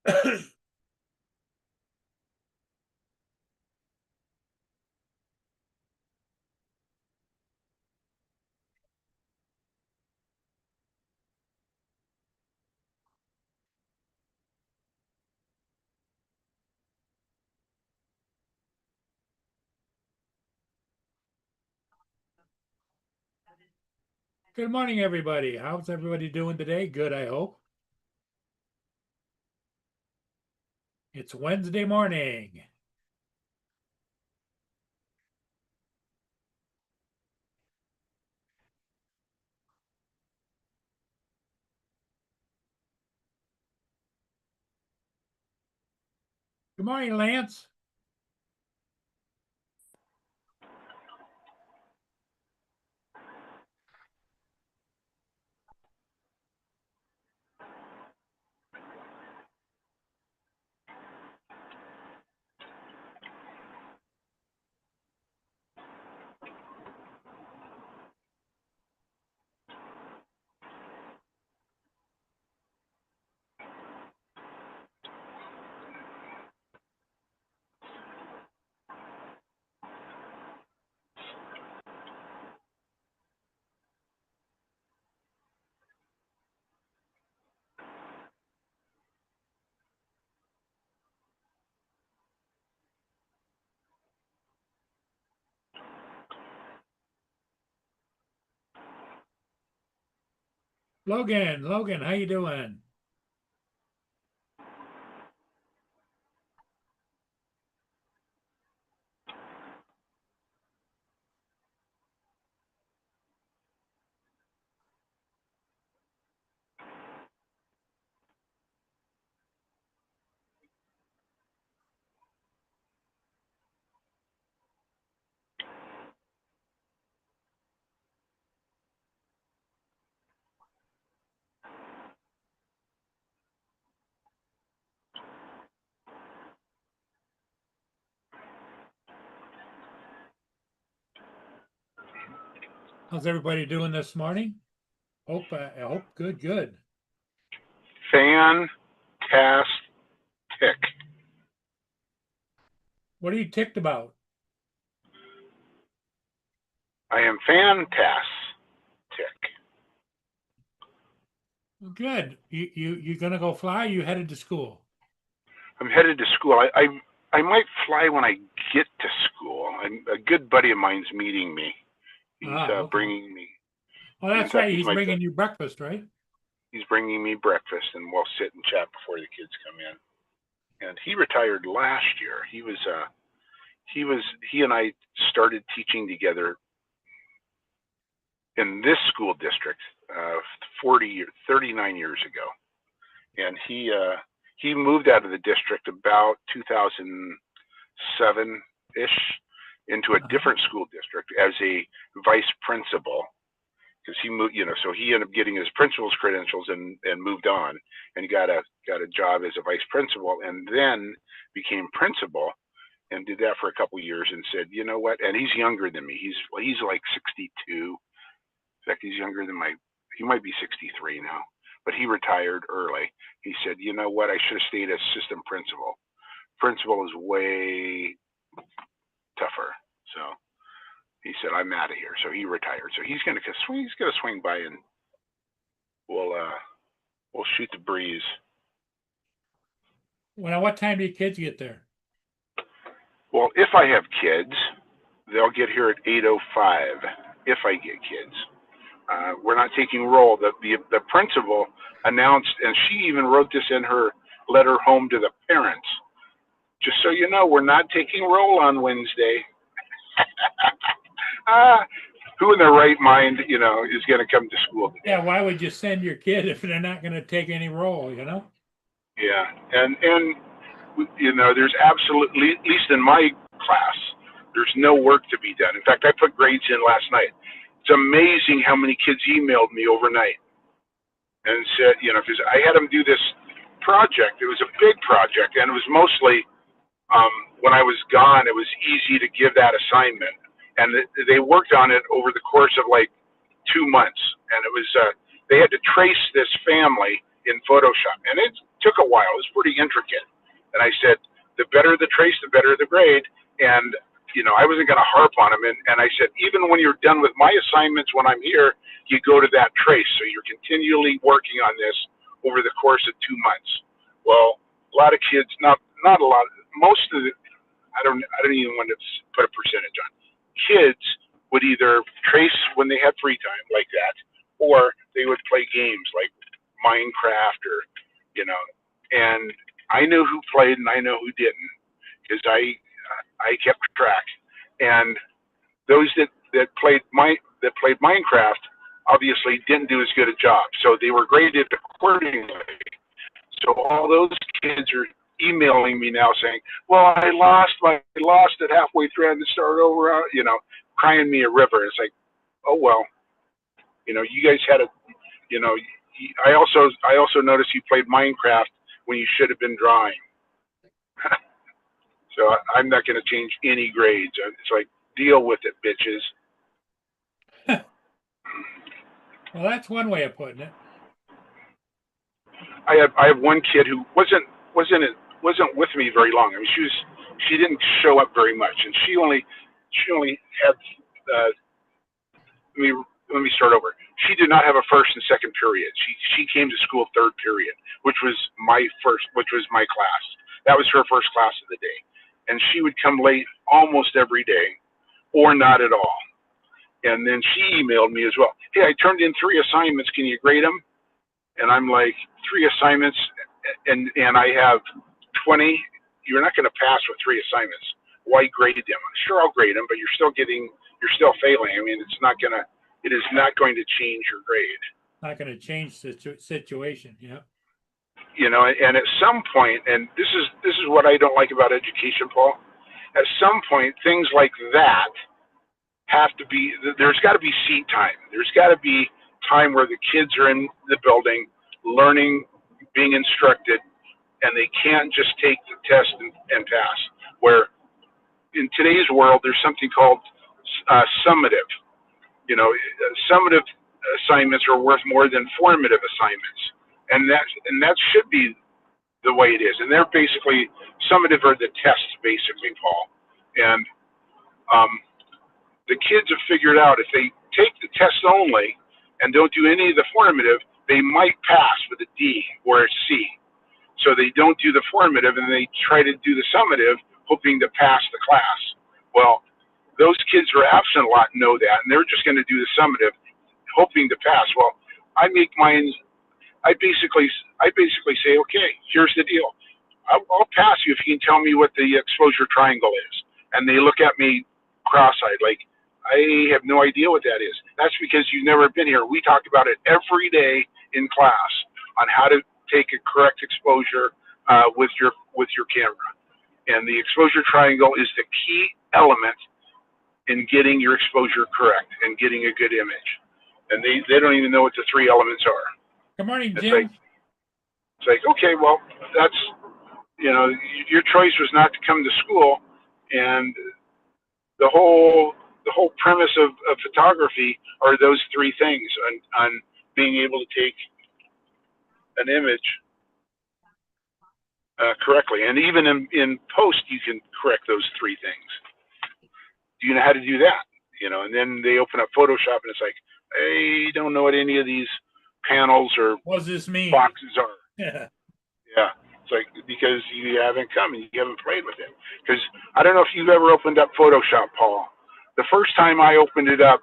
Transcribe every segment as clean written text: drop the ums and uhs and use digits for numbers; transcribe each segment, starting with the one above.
Good morning, everybody. How's everybody doing today? Good, I hope. It's Wednesday morning. Good morning, Lance. Logan, how you doing? How's everybody doing this morning? I hope good. Fantastic. What are you ticked about? I am fantastic. Good. You gonna go fly? You headed to school? I'm headed to school. I might fly when I get to school. A good buddy of mine's meeting me. He's Okay. bringing me. Oh, In that's fact, right. He's bringing you breakfast, right? he's bringing me breakfast, and we'll sit and chat before the kids come in. And he retired last year. He and I started teaching together in this school district 39 years ago. And he moved out of the district about 2007 ish into a Uh-huh. different school district as a vice principal because he moved, so he ended up getting his principal's credentials and moved on and got a job as a vice principal and then became principal and did that for a couple of years and said, you know what? And he's younger than me. He's like 62. In fact, he's younger than he might be 63 now, but he retired early. He said, you know what? I should have stayed as assistant principal. Principal is way tougher. So he said, I'm out of here. So he retired. So he's gonna swing by and we'll uh we'll shoot the breeze. Well, what time do your kids get there? Well, if I have kids, they'll get here at 8:05. If I get kids, we're not taking roll. The principal announced, and she even wrote this in her letter home to the parents. Just so you know, we're not taking roll on Wednesday. uh, who in their right mind, is going to come to school Yeah, today? why would you send your kid if they're not going to take any role? Yeah, and there's absolutely, at least in my class, there's no work to be done. In fact, I put grades in last night. It's amazing how many kids emailed me overnight and said, because I had them do this project. It was a big project, and it was mostly when I was gone. It was easy to give that assignment, and they worked on it over the course of like 2 months, and it was they had to trace this family in Photoshop, and took a while. It was pretty intricate. And I said, the better the trace, the better the grade. And, I wasn't going to harp on him. And I said, even when you're done with my assignments when I'm here, you go to that trace. So you're continually working on this over the course of 2 months. Well, a lot of kids, not a lot, most of the, I don't even want to put a percentage on. Kids would either trace when they had free time like that, or they would play games like Minecraft or, and I knew who played and I know who didn't, because I kept track. And those that played Minecraft obviously didn't do as good a job, so they were graded accordingly. So all those kids are emailing me now saying, "Well, I lost it halfway through, I had to start over," crying me a river. It's like, oh well, you guys had a, I also noticed you played Minecraft when you should have been drawing. So I'm not going to change any grades. It's like, deal with it, bitches. Well, that's one way of putting it. I have one kid who wasn't with me very long. I mean, she didn't show up very much, and she only had let me start over. She did not have a first and second period. She came to school third period, which was my class. That was her first class of the day, and she would come late almost every day, or not at all. And then she emailed me as well. Hey, I turned in 3 assignments. Can you grade them? And I'm like, 3 assignments, and I have 20. You're not going to pass with 3 assignments. Why grade them? Sure, I'll grade them, but you're still failing. I mean, it is not going to change your grade. Not going to change the situation. Yeah. And at some point, and this is what I don't like about education, Paul. At some point, things like that have to be. There's got to be seat time. There's got to be time where the kids are in the building, learning, being instructed, and they can't just take the test and pass. Where in today's world, there's something called summative. Summative assignments are worth more than formative assignments, and that should be the way it is. And they're basically, summative are the tests, basically, Paul. And the kids have figured out if they take the test only and don't do any of the formative, they might pass with a D or a C. So they don't do the formative and they try to do the summative, hoping to pass the class. Well, those kids who are absent a lot know that, and they're just going to do the summative, hoping to pass. Well, I make mine. I basically say, okay, here's the deal. I'll pass you if you can tell me what the exposure triangle is. And they look at me cross-eyed, like, I have no idea what that is. That's because you've never been here. We talk about it every day in class on how to take a correct exposure with your camera. And the exposure triangle is the key element in getting your exposure correct and getting a good image. And they don't even know what the 3 elements are. Good morning, Jim. It's like, okay, well, that's, your choice was not to come to school, and the whole premise of photography are those 3 things on being able to take an image correctly. And even in post, you can correct those 3 things. Do you know how to do that? And then they open up Photoshop, and it's like, I don't know what any of these panels or what does this mean? Boxes are. Yeah. Yeah. It's like, because you haven't come and you haven't played with it. Because I don't know if you've ever opened up Photoshop, Paul. The first time I opened it up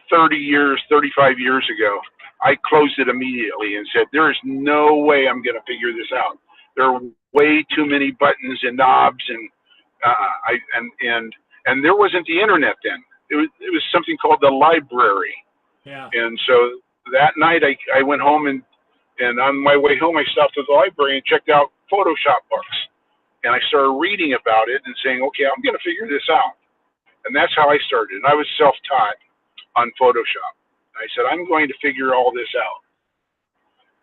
35 years ago, I closed it immediately and said, there is no way I'm going to figure this out. There are way too many buttons and knobs, and there wasn't the internet then. It was something called the library. Yeah. And so that night I went home and on my way home I stopped at the library and checked out Photoshop books. And I started reading about it and saying, okay, I'm going to figure this out. And that's how I started. And I was self-taught on Photoshop. I said, I'm going to figure all this out.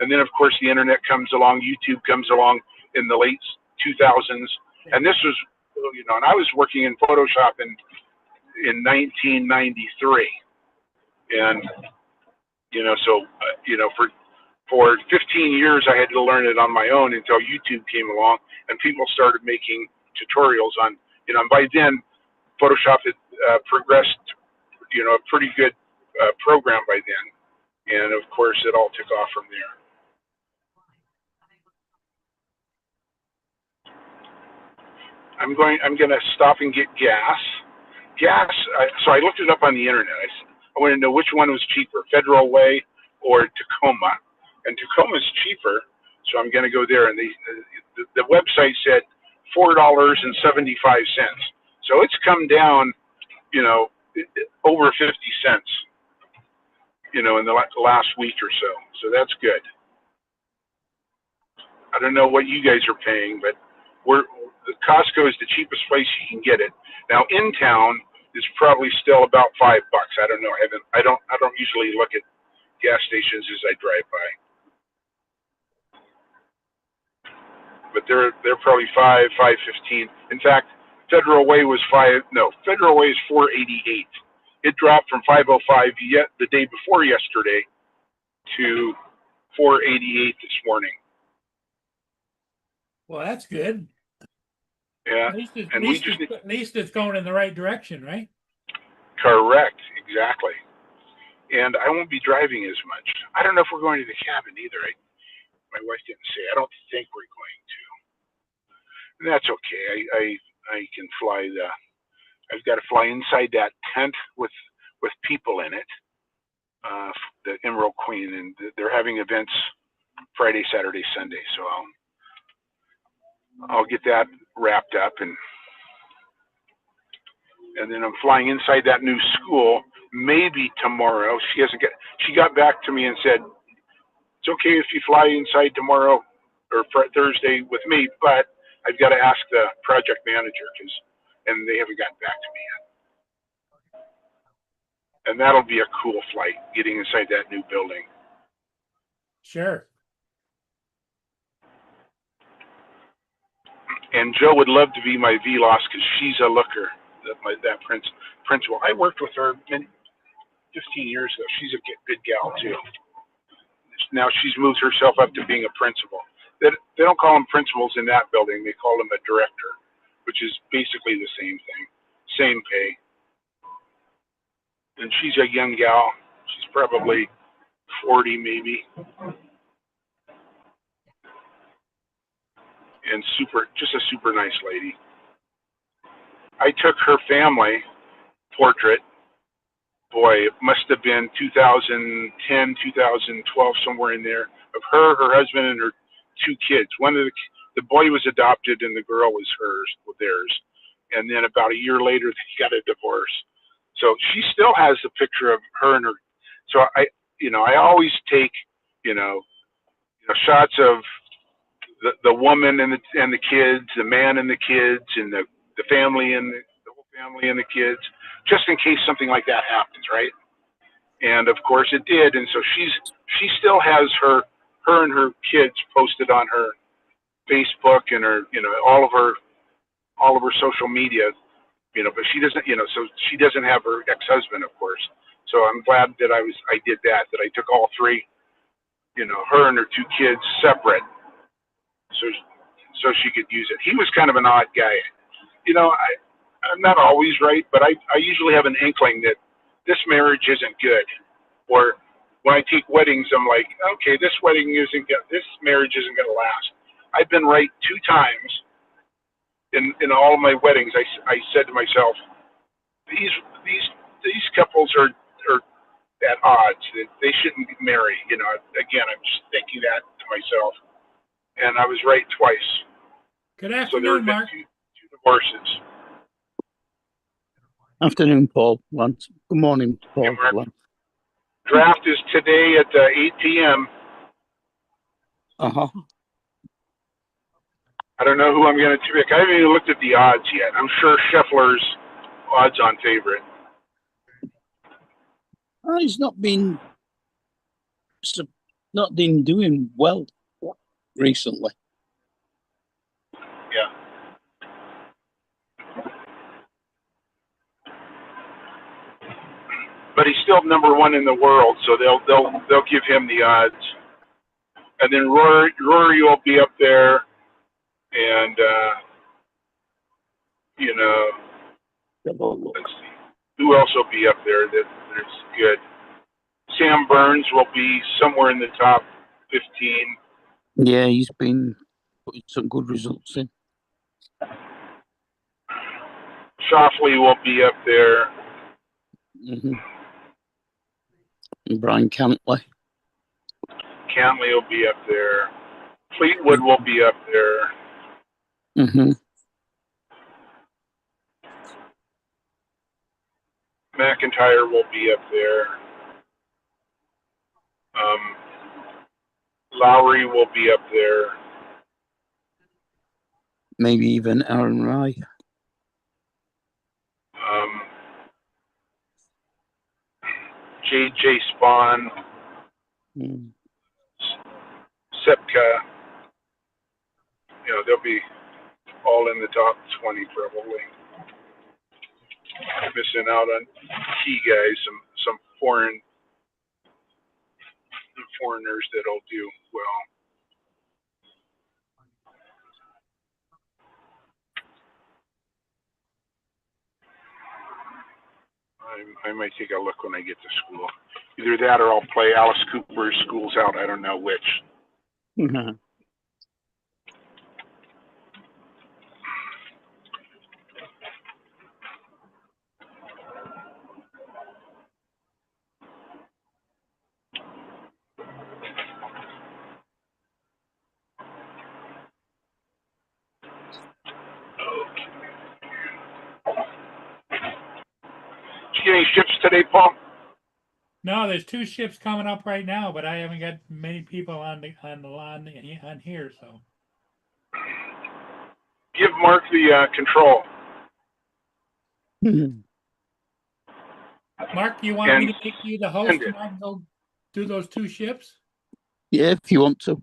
And then, of course, the internet comes along, YouTube comes along in the late 2000s. And this was, and I was working in Photoshop in 1993. And, so, for 15 15 years I had to learn it on my own until YouTube came along and people started making tutorials on, and by then Photoshop had progressed, a pretty good program by then. And of course it all took off from there. I'm going to stop and get gas. So I looked it up on the internet. I wanted to know which one was cheaper, Federal Way or Tacoma. And Tacoma's cheaper, so I'm going to go there. And the website said $4.75. So it's come down, over 50 cents, in the last week or so. So that's good. I don't know what you guys are paying, but Costco is the cheapest place you can get it. Now in town is probably still about $5. I don't know. I don't usually look at gas stations as I drive by, but they're probably $5.15. In fact, Federal Way was Federal Way is $4.88. It dropped from $5.05 yet the day before yesterday to $4.88 this morning. Well, that's good. Yeah, at least it's going in the right direction, right? Correct, exactly. And I won't be driving as much. I don't know if we're going to the cabin either. My wife didn't say. I don't think we're going to. And that's okay. I can fly I've got to fly inside that tent with people in it. The Emerald Queen, and they're having events Friday, Saturday, Sunday. So I'll get that wrapped up, and then I'm flying inside that new school maybe tomorrow. She got back to me and said it's okay if you fly inside tomorrow or Thursday with me, but I've got to ask the project manager and they haven't gotten back to me yet. And that'll be a cool flight, getting inside that new building. Sure. And Joe would love to be my VLOS because she's a looker. That principal. I worked with her 15 years ago. She's a good gal too. Now she's moved herself up to being a principal. They don't call them principals in that building. They call them a director, which is basically the same thing, same pay. And she's a young gal. She's probably 40 maybe. And just a super nice lady. I took her family portrait. Boy, it must have been 2010, 2012, somewhere in there, of her husband, and her 2 kids. One of the boy was adopted, and the girl was theirs. And then about a year later, they got a divorce. So she still has a picture of her and her. So I always take, shots of the woman and the kids, the man and the kids, and the family and the whole family and the kids, just in case something like that happens, right? And of course it did. And so she still has her and her kids posted on her Facebook and her, all of her social media, but she doesn't, so she doesn't have her ex-husband, of course. So I'm glad that I did that I took all 3, her and her 2 kids separate, so she could use it. He was kind of an odd guy. I'm not always right, but I usually have an inkling that this marriage isn't good. Or when I take weddings, I'm like, okay, this marriage isn't going to last. I've been right 2 times in all of my weddings. I said to myself, these couples are at odds. They shouldn't marry. Again, I'm just thinking that to myself, and I was right twice. Good afternoon, Mark. 2 divorces. Afternoon, Paul. Good morning, Paul. Hey, draft is today at 8 p.m. Uh-huh. I don't know who I'm going to pick. I haven't even looked at the odds yet. I'm sure Scheffler's odds-on favorite. He's not been doing well recently. Yeah. But he's still number 1 in the world, so they'll give him the odds. And then Rory will be up there, and you know, let's see, who else will be up there that's good. Sam Burns will be somewhere in the top 15. Yeah, he's been putting some good results in. Shoffley will be up there. And Brian Cantley. Cantley will be up there. Fleetwood will be up there. McIntyre will be up there. Lowry will be up there. Maybe even Aaron Rye. JJ Spawn. Sepka. They'll be all in the top 20 probably. Missing out on key guys, some foreigners that'll do well. I might take a look when I get to school. Either that or I'll play Alice Cooper's School's Out. I don't know which. Did you get any ships today, Paul? No, there's 2 ships coming up right now, but I haven't got many people on the line on here. So Give Mark the control. Mark, you want me to make you the host and I can go do those 2 ships? Yeah, if you want to.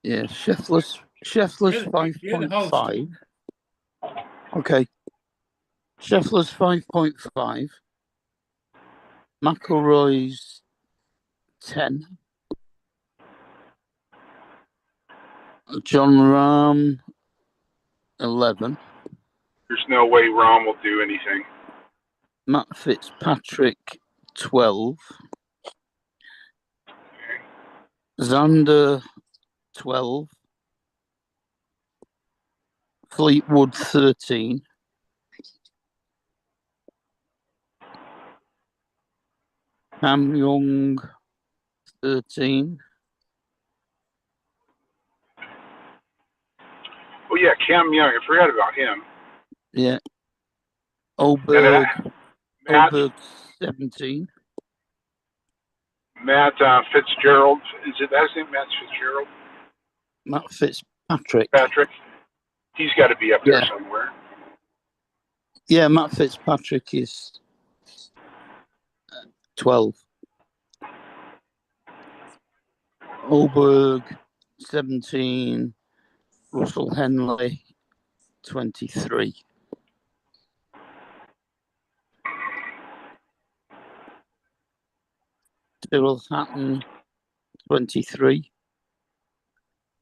Yeah, Scheffler's 5.5. Okay. Scheffler's 5.5. McIlroy's 10. John Rahm 11. There's no way Rahm will do anything. Matt Fitzpatrick 12. Xander 12. Fleetwood 13. Cam Young 13. Oh yeah, Cam Young. I forgot about him. Yeah. Oberg 17. Matt Fitzgerald. Is it that his name? Matt Fitzgerald? Matt Fitzpatrick. Patrick. He's got to be up there somewhere. Yeah, Matt Fitzpatrick is 12. Oberg 17. Russell Henley 23. Cyril Hatton 23.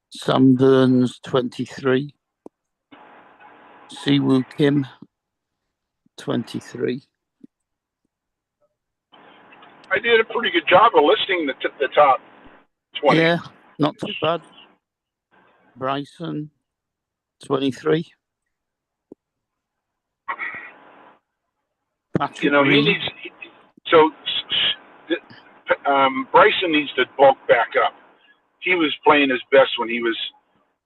Sam Burns 23. Siwoo Kim 23. I did a pretty good job of listing the top 20. Yeah, not too bad. Bryson 23. Patrick He Reed. needs. Bryson needs to bulk back up. He was playing his best when he was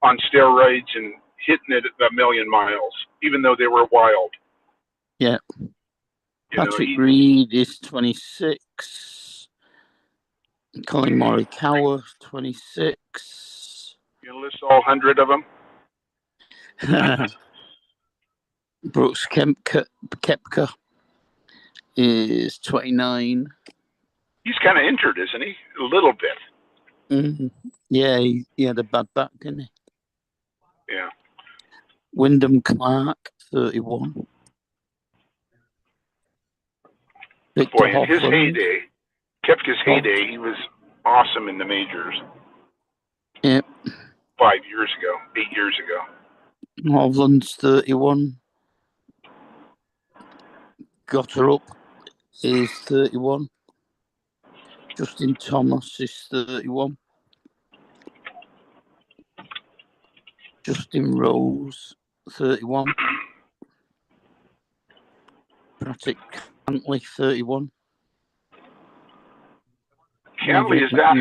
on steroids and hitting it at a million miles, even though they were wild. Yeah. Patrick Reed is 26. Colin Morikawa 26. You list all 100 of them. Brooks Koepka is 29. He's kind of injured, isn't he? A little bit. Yeah, he had a bad back, didn't he? Yeah. Wyndham Clark 31. Victor Boy, in his Hovland. heyday, Koepka's heyday, he was awesome in the majors. Yep. 5 years ago, 8 years ago. Hovland's 31. Gotterup is 31. Justin Thomas is 31. Justin Rose, 31. Patrick Cantley, 31. Cantley is that?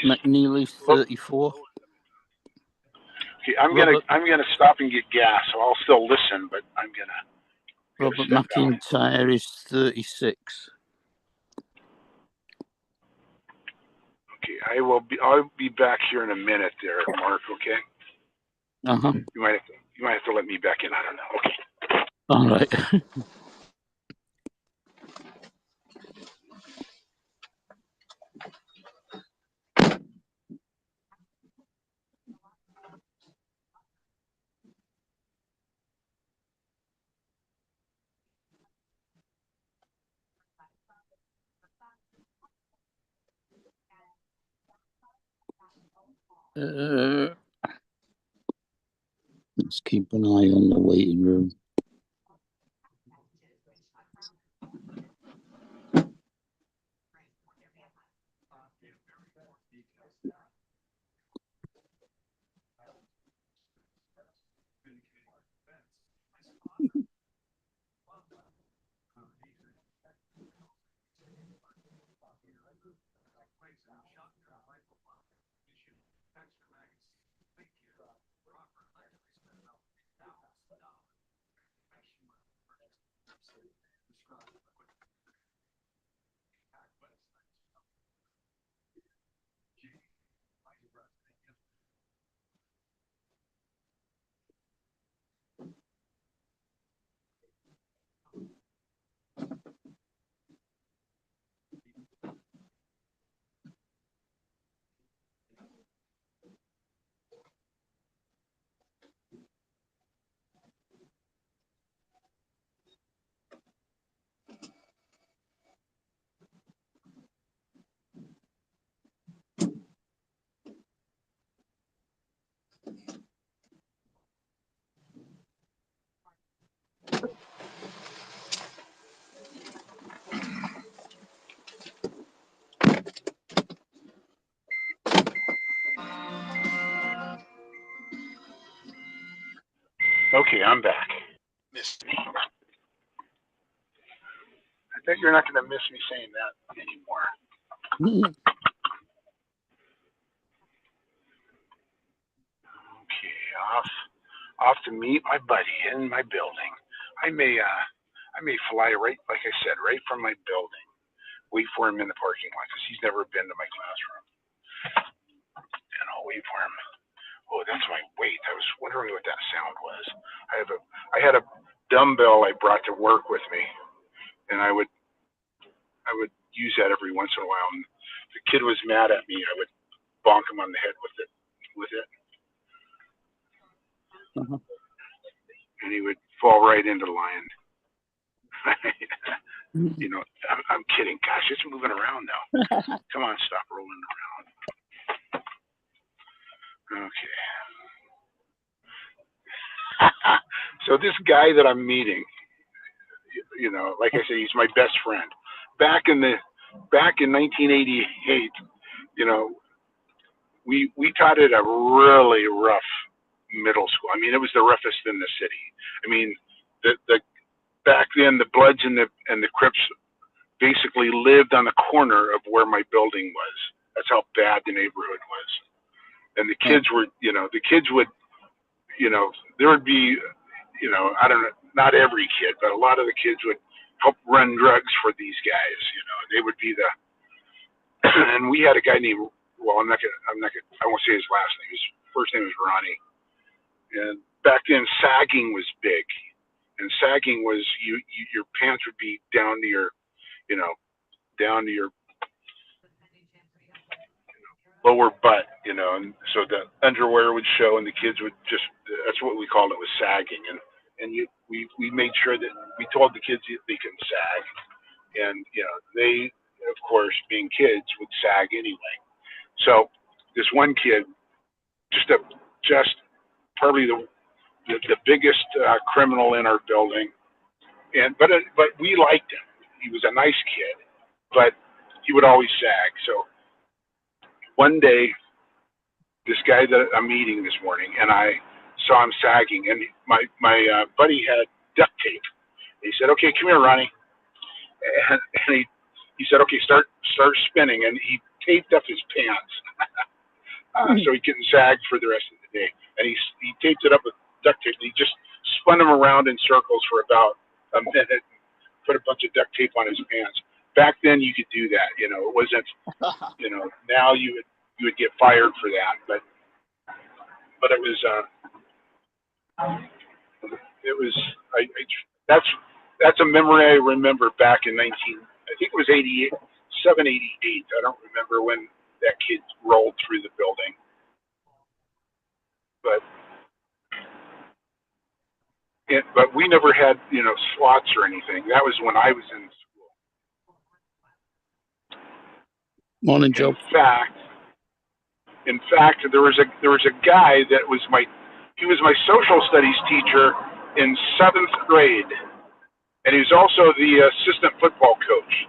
McNeely's 34. Okay, I'm gonna stop and get gas, so I'll still listen, but I'm gonna. Robert McIntyre is 36. Okay, I'll be back here in a minute, there, Mark. Okay. You might have to let me back in. I don't know. Okay. All right. Let's keep an eye on the waiting room. Okay, I'm back. Missed me. I bet you're not going to miss me saying that anymore. Okay, off to meet my buddy in my building. I may fly right, like I said, right from my building. Wait for him in the parking lot because he's never been to my classroom, and I'll wait for him. Oh, that's my weight. I was wondering what that sound was. I had a dumbbell I brought to work with me, and I would use that every once in a while. And if the kid was mad at me, I would bonk him on the head with it. And he would fall right into line. You know, I'm kidding. Gosh, it's moving around now. Come on, stop rolling around. Okay. So this guy that I'm meeting, you know, like I said, he's my best friend. Back in 1988, you know, we taught at a really rough middle school. I mean, it was the roughest in the city. I mean, the back then the Bloods and the Crips basically lived on the corner of where my building was. That's how bad the neighborhood was. And the kids were, you know, there would be, you know, I don't know, not every kid, but a lot of the kids would help run drugs for these guys. You know, they would be and we had a guy named, well, I won't say his last name. His first name was Ronnie. And back then, sagging was big. And sagging was your pants would be down to your lower butt, you know, and so the underwear would show, and the kids would that's what we called it, was sagging. And we made sure that we told the kids they can sag, and you know, of course, being kids, would sag anyway. So this one kid, just probably the biggest criminal in our building, and but we liked him. He was a nice kid, but he would always sag. So one day, this guy that I'm meeting this morning, and I saw him sagging, and my buddy had duct tape. He said, "Okay, come here, Ronnie," and he said, "Okay, start spinning," and he taped up his pants so he couldn't sag for the rest of the day. And he taped it up with duct tape. And he just spun him around in circles for about a minute, put a bunch of duct tape on his pants. Back then, you could do that. You know, it wasn't. You know, now you would get fired for that, but it was that's a memory I remember back in I think it was 88, 88. I don't remember when that kid rolled through the building, but we never had, you know, SWATs or anything. That was when I was in school. Morning, Joe. In fact, there was a guy that was my social studies teacher in 7th grade, and he was also the assistant football coach.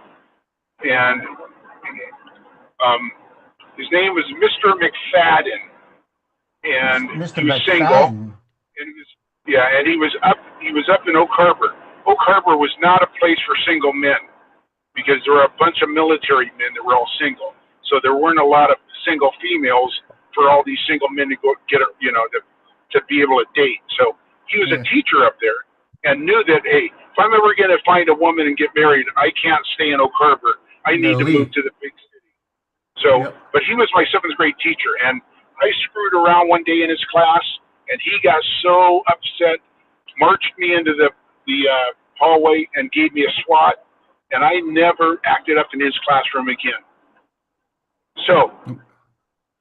And his name was Mr. McFadden, and Mr. he was McFadden. single. And he was up in Oak Harbor. Oak Harbor was not a place for single men because there were a bunch of military men that were all single. So there weren't a lot of single females for all these single men to go get, to be able to date. So he was a teacher up there and knew that, hey, if I'm ever going to find a woman and get married, I can't stay in Oak Harbor. I need to move to the big city. So, but he was my 7th grade teacher, and I screwed around one day in his class, and he got so upset, marched me into the hallway and gave me a SWAT, and I never acted up in his classroom again. So,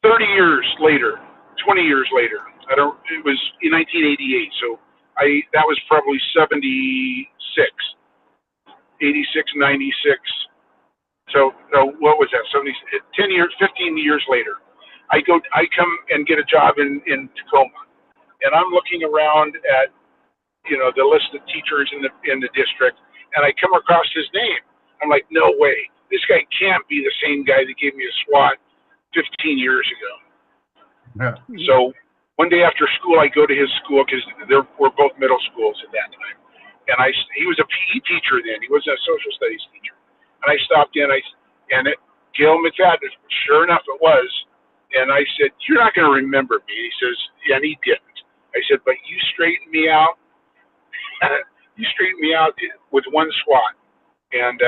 30 years later, 20 years later, it was in 1988, so that was probably 76, 86, 96. So, what was that? 10 years, 15 years later, I come and get a job in Tacoma, and I'm looking around at, the list of teachers in the district, and I come across his name. I'm like, no way, this guy can't be the same guy that gave me a SWAT 15 years ago. Yeah. So one day after school, I go to his school because we're both middle schools at that time, and he was a PE teacher then. He wasn't a social studies teacher. And I stopped in, Gail McFadden, sure enough it was. And I said, you're not going to remember me. He says, yeah, and he didn't. I said, but you straightened me out. You straightened me out with one SWAT. And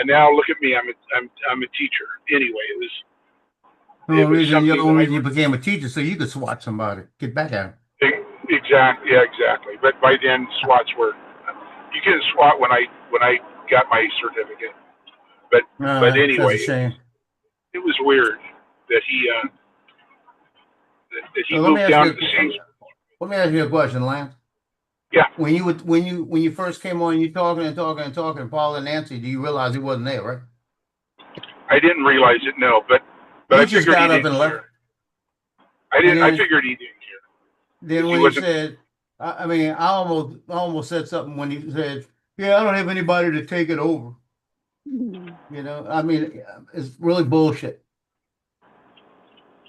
now look at me, I'm a teacher. Anyway, it was The only reason you became a teacher so you could SWAT somebody, get back at him. Exactly, yeah, exactly. But by then, SWATs were. You couldn't SWAT when I got my certificate. But anyway, it was weird that he moved down to the same. Let me ask you a question, Lance. Yeah. When you first came on, you talking, Paul and Nancy, do you realize he wasn't there, right? I didn't realize it, no, but I just figured got he up and left. I figured he didn't care. Then when he said, I almost said something when he said, "Yeah, I don't have anybody to take it over." It's really bullshit.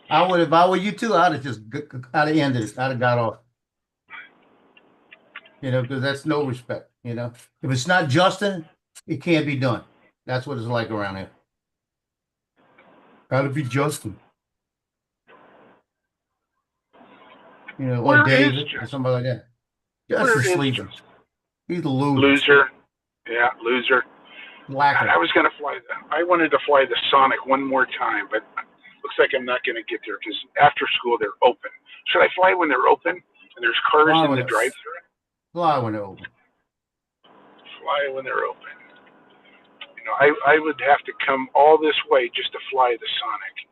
If I were you too, I'd have ended it. I'd have got off. Because that's no respect. If it's not Justin, it can't be done. That's what it's like around here. Gotta be Justin. Or David or somebody like that. Justin's sleeping. He's a loser. Loser. Yeah, loser. Lacking. I was going to fly I wanted to fly the Sonic one more time, but looks like I'm not going to get there because after school they're open. Should I fly when they're open and there's cars in the drive-thru? Fly when they're open. Fly when they're open. I would have to come all this way just to fly the Sonic.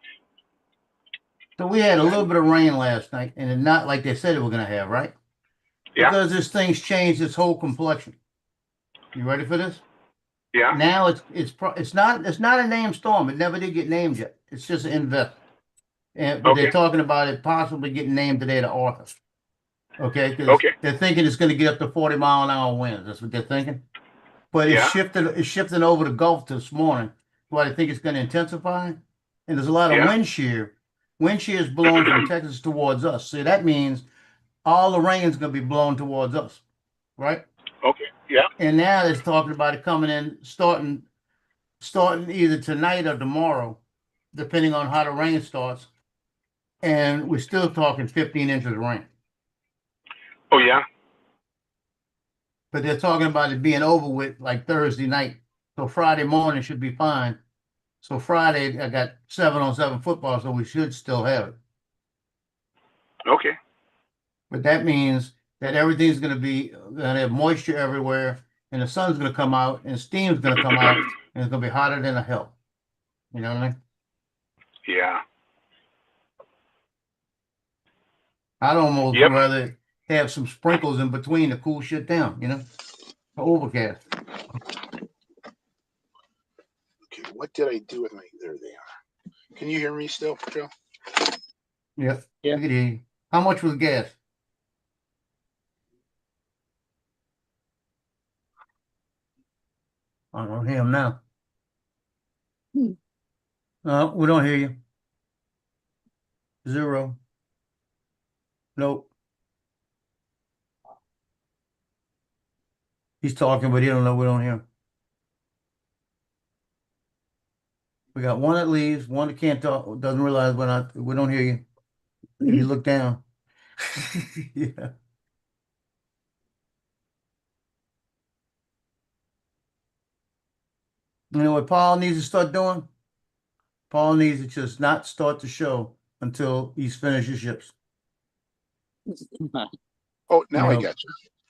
So we had a little bit of rain last night, and it's not like they said it was going to have, right? Yeah. Because this thing's changed its whole complexion. You ready for this? Yeah. Now it's not a named storm. It never did get named yet. It's just an invest. But they're Okay. talking about it possibly getting named today to Arthur. Okay, because Okay. they're thinking it's going to get up to 40-mile-an-hour winds. That's what they're thinking. But Yeah. it's shifting over the Gulf this morning. Why I think it's going to intensify. And there's a lot of Yeah. wind shear. Wind shear is blowing from Texas towards us. So that means all the rain is going to be blown towards us, right? Okay. Yeah. And now it's talking about it coming in, starting either tonight or tomorrow, depending on how the rain starts. And we're still talking 15 inches of rain. Oh yeah. But they're talking about it being over with like Thursday night. So Friday morning should be fine. So Friday, I got 7-on-7 football, so we should still have it. Okay. But that means that everything's going to have moisture everywhere, and the sun's going to come out, and steam's going to come out, and it's going to be hotter than a hell. You know what I mean? Yeah. I'd almost Yep. rather have some sprinkles in between to cool shit down, you know? Overcast. Okay, what did I do with my? There they are. Can you hear me still, Joe? Yep. Yeah. I could hear you. How much was gas? I don't hear him now. No, we don't hear you. 0. Nope. He's talking, but he don't know we don't hear him. We got one that leaves, one that can't talk, doesn't realize we don't hear you. If you look down. Yeah. You know what Paul needs to start doing? Paul needs to just not start the show until he's finished his ships. Oh, now I No. got you.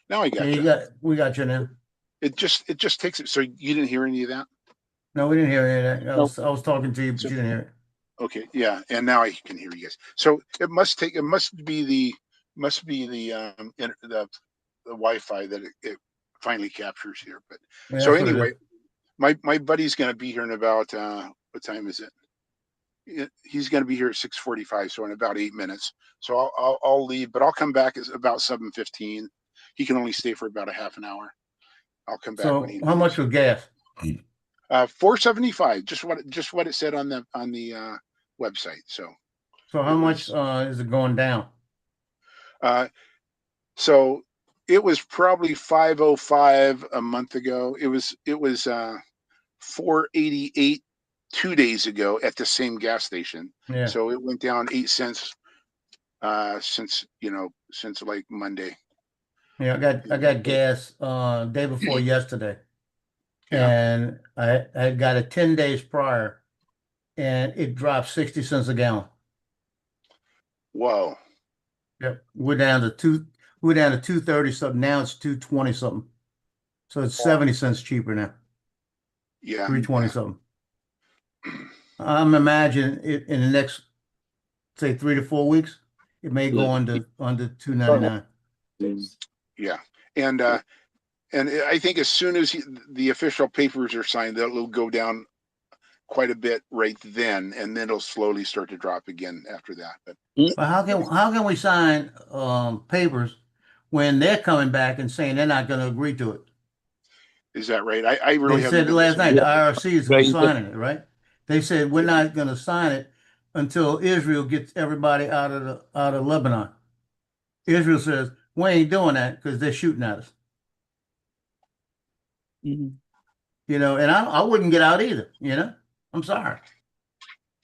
Now I got Yeah, you. we got you now. It just takes it. So you didn't hear any of that? No, we didn't hear any of that. I Nope. was talking to you, but So- you didn't hear it. Okay, yeah, and now I can hear you guys. So it must be the Wi-Fi that it finally captures here. But Yeah, so that's what it anyway, is. my buddy's going to be here in about what time is it? He's going to be here at 6:45, so in about 8 minutes. So I'll leave, but I'll come back at about 7:15. He can only stay for about a half an hour. I'll come back So when he how much was gas? 475, just what it said on the website. So So how It much is it going down? so it was probably 505 a month ago. It was 488 2 days ago at the same gas station. Yeah. So it went down 8 cents since like Monday. Yeah, I got gas day before yesterday. Yeah. And I got it 10 days prior, and it dropped 60 cents a gallon. Whoa. Yep. We're down to 230 something. Now it's 220 something. So it's 70 cents cheaper now. Yeah. 320 something. I'm imagining it in the next, say, 3 to 4 weeks, it may go under 299. Yeah. And I think as soon as the official papers are signed, that'll go down quite a bit right then, and then it'll slowly start to drop again after that. But But how can we sign papers when they're coming back and saying they're not going to agree to it? is that right? I really They haven't said been last night listening. the IRC is Right. signing it, right? They said we're not going to sign it until Israel gets everybody out of Lebanon. Israel says we ain't doing that because they're shooting at us. Mhm. You know, and I wouldn't get out either. You know, I'm sorry.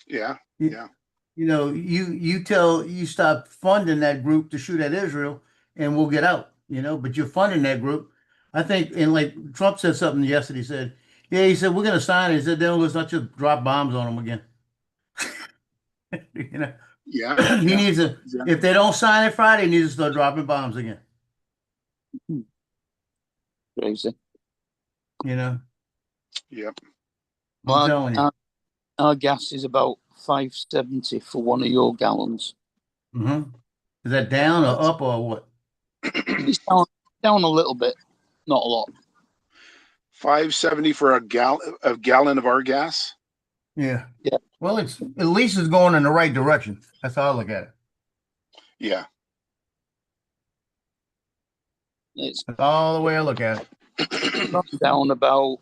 Yeah. You know, you stop funding that group to shoot at Israel, and we'll get out. You know, but you're funding that group. I think, and like Trump said something yesterday. He said, "Yeah," he said, "we're going to sign it." He said, "Then let's not just drop bombs on them again." You know, Yeah. he needs to. Exactly. If they don't sign it Friday, he needs to start dropping bombs again. Crazy. You know, Yep. I'm telling you. Our gas is about $5.70 for one of your gallons. Mm-hmm. Is that down or up or what? It's down a little bit, not a lot. 5.70 for a gallon of our gas. Yeah. Yeah. Well, it's at least it's going in the right direction. That's how I look at it. Yeah. It's That's all the way I look at it. gone down about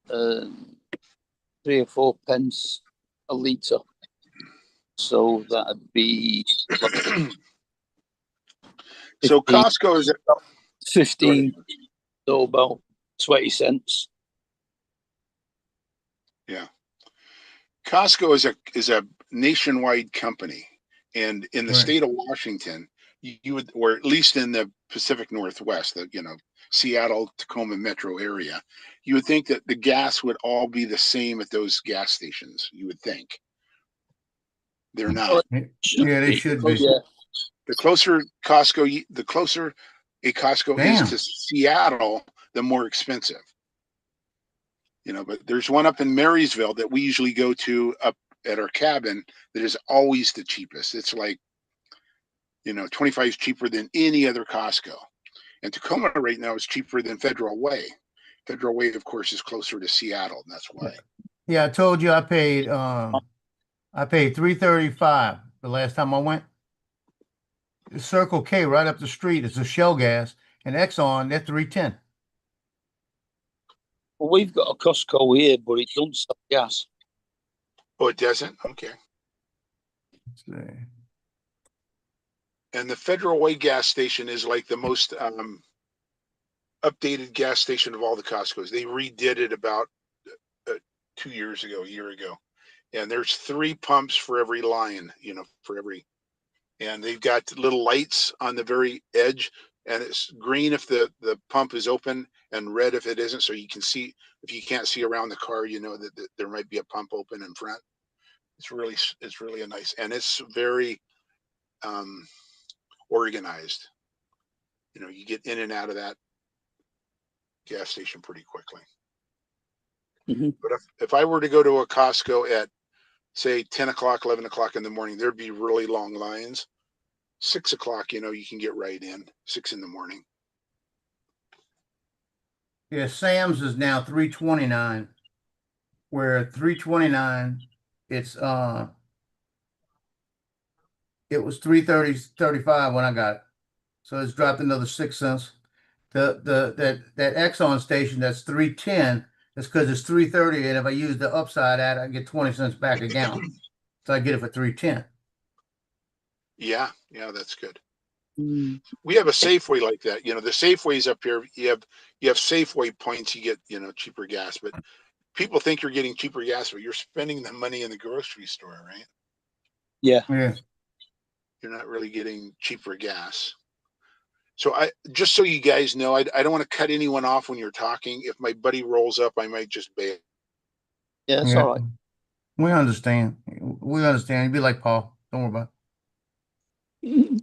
3 or 4 pence a litre. So that'd be So 15, Costco is 15, so about 20 cents. Costco is a nationwide company, and in the Right. state of Washington, you would, or at least in the Pacific Northwest, the Seattle, Tacoma metro area, you would think that the gas would all be the same at those gas stations. You would think they're not. Should Yeah, they be. should be. Yeah. The closer the closer a Costco is Damn. to Seattle, the more expensive. But there's one up in Marysville that we usually go to up at our cabin that is always the cheapest. It's like, 25 is cheaper than any other Costco. And Tacoma right now is cheaper than Federal Way. Federal Way, of course, is closer to Seattle, and that's why. Yeah, I told you I paid $3.35 the last time I went. Circle K right up the street is a Shell gas, and Exxon they're $3.10. Well, we've got a Costco here, but it don't sell gas. Oh, it doesn't? Okay. Let's see. And the Federal Way gas station is like the most updated gas station of all the Costco's. They redid it about 2 years ago, a year ago. And there's 3 pumps for every line, and they've got little lights on the very edge, and it's green if the pump is open and red if it isn't. So you can see, if you can't see around the car, that there might be a pump open in front. It's really a nice, and it's very organized. You get in and out of that gas station pretty quickly. Mm-hmm. But if I were to go to a Costco at, say, 10 o'clock, 11 o'clock in the morning, there'd be really long lines. 6 o'clock, you can get right in, 6 in the morning. Yeah, Sam's is now $3.29, where at $3.29 it was $3.35 when I got it. So it's dropped another 6 cents. That Exxon station that's $3.10, that's because it's $3.30, and if I use the upside at it, I get 20 cents back a gallon. So I get it for $3.10. Yeah, that's good. Mm. We have a Safeway like that. The Safeways up here, you have Safeway points, you get, cheaper gas, but people think you're getting cheaper gas, but you're spending the money in the grocery store, right? Yeah. Yeah. You're not really getting cheaper gas. So just so you guys know, I don't want to cut anyone off when you're talking. If my buddy rolls up, I might just bail. Yeah, it's Yeah. all right. We understand. We understand. You'd be like Paul. Don't worry about it.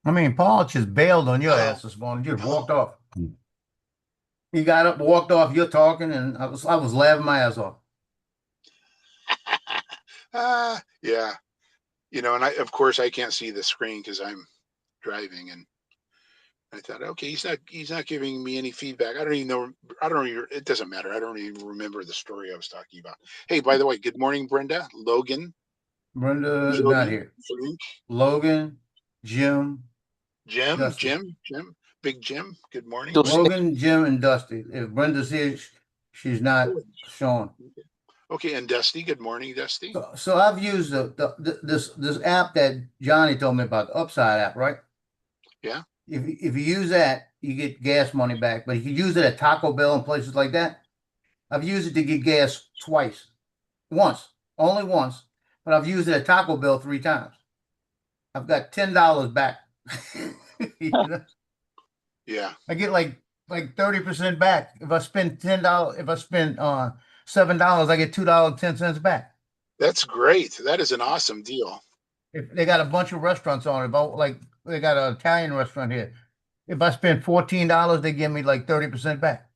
I mean, Paul just bailed on your ass this morning. You just walked off. He got up, walked off. You're talking, and I was laughing my ass off. Yeah. And of course I can't see the screen because I'm driving, and I thought, okay, he's not giving me any feedback. I don't even, it doesn't matter. I don't even remember the story I was talking about. Hey, by the way, good morning, Brenda, Logan. Brenda is not here. Frank, Logan, Jim, Dusty. Jim, Big Jim. Good morning. Dusty. Logan, Jim, and Dusty. If Brenda's here, she's not showing. Okay, and Dusty. Good morning, Dusty. So I've used this app that Johnny told me about, the Upside app, right? Yeah. If you use that, you get gas money back. But if you use it at Taco Bell and places like that, I've used it to get gas only once. But I've used it at Taco Bell 3 times. I've got $10 back. Yeah. I get like 30% back. If I spend $10, if I spend $7, I get $2.10 back. That's great. That is an awesome deal. If they got a bunch of restaurants on it, like they got an Italian restaurant here. If I spend $14, they give me like 30% back.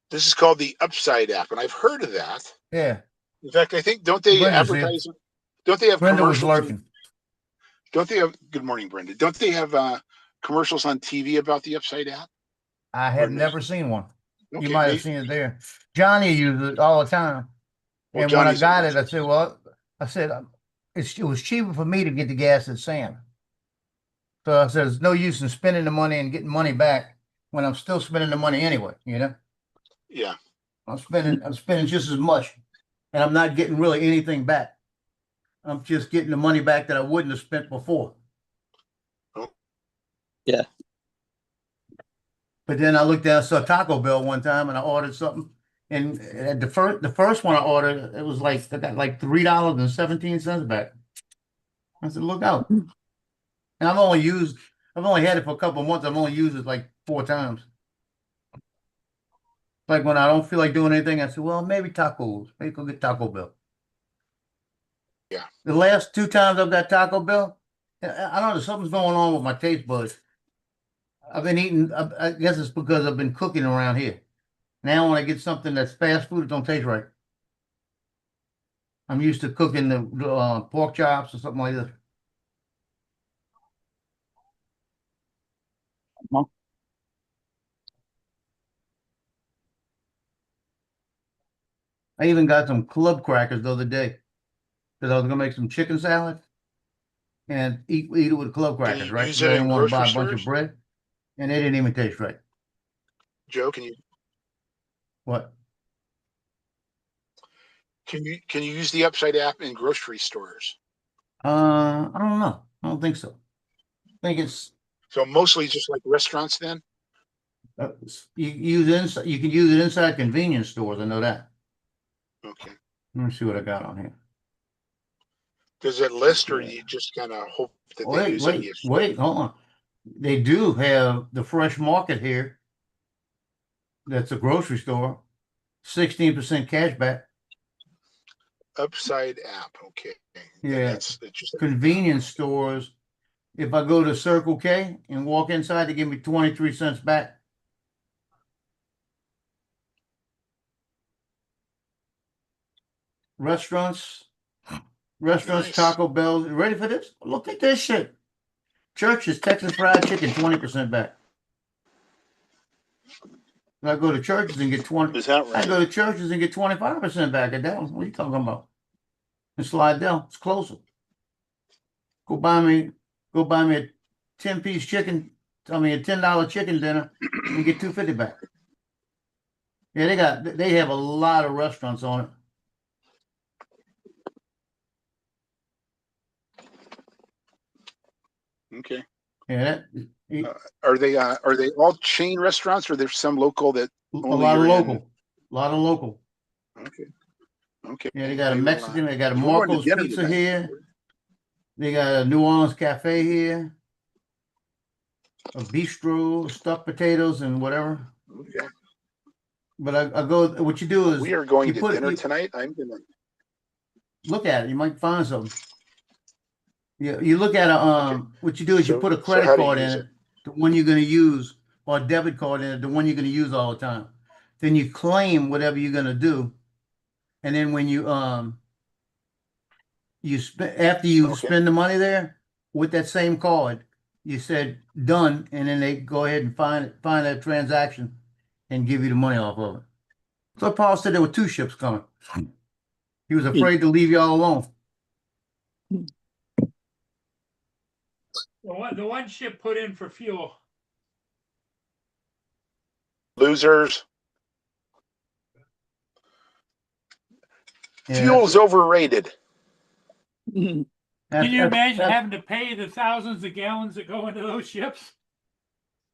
This is called the Upside app, and I've heard of that. Yeah. In fact, I think, don't they Brenda's advertise? here. Don't they have Brenda was commercials? lurking. Don't they have? Good morning, Brenda. Don't they have commercials on TV about the Upside app? I Or have no? never seen one. You Okay, might have maybe- seen it there. Johnny uses it all the time. well, And when I Johnny's got a- it, I said, well, it was cheaper for me to get the gas at Sam. So I said, there's no use in spending the money and getting money back when I'm still spending the money anyway, you know? Yeah, I'm spending just as much and I'm not getting really anything back. I'm just getting the money back that I wouldn't have spent before. Oh. Yeah. But then I looked down, saw Taco Bell one time and I ordered something. And at the first one I ordered, it was like, I got like $3.17 back. I said, look out. And I've only had it for a couple of months. I've only used it like 4 times. Like when I don't feel like doing anything, I said, well, maybe tacos. Maybe go get Taco Bell. Yeah. The last 2 times I've got Taco Bell, I don't know, something's going on with my taste buds. I've been eating, I guess it's because I've been cooking around here. Now when I get something that's fast food, it don't taste right. I'm used to cooking the pork chops or something like this. I even got some club crackers the other day because I was gonna make some chicken salad and eat it with club can crackers, you right? use 'Cause it I in didn't want to buy grocery a bunch of stores? bread, and they didn't even taste right. Joe, What? can you use the Upside app in grocery stores? I don't know. I don't think so. I think it's So mostly just like restaurants then? you use it inside. You can use it inside convenience stores. I know that. Okay. Let me see what I got on here. Does it list or Yeah. you just kind of hope that they Wait, use it? wait, hold on. They do have the Fresh Market here. That's a grocery store. 16% cash back. Upside app. Okay. Yeah. That's just Convenience stores. If I go to Circle K and walk inside, they give me 23 cents back. Restaurants, Nice. Taco Bell. Ready for this? Look at this shit. Church's Texas Fried Chicken, 20% back. I go to Church's and get 20. Is that I right? go to Church's and get 25% back at that one. What are you talking about? In Slidell, it's closer. Go buy me a 10-piece chicken. I mean a $10 chicken dinner and get $2.50 back. Yeah, they have a lot of restaurants on it. Okay. Yeah, Are they all chain restaurants or there's some local that a only lot of you're in? local. A lot of local. Okay. Okay. Yeah, they got a I will, Mexican, they got a we're going to Marco's dinner Pizza tonight. here. They got a New Orleans Cafe here. A bistro, stuffed potatoes and whatever. Okay. But I go, what you do is We are going you to put dinner you tonight. I'm gonna. look at it, you might find something. Yeah, you look at what you do is you So- put a so credit how to card in use it, the one you're gonna use, or a debit card in it, the one you're gonna use all the time. Then you claim whatever you're gonna do. And then when you after you Okay. spend the money there with that same card, you said done, and then they go ahead and find that transaction and give you the money off of it. So Paul said there were 2 ships coming. He was afraid to leave y'all alone. The one ship put in for fuel. Losers. Yeah, Fuel's overrated. Can you imagine having to pay the thousands of gallons that go into those ships?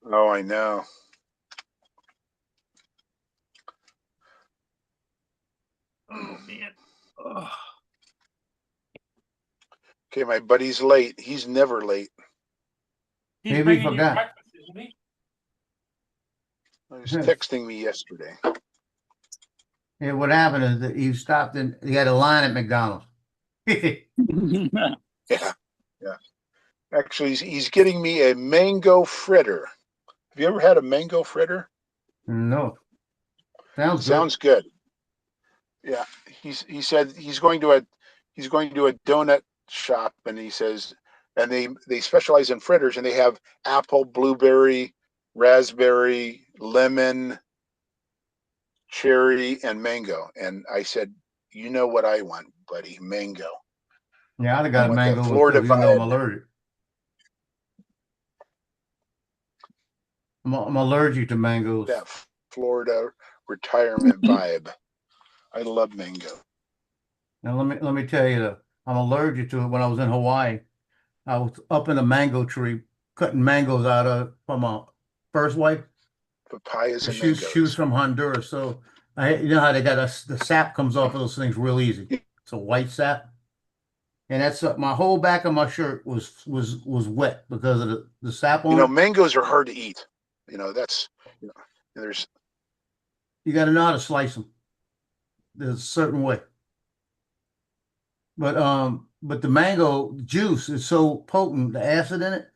Oh, I know. Oh man. Ugh. Okay, my buddy's late. He's never late. He's Maybe he bringing you forgot. breakfast, isn't he? He was texting me yesterday. Yeah, what happened is that he stopped and he had a line at McDonald's. Yeah. Yeah. Actually, he's getting me a mango fritter. Have you ever had a mango fritter? No. Sounds good. Yeah. He said he's going to a donut shop and he says and they specialize in fritters, and they have apple, blueberry, raspberry, lemon, cherry, and mango. And I said, you know what I want, buddy? Mango. Yeah, I'd have I got a want that mango Florida too, even though I'm vibe. allergic. I'm allergic to mangoes. That Florida retirement vibe. I love mango. Now let me tell you, I'm allergic to it. When I was in Hawaii, I was up in a mango tree cutting mangoes out of from a first wife. Papayas and She was mangoes. from Honduras, so you know how they got the sap comes off of those things real easy. It's a white sap, and that's my whole back of my shirt was wet because of the sap on You know, it. mangoes are hard to eat. You know, that's there's You got to know how to slice them. There's a certain way. But the mango juice is so potent, the acid in it,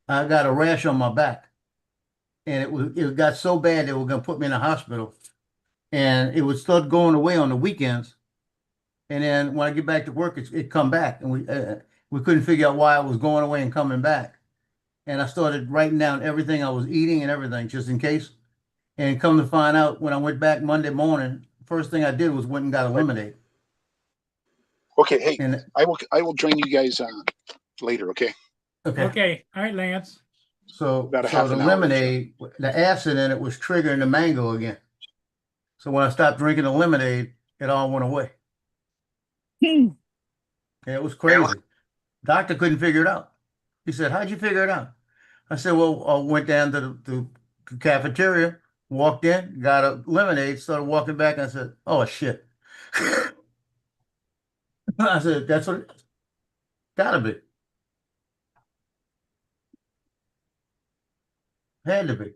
I got a rash on my back. And it got so bad they were gonna put me in a hospital. And it would start going away on the weekends. And then when I get back to work, it come back. And we couldn't figure out why it was going away and coming back. And I started writing down everything I was eating and everything just in case. And come to find out, when I went back Monday morning, first thing I did was went and got a lemonade. okay. Hey, And I will join you guys later. Okay. Okay, all right, Lance. So About a half the an hour or so. lemonade, the acid in it was triggering the mango again. So when I stopped drinking the lemonade, it all went away. Yeah, it was crazy. Doctor couldn't figure it out. He said, "How'd you figure it out?" I said, "Well, I went down to the cafeteria, walked in, got a lemonade, started walking back, and I said, 'Oh shit.'" I said, "That's what it gotta be. Had to be."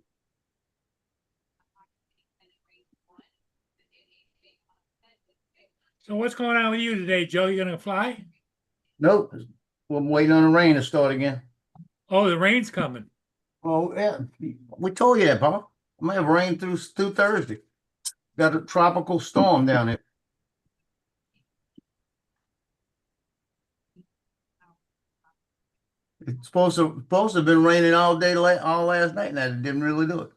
So what's going on with you today, Joe? You gonna fly? Nope. Well, I'm waiting on the rain to start again. Oh, the rain's coming. Oh yeah, we told you that, Paul. I might have rain through Thursday. Got a tropical storm down there. It's supposed to have been raining all day, all last night, and it didn't really do it.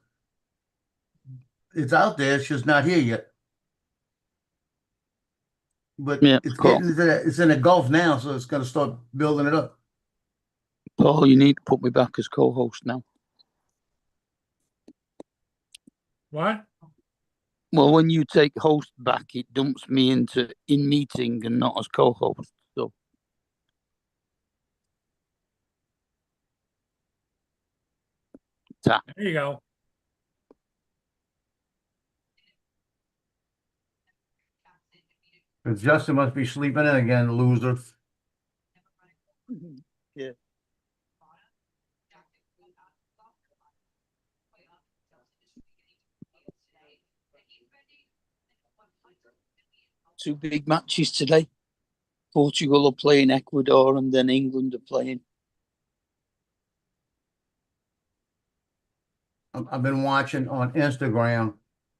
It's out there, it's just not here yet. But Yeah, it's Paul. getting it's in the Gulf now, so it's going to start building it up. Paul, you need to put me back as co-host now. What? Well, when you take host back, it dumps me into in meeting and not as co-host. So There you go. Because Justin must be sleeping in again, loser. yeah. Two big matches today. Portugal are playing Ecuador, and then England are playing. I've been watching on Instagram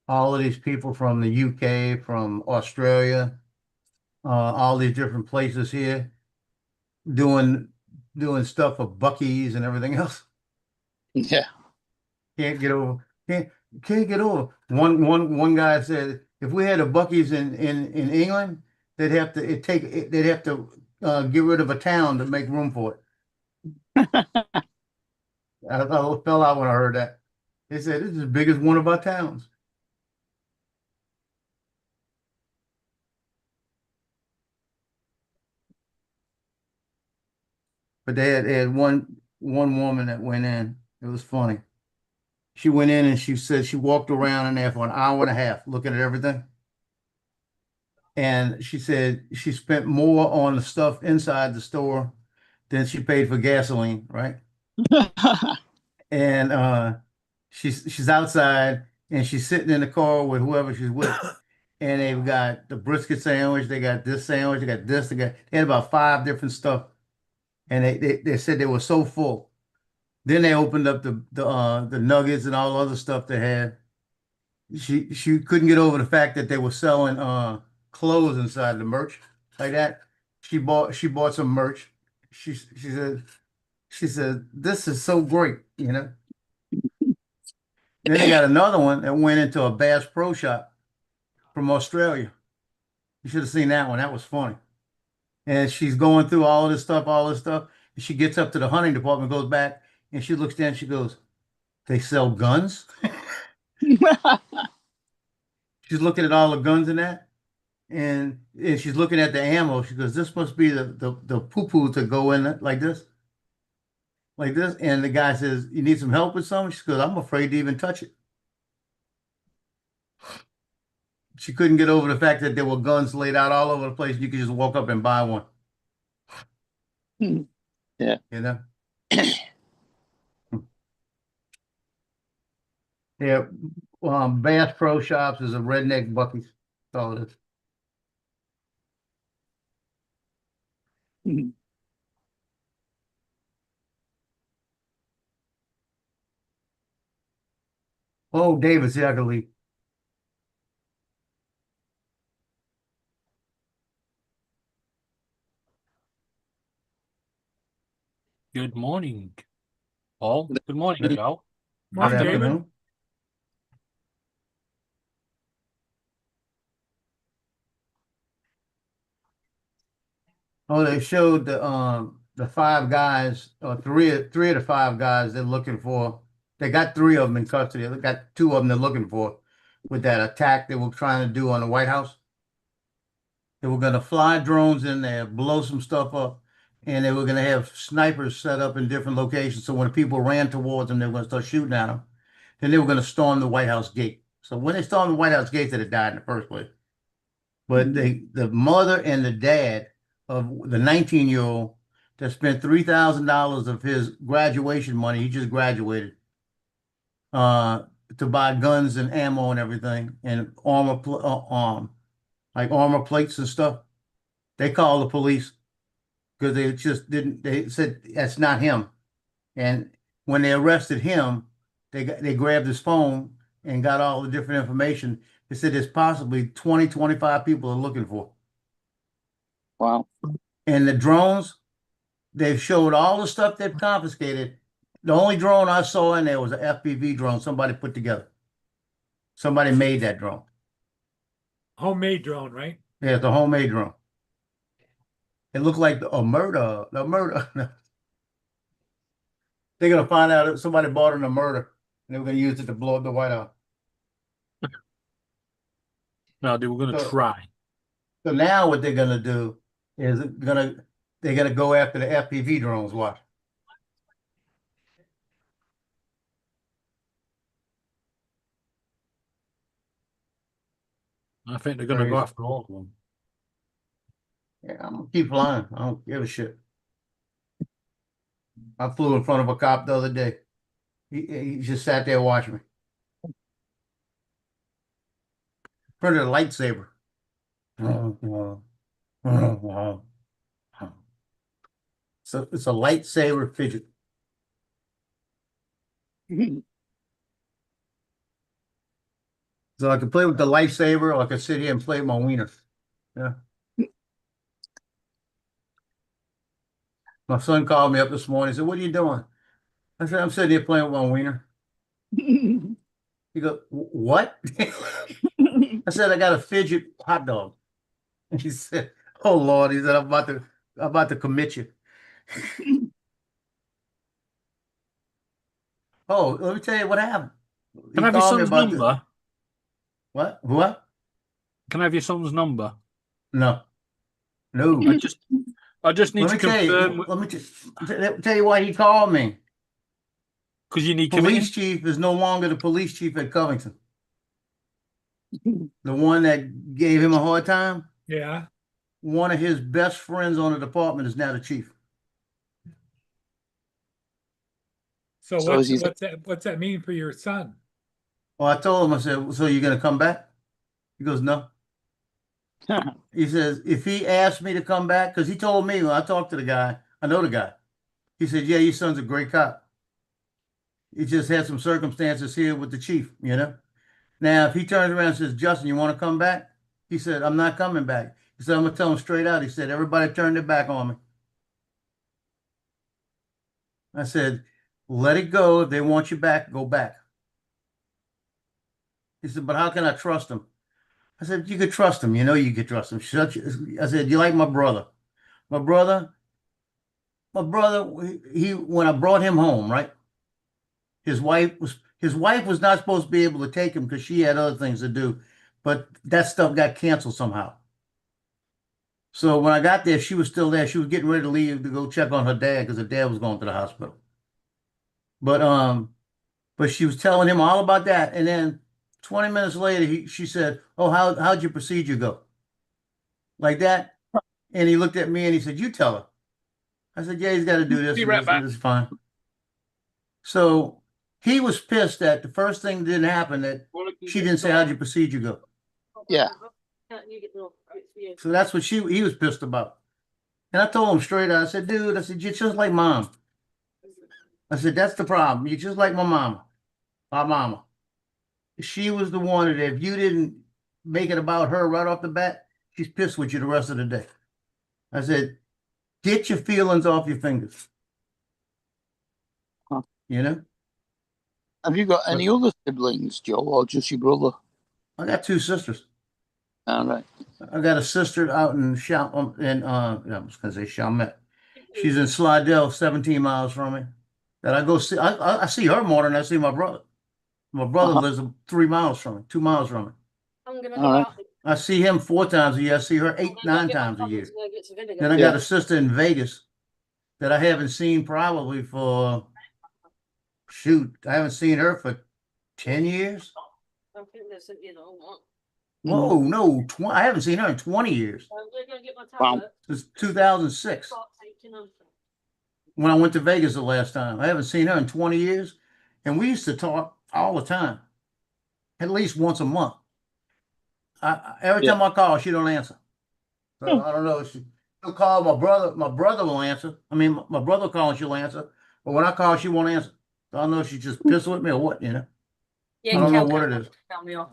all of these people from the UK, from Australia, all these different places here doing stuff for Buc-ee's and everything else. Yeah. Can't get over. Can't get over. One guy said if we had a Buc-ee's in England, they'd have to get rid of a town to make room for it. I fell out when I heard that. They said this is the biggest one of our towns. But they had one woman that went in. It was funny. She went in and she said she walked around in there for an hour and a half looking at everything. And she said she spent more on the stuff inside the store than she paid for gasoline, right? And she's outside and she's sitting in the car with whoever she's with. And they've got the brisket sandwich, they got this sandwich, they got this, they had about 5 different stuff. And they said they were so full. Then they opened up the nuggets and all the other stuff they had. She couldn't get over the fact that they were selling clothes inside the merch like that. She bought some merch. She said She said, "This is so great," you know. Then they got another one that went into a Bass Pro Shop from Australia. You should have seen that one. That was funny. And she's going through all this stuff. And she gets up to the hunting department, goes back, and she looks down. She goes, "They sell guns?" She's looking at all the guns in that, and she's looking at the ammo. She goes, "This must be the poo-poo to go in it like this, like this." And the guy says, "You need some help with something?" She goes, "I'm afraid to even touch it." She couldn't get over the fact that there were guns laid out all over the place. You could just walk up and buy one. Yeah. You know? Yeah. Bass Pro Shops is a redneck Bucky's. That's all it is. Oh, David, see, I can leave. Good morning, Paul. Good morning, Good- Joe. Good Morning, David. afternoon. Oh, they showed the five guys, or three of the five guys they're looking for. They got three of them in custody. They got two of them they're looking for with that attack they were trying to do on the White House. They were gonna fly drones in there, blow some stuff up, and they were gonna have snipers set up in different locations. So when people ran towards them, they were gonna start shooting at them. Then they were gonna storm the White House gate. So when they stormed the White House gate, they'd have died in the first place. But the mother and the dad of the 19-year-old that spent $3,000 of his graduation money, he just graduated, to buy guns and ammo and everything and like armor plates and stuff. They called the police because they just didn't. They said that's not him. And when they arrested him, they grabbed his phone and got all the different information. They said there's possibly 20, 25 people are looking for. Wow. And the drones, they've showed all the stuff they've confiscated. The only drone I saw in there was an FPV drone somebody put together. Somebody made that drone. Homemade drone, right? Yeah, it's a homemade drone. It looked like a murder. The murder. They're gonna find out that somebody bought in a murder, and they were gonna use it to blow up the White House. No, they were going to So- try. So now what they're gonna do is they're gonna go after the FPV drones. Watch. I think they're going to go Crazy. after all of them. Yeah, I'm gonna keep flying. I don't give a shit. I flew in front of a cop the other day. He just sat there watching me. Printed a lightsaber. So it's a lightsaber fidget. So I can play with the lightsaber, or I can sit here and play with my wiener. Yeah. My son called me up this morning. He said, "What are you doing?" I said, "I'm sitting here playing with my wiener." He goes, "What?" I said, "I got a fidget hot dog." And he said, "Oh Lord," he said, I'm about to commit you." Oh, let me tell you what happened. Can I have your called me son's about number? What? What? Can I have your son's number? No. No. I just need Let to me tell you. confirm Let me tell you why he called me. because you need Police committing. chief is no longer the police chief at Covington. The one that gave him a hard time, Yeah. one of his best friends on the department is now the chief. So So is he- what's that mean for your son? Well, I told him, I said, "So you're gonna come back?" He goes, "No." He says, "If he asked me to come back," because he told me when I talked to the guy, I know the guy. He said, "Yeah, your son's a great cop. He just had some circumstances here with the chief, you know." Now, if he turns around and says, "Justin, you want to come back?" He said, "I'm not coming back." He said, "I'm gonna tell him straight out." He said, "Everybody turned their back on me." I said, let it go. If they want you back, go back. He said, but how can I trust them? I said, you could trust him. You know you could trust him. I said, you like my brother. My brother, he when I brought him home, right? His wife was not supposed to be able to take him because she had other things to do, but that stuff got canceled somehow. So when I got there, she was still there. She was getting ready to leave to go check on her dad because her dad was going to the hospital. But she was telling him all about that, and then 20 minutes later, she said, "Oh, how'd your procedure go?" Like that, and he looked at me and he said, "You tell her." I said, "Yeah, he's got to do this. Be right back. This is fine." So he was pissed that the first thing didn't happen, that she didn't say, "How'd your procedure go?" Yeah. So that's what he was pissed about. And I told him straight out, I said, "Dude, I said, you're just like mom." I said, "That's the problem. You're just like my mama, our mama. She was the one that if you didn't make it about her right off the bat, she's pissed with you the rest of the day." I said, "Get your feelings off your fingers." Huh. You know? Have you got any other siblings, Joe, or just your brother? I got two sisters. All right. I got a sister out in I was gonna say Chalmette. She's in Slidell, 17 miles from me. That I go see. I see her more than I see my brother. My brother lives 3 miles from me, 2 miles from me. I'm gonna All go right. out. I see him 4 times a year. I see her 8, 9 times a year. Then I Yeah. got a sister in Vegas that I haven't seen probably for, I haven't seen her for 10 years. I think there's, you know what? Whoa, no, I haven't seen her in 20 years. I'm gonna get my Wow. tablet. Since 2006, Start taking them. when I went to Vegas the last time. I haven't seen her in 20 years. And we used to talk all the time, at least once a month. Every time I call, she don't answer. So I don't know. She'll call my brother. My brother will answer. I mean, my brother will call and she'll answer. But when I call, she won't answer. So I don't know if she's just pissed with me or what, you know? Yeah, I don't know Kel what can't it is. tell me off.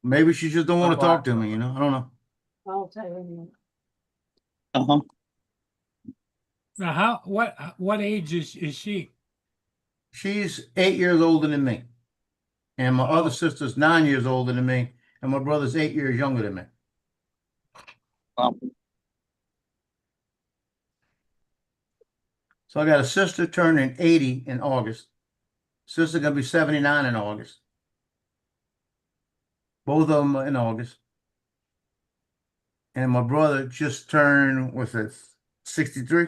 Maybe she just don't want to talk to me, you know? I don't know. I'll tell you. Uh-huh. Now, what age is she? She's 8 years older than me. And my other sister's 9 years older than me. And my brother's 8 years younger than me. Wow. So I got a sister turning 80 in August. Sister gonna be 79 in August. Both of them are in August. And my brother just turned, what's it, 63?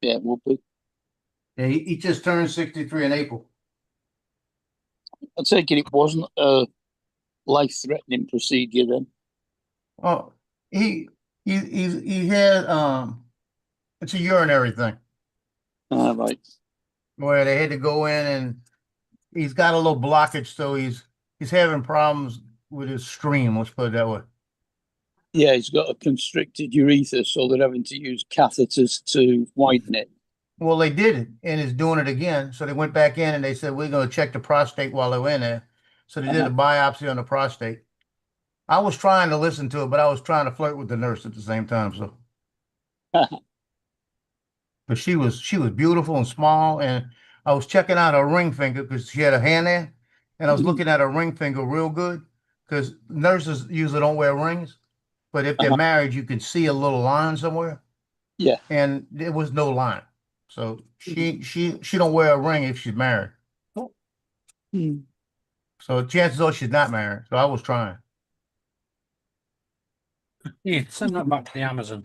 Yeah, it will be. Yeah, he just turned 63 in April. I take it wasn't a life-threatening procedure then. Oh, he had it's a urinary thing All right. where they had to go in, and he's got a little blockage, so he's having problems with his stream. Let's put it that way. Yeah, he's got a constricted urethra, so they're having to use catheters to widen it. Well, they did it, and is doing it again. So they went back in and they said, we're going to check the prostate while they were in there. So they did a biopsy on the prostate. I was trying to listen to it, but I was trying to flirt with the nurse at the same time. So, but she was beautiful and small, and I was checking out her ring finger because she had a hand there, and I was looking at her ring finger real good because nurses usually don't wear rings, but if they're married, you can see a little line somewhere. Yeah. And there was no line. So she don't wear a ring if she's married. Hmm. So chances are she's not married. So I was trying. Yeah, send that back to the Amazon.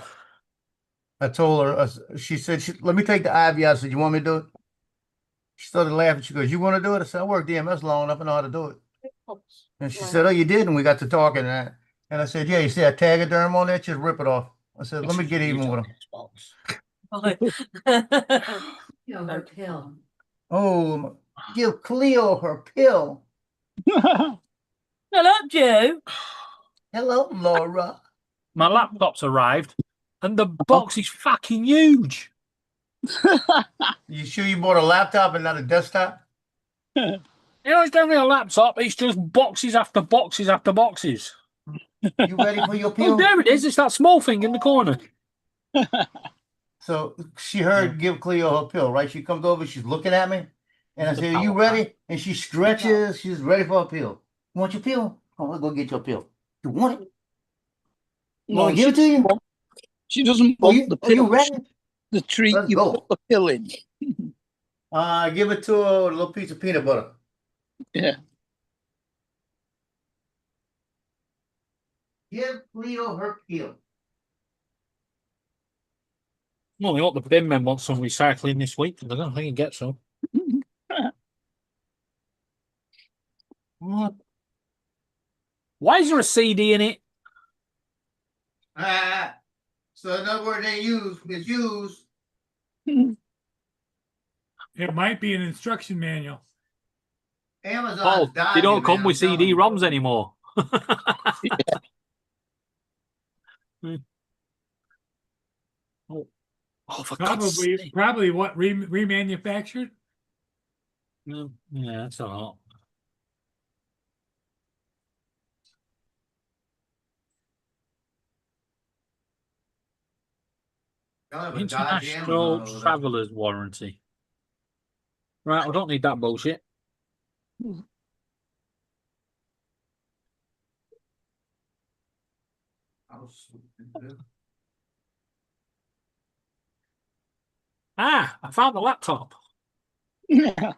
I told her, she said, let me take the IV. I said, you want me to do it? She started laughing. She goes, you want to do it? I said, I worked DMS long enough. I know how to do it. And she said, oh, you did? And we got to talking. And I said, yeah, you see that Tegaderm on there? Just rip it off. I said, let me get even with him. Her pill. Oh, give Cleo her pill. Hello, Joe. Hello, Laura. My laptop's arrived, and the box is fucking huge. You sure you bought a laptop and not a desktop? You know, it's definitely a laptop. It's just boxes after boxes after boxes. You ready for your Oh, pill? there it is. It's that small thing in the corner. So she heard give Cleo her pill, right? She comes over, she's looking at me, and I The said, "Are you power ready?" And she stretches, she's ready for a pill. You want your pill? Oh, I'll go get your pill. You want it? You want No, me to give it to you? she doesn't Are want you the are you pill. ready? The treat Let's you put go. the pill in. Give it to her with a little piece of peanut butter. Yeah. Give Cleo her pill. Well, they want the bin men want some recycling this week. I don't think you get some. What? Why is there a CD in it? So in other words, they misuse. It might be an instruction manual. Amazon's Oh, dying, they don't come man, with I'm telling you. CD-ROMs anymore. Oh, for God's sake. Probably what remanufactured. Yeah, that's a lot. Y'all have a Dodge Amazon International over there. Travelers Warranty. Right, I don't need that bullshit. Ah, I found the laptop. Yeah. It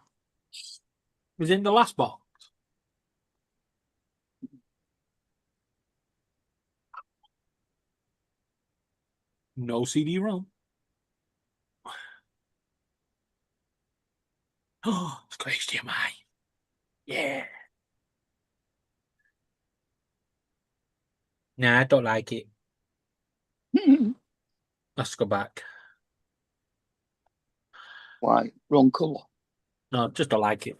was in the last box. No CD-ROM. Oh, it's got HDMI. Yeah. Nah, I don't like it. Let's go back. Why? Wrong colour. No, just don't like it.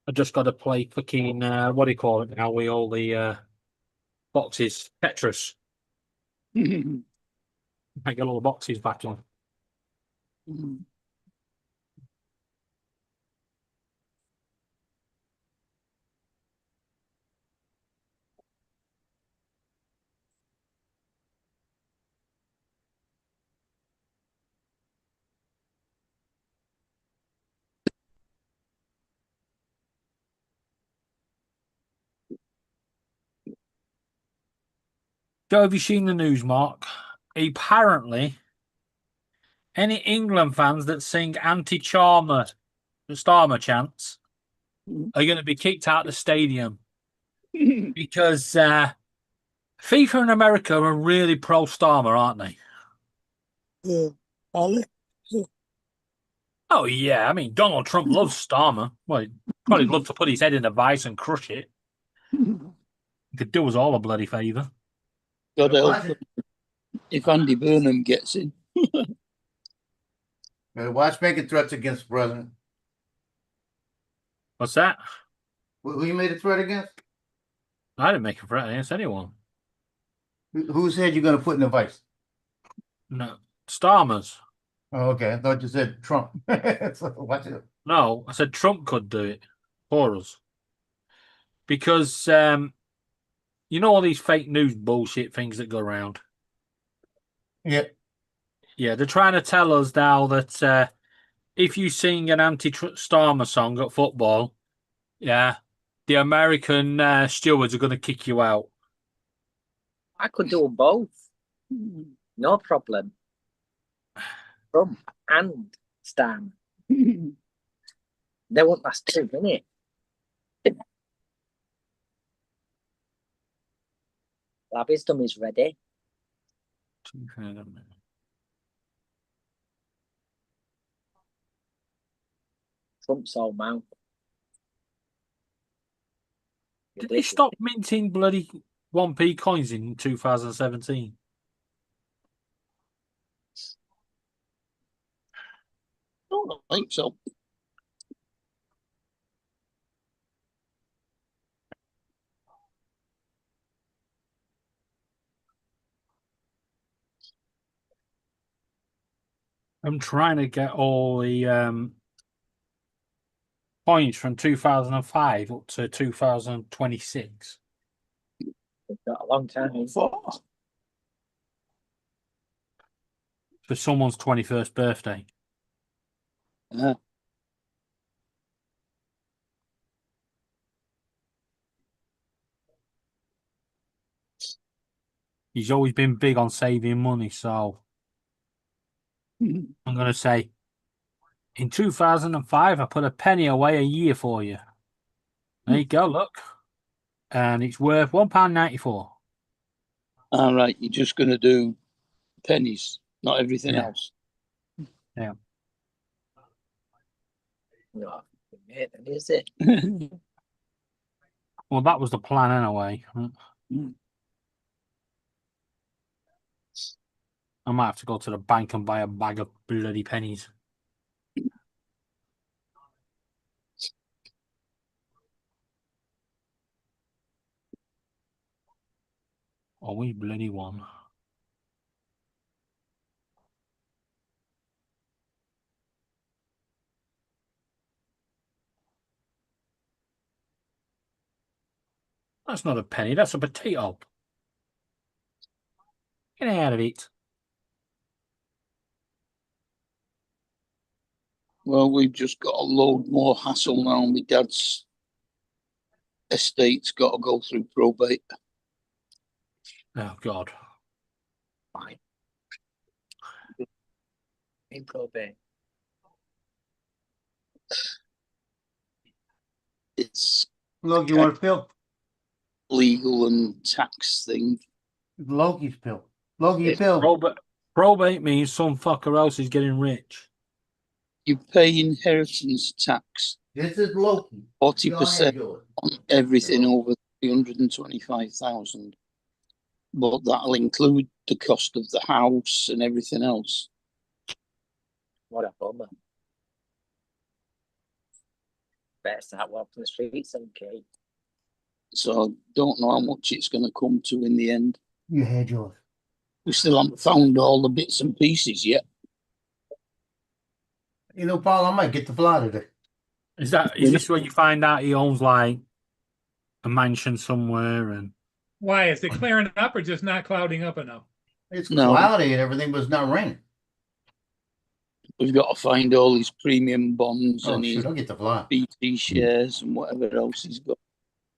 I just got to play fucking, what do you call it now, with all the boxes. Tetris. I get all the boxes back on. Joe, have you seen the news, Mark? Apparently, any England fans that sing anti-Charmer, the Starmer chants, are going to be kicked out of the stadium because FIFA and America are really pro-Starmer, aren't they? Yeah. Ali? Oh, yeah. I mean, Donald Trump loves Starmer. Well, he'd probably love to put his head in a vice and crush it. He could do us all a bloody favour. God help them if Andy Burnham gets in. Watch making threats against the president. What's that? Who you made a threat against? I didn't make a threat against anyone. Who said you're going to put in the vice? No. Starmer's. Oh, okay. I thought you said Trump. So watch it. No, I said Trump could do it for us. Because, you know all these fake news bullshit things that go around? Yeah. Yeah, they're trying to tell us now that if you sing an anti-Starmer song at football, yeah, the American stewards are going to kick you out. I could do them both. No problem. Trump and Stan. They won't last 2 minutes. Labby's dummy's ready. Trump's all mouth. Did they stop minting bloody 1p coins in 2017? Don't think so. I'm trying to get all the points from 2005 up to 2026 We've got a long time. Four. for someone's 21st birthday. Yeah. He's always been big on saving money, so Mhm. I'm going to say in 2005, I put a penny away a year for you. There you go, look. And it's worth £1.94. All right, you're just going to do pennies, not everything Yeah. else. No, mate, then, is it? Well, that was the plan anyway. I might have to go to the bank and buy a bag of bloody pennies. Oh, we bloody won. That's not a penny, that's a potato. Get out of it. Well, we've just got a load more hassle now. My dad's estate's got to go through probate. Oh, God. Fine. In probate. It's Look, you want a pill? legal and tax thing. Loki's pill. Loki It's pill. Probate means some fucker else is getting rich. You pay inheritance tax This is Loki. 40% on everything over 325,000, but that'll include the cost of the house and everything else. What a bummer. Better start walking the streets, okay? So I don't know how much it's going to come to in the end. You had yours. We still haven't found all the bits and pieces yet. You know, Paul, I might get the fly today. Is this where you find out he owns like a mansion somewhere and Why is it clearing up or just not clouding up enough? It's No. cloudy and everything, but it's not raining. We've got to find all his premium bonds Oh, and his shoot, I'll get the fly. BT shares and whatever else he's got.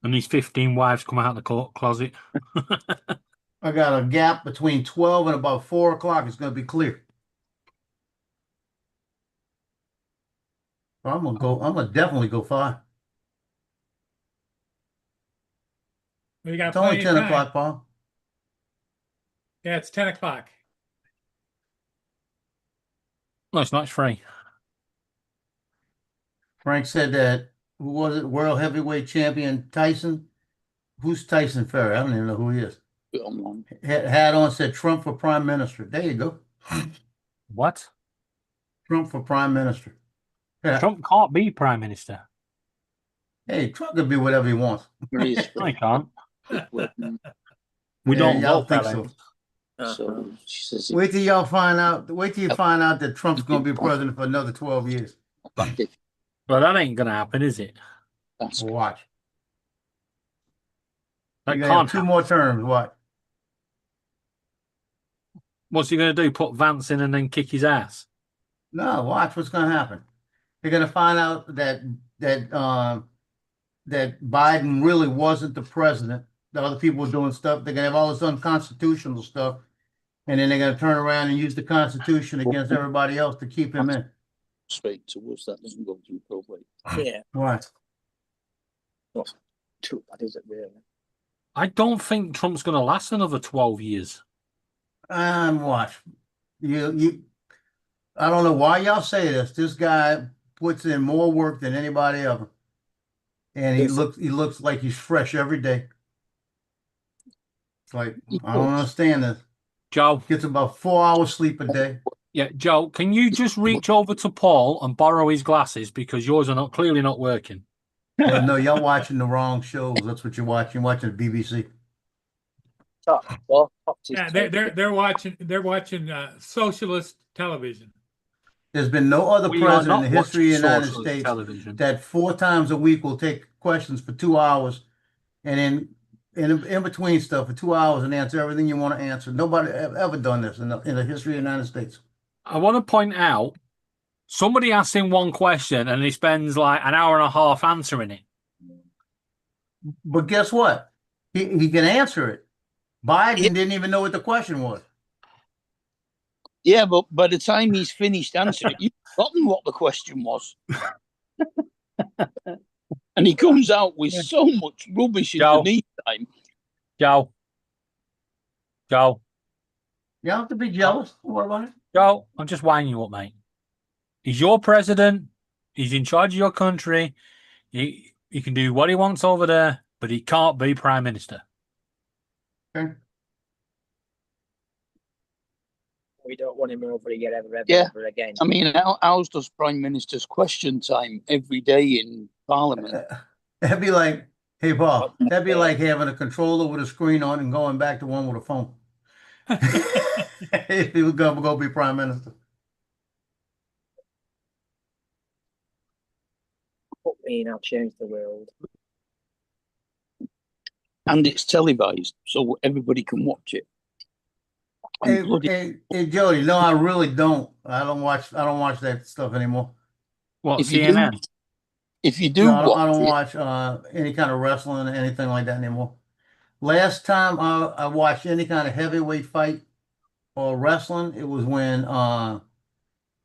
and these 15 wives come out of the closet? I got a gap between 12 and about 4 o'clock. It's going to be clear. I'm going to definitely go 5. We got It's only plenty 10 of time. o'clock, Paul. Yeah, it's 10 o'clock. No, it's not. It's free. Frank said that, who was it, world heavyweight champion Tyson? Who's Tyson Fury? I don't even know who he is. Come on. Had on, said Trump for prime minister. There you go. What? Trump for prime minister. Yeah. Trump can't be prime minister. Hey, Trump can be whatever he wants. No, he can't. We Yeah, don't y'all vote think for so. him. So she says Wait till y'all find out. Wait till you find out that Trump's going to be president for another 12 years. Well, that ain't gonna happen, is it? that's Watch. That You're gonna can't have 2 happen. more terms. What? What's he gonna do? Put Vance in and then kick his ass? No, watch what's going to happen. They're going to find out that Biden really wasn't the president. The other people were doing stuff. They're going to have all this unconstitutional stuff, and then they're going to turn around and use the Constitution against everybody else to keep him in. straight to us. That doesn't go through probate. Yeah. Right. Not too bad, is it really? I don't think Trump's gonna last another 12 years. Watch. I don't know why y'all say this. This guy puts in more work than anybody ever, and he looks like he's fresh every day. It's like, I don't understand this. Joe, Gets about 4 hours sleep a day. yeah, Joe, can you just reach over to Paul and borrow his glasses because yours are not clearly not working? Well, no, y'all watching the wrong shows. That's what you're watching. You're watching the BBC. Yeah, they're watching socialist television. There's been no other We are president in not the history of the watching United socialist States television. that 4 times a week will take questions for 2 hours and then in between stuff for 2 hours and answer everything you want to answer. Nobody ever done this in the history of the United States. I want to point out somebody asks him one question and he spends like an hour and a half answering it. But guess what? He can answer it. Biden Yeah. didn't even know what the question was. Yeah, but by the time he's finished answering it, you've forgotten what the question was. And he comes out with so much rubbish in the Joe. meantime. Joe. Joe. You don't have to be jealous. What about it? Joe, I'm just winding you up, mate. He's your president. He's in charge of your country. He can do what he wants over there, but he can't be prime minister. Okay. We don't want him over again ever Yeah. again. I mean, ours does Prime Minister's question time every day in Parliament. That'd be like, hey, Bob, that'd be like having a controller with a screen on and going back to one with a phone. If he was going to go be prime minister. Put me in, I'll change the world. And it's televised, so everybody can watch it. Hey, And bloody, hey, Jody, no, I really don't. I don't watch that stuff anymore. What, if you CNN? do, if you do No, I watch don't it, watch any kind of wrestling or anything like that anymore. Last time I watched any kind of heavyweight fight or wrestling, it was when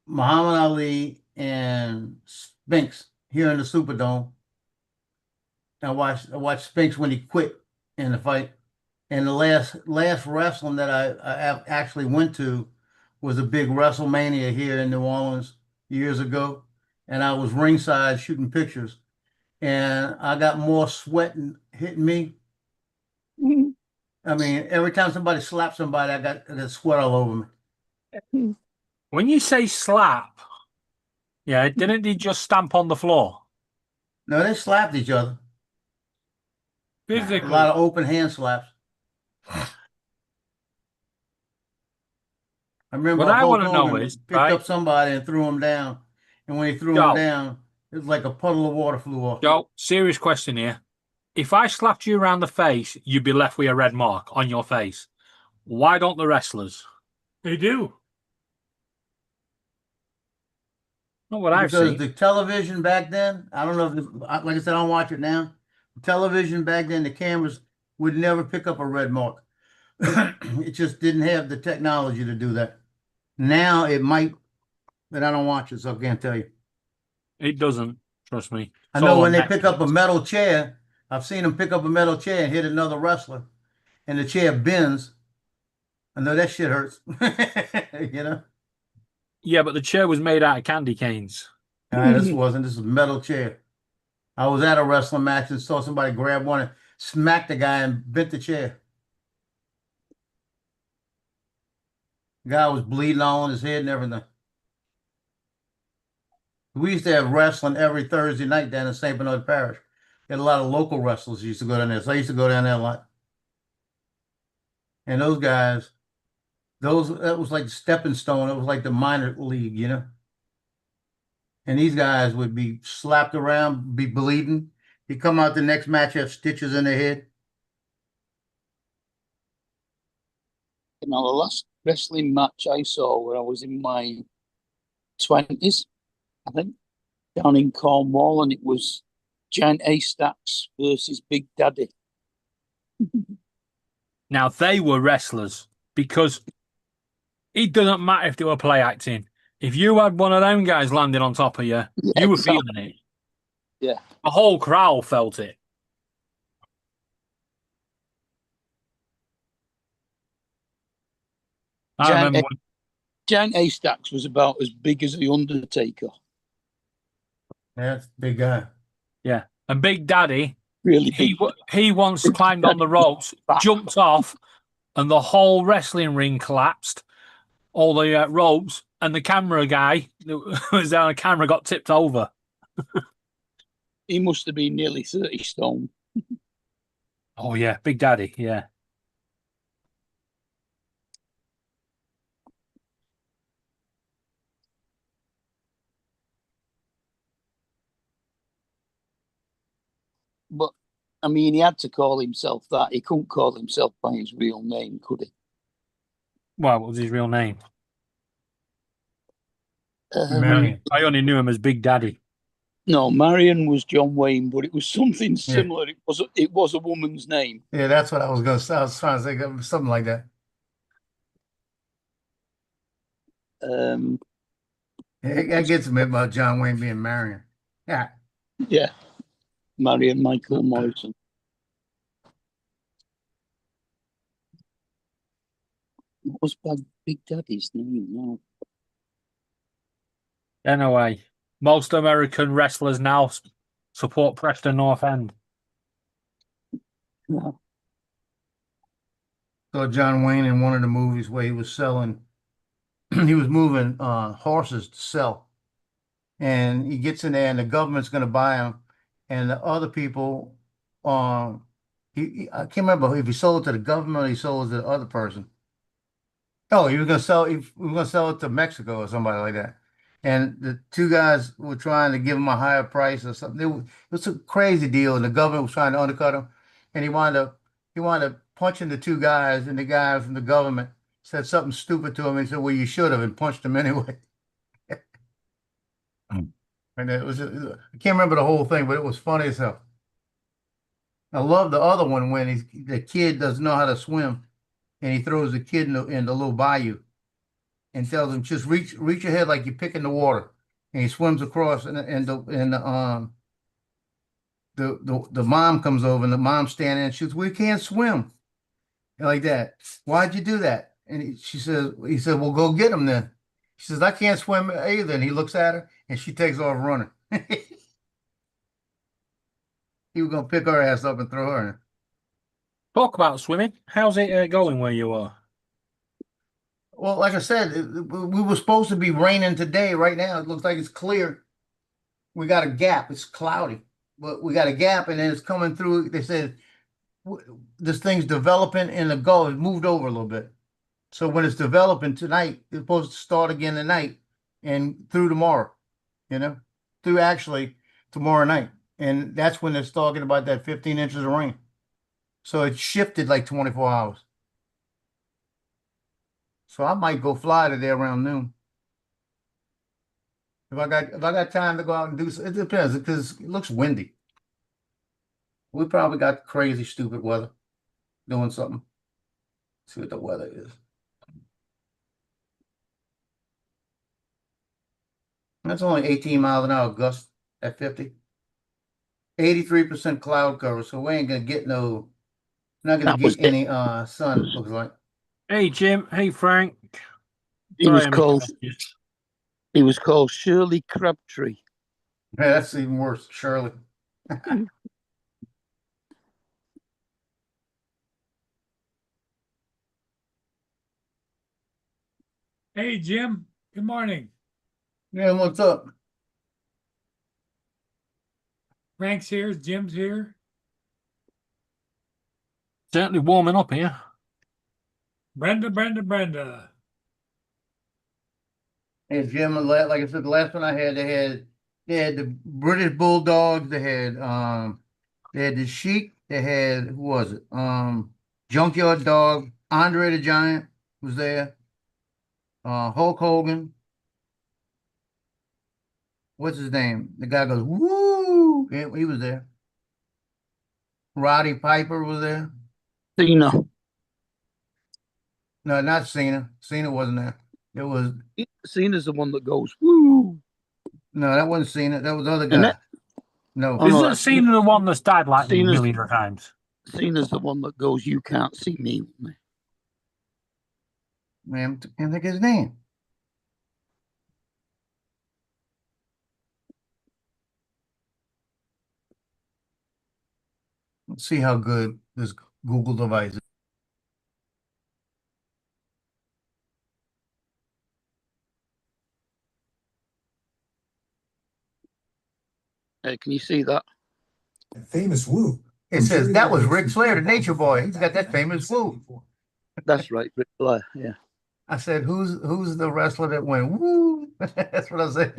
Muhammad Ali and Spinks here in the Superdome. I watched Spinks when he quit in the fight. And the last wrestling that I actually went to was a big WrestleMania here in New Orleans years ago. And I was ringside shooting pictures. And I got more sweat hitting me. I mean, every time somebody slapped somebody, I got sweat all over me. When you say slap, yeah, didn't he just stamp on the floor? No, they slapped each other. A Physically. lot of open hand slaps. I remember What I Hulk wanna know Hogan is, picked right? up somebody and threw him down. And when he threw Joe. him down, it was like a puddle of water flew off. Joe, serious question here. If I slapped you around the face, you'd be left with a red mark on your face. Why don't the wrestlers? They do. Not what I've Because seen. the television back then, I don't know if like I said, I don't watch it now. Television back then, the cameras would never pick up a red mark. It just didn't have the technology to do that. Now it might, but I don't watch it, so I can't tell you. It doesn't. Trust me. I It's know all when on they pick up a Netflix. metal chair, I've seen them pick up a metal chair and hit another wrestler, and the chair bends. I know that shit hurts. You know? Yeah, but the chair was made out of candy canes. All right, this was a metal chair. I was at a wrestling match and saw somebody grab one and smack the guy and bent the chair. The guy was bleeding all on his head and everything. We used to have wrestling every Thursday night down in St. Bernard Parish. Had a lot of local wrestlers who used to go down there. So I used to go down there a lot. And those guys, that was like the stepping stone. It was like the minor league, you know? And these guys would be slapped around, be bleeding. He'd come out the next match, have stitches in their head. you know, the last wrestling match I saw when I was in my 20s, I think, down in Cornwall, and it was Giant Haystacks versus Big Daddy. Now, they were wrestlers because it doesn't matter if they were play acting. If you had one of them guys landing on top of you, Yeah, you were exactly. feeling it. Yeah. The whole crowd felt it. I Giant, remember when, Giant Haystacks was about as big as the Undertaker. That's a big guy. yeah, and Big Daddy, Really big. he once climbed on the ropes, jumped off, and the whole wrestling ring collapsed. All the ropes, and the camera guy that was on the camera got tipped over. He must have been nearly 30 stone. Oh yeah, Big Daddy, yeah. I mean, he had to call himself that. He couldn't call himself by his real name, could he? Well, what was his real name? Marion. I only knew him as Big Daddy. No, Marion was John Wayne, but it was something Yeah. similar. It was a woman's name. Yeah, that's what I was gonna say. I was trying to think of something like that. That gets me about John Wayne being Marion. Yeah. Yeah, Marion Michael Morrison. What was Big Daddy's name? No. Anyway, most American wrestlers now support Preston North End. No. Saw John Wayne in one of the movies where he was selling, he was moving horses to sell. And he gets in there and the government's gonna buy him. And the other people, I can't remember if he sold it to the government or he sold it to the other person. Oh, he was gonna sell it to Mexico or somebody like that. And the two guys were trying to give him a higher price or something. It was a crazy deal, and the government was trying to undercut him. And he wound up punching the two guys, and the guy from the government said something stupid to him. And he said, "Well, you should have," and punched him anyway. And I can't remember the whole thing, but it was funny as hell. I love the other one when the kid doesn't know how to swim, and he throws the kid in the little bayou, and tells him, "Just reach your head like you're picking the water," and he swims across, and the mom comes over, and the mom's standing, and she says, "We can't swim," and like that. "Why'd you do that?" And he said, "Well, go get him then." She says, "I can't swim either," and he looks at her, and she takes off running. He was gonna pick her ass up and throw her in. Talk about swimming. How's it going where you are? Well, like I said, we were supposed to be raining today. Right now, it looks like it's clear. We got a gap. It's cloudy, but we got a gap, and then it's coming through. They said this thing's developing in the Gulf. It moved over a little bit. So when it's developing tonight, it's supposed to start again tonight and through tomorrow, through actually tomorrow night. And that's when they're talking about that 15 inches of rain. So it shifted like 24 hours. So I might go fly today around noon. If I got time to go out and do it depends, because it looks windy. We probably got crazy, stupid weather doing something. See what the weather is. That's only 18 miles an hour gust at 50. 83% cloud cover, so we ain't gonna get not gonna get any sun, it looks like. Hey Jim, hey Frank. He was called Shirley Crabtree. Yeah, that's even worse, Shirley. Hey, Jim. Good morning. Yeah, what's up? Frank's here. Jim's here. Certainly warming up here. Brenda. Hey, Jim, like I said, the last one I had, they had the British Bulldogs, they had the Sheik, they had, who was it? Junkyard Dog, Andre the Giant was there, Hulk Hogan. What's his name? The guy goes, woo! Yeah, he was there. Roddy Piper was there. Cena. No, not Cena. Cena wasn't there. It was Cena's the one that goes, woo! No, that wasn't Cena. That was the other guy. No. Oh, no, Isn't Cena the one that's died like a Cena's- million times? Cena's the one that goes, you can't see me. Man, I can't think of his name. Let's see how good this Google device is. Can you see that? Famous woo. It says that was Ric Flair, the Nature Boy. He's got that famous woo. That's right, Ric Flair, yeah. I said, who's the wrestler that went woo? That's what I said.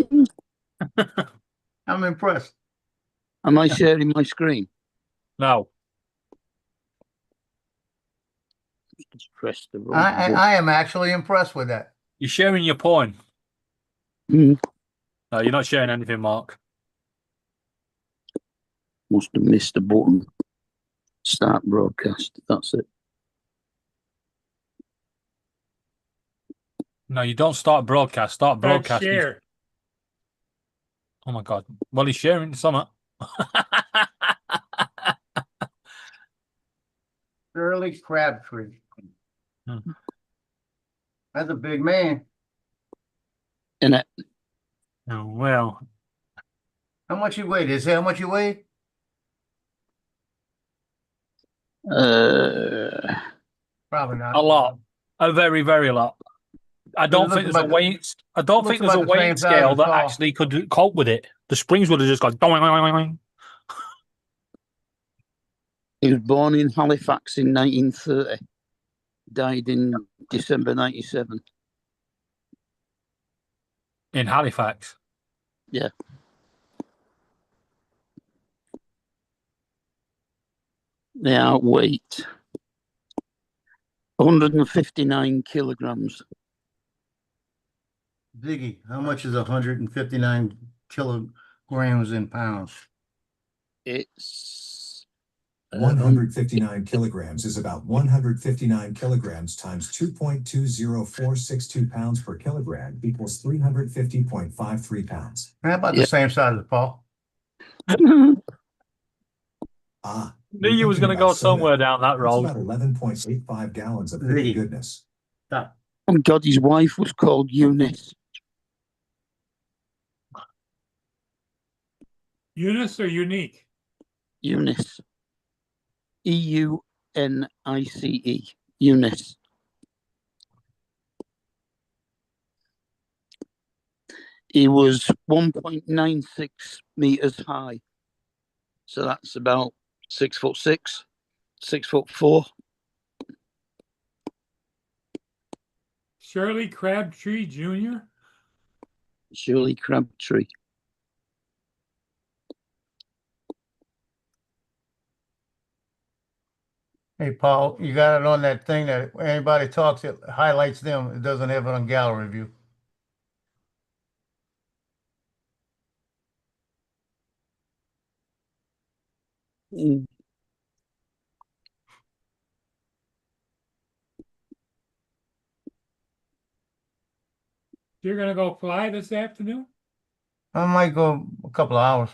I'm impressed. Am I sharing my screen? No. Just press the wrong I button. I am actually impressed with that. You're sharing your porn. Mm, No, you're not sharing anything, Mark. must have missed the button. Start broadcast. That's it. No, you don't start broadcast. Start Start broadcast. share. Oh my god. Well, he's sharing something. Shirley Crabtree. Hmm. That's a big man. In it. Oh, well, How much you weigh? Did it say how much you weigh? Probably not. a lot. A very, very lot. I don't think there's a weight. I don't think there's a about the same weight size scale as that Paul. actually could cope with it. The springs would have just gone. Doing. He was born in Halifax in 1930. Died in December 97. In Halifax. Yeah. They outweight 159 kilograms. Ziggy, how much is 159 kilograms in pounds? It's 159 kilograms is about 159 kilograms times 2.20462 pounds per kilogram equals 350.53 pounds. How about Yeah. the same size as Paul? Ah, Knew you're you was thinking going to go about soda. somewhere down that That's road. about 11.85 gallons of pretty goodness. Stop. Oh God, his wife was called Eunice. Eunice or unique? Eunice. Eunice. Eunice. He was 1.96 meters high. So that's about 6'6", 6'4". Shirley Crabtree Jr.? Shirley Crabtree. Hey, Paul, you got it on that thing that anybody talks, it highlights them. It doesn't have it on gallery view. Mm. You're gonna go fly this afternoon? I might go a couple of hours.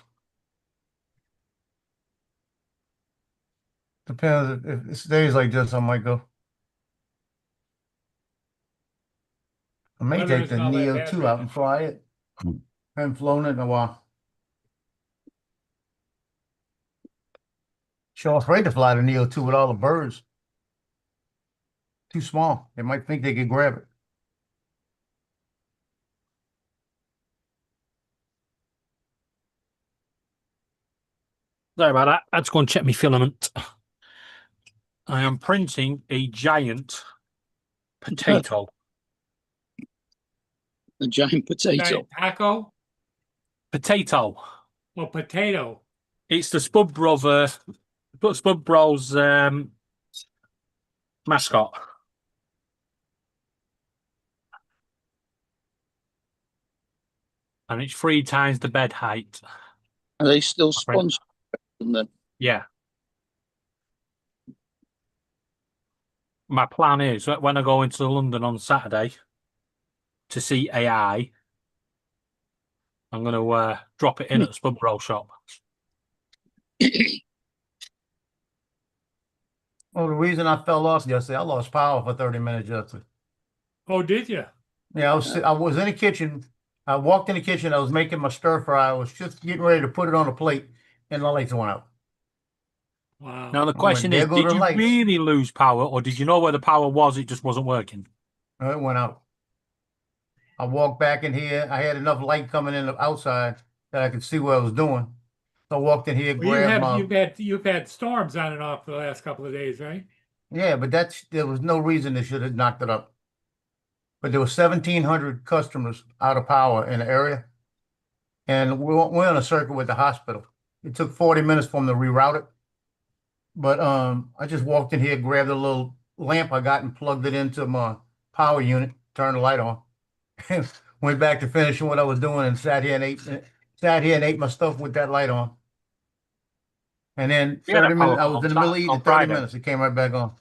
Depends if it stays like this, I might go. I may Weather take the isn't all that Neo bad 2 right out now. and fly it. I haven't flown it in a while. Sure afraid to fly the Neo 2 with all the birds. Too small. They might think they could grab it. Sorry about that. Let's go and check my filament. I am printing a giant potato. A giant potato. Giant taco Potato. or potato? It's the Spud Bros mascot. And it's 3 times the bed height. Are they still sponsored? Then? Yeah. My plan is that when I go into London on Saturday to see AI, I'm going to drop it in at the Spud Bro shop. Well, the reason I fell off yesterday, I lost power for 30 minutes yesterday. Oh, did you? Yeah, I was in the kitchen. I walked in the kitchen. I was making my stir fry. I was just getting ready to put it on a plate, and the lights went out. Wow. Now, the question there is, go did the you lights. really lose power, or did you know where the power was? It just wasn't working. It went out. I walked back in here. I had enough light coming in the outside that I could see what I was doing. So I walked in here, Well, grabbed my. you've had storms on and off for the last couple of days, right? Yeah, but there was no reason they should have knocked it up. But there were 1,700 customers out of power in the area, and we're on a circuit with the hospital. It took 40 minutes for them to reroute it. But I just walked in here, grabbed a little lamp I got and plugged it into my power unit, turned the light on. Went back to finishing what I was doing and sat here and ate my stuff with that light on. And then We had a 30 power minutes, I cut was on in the middle of Sat- eating on 30 Friday. minutes. It came right back on.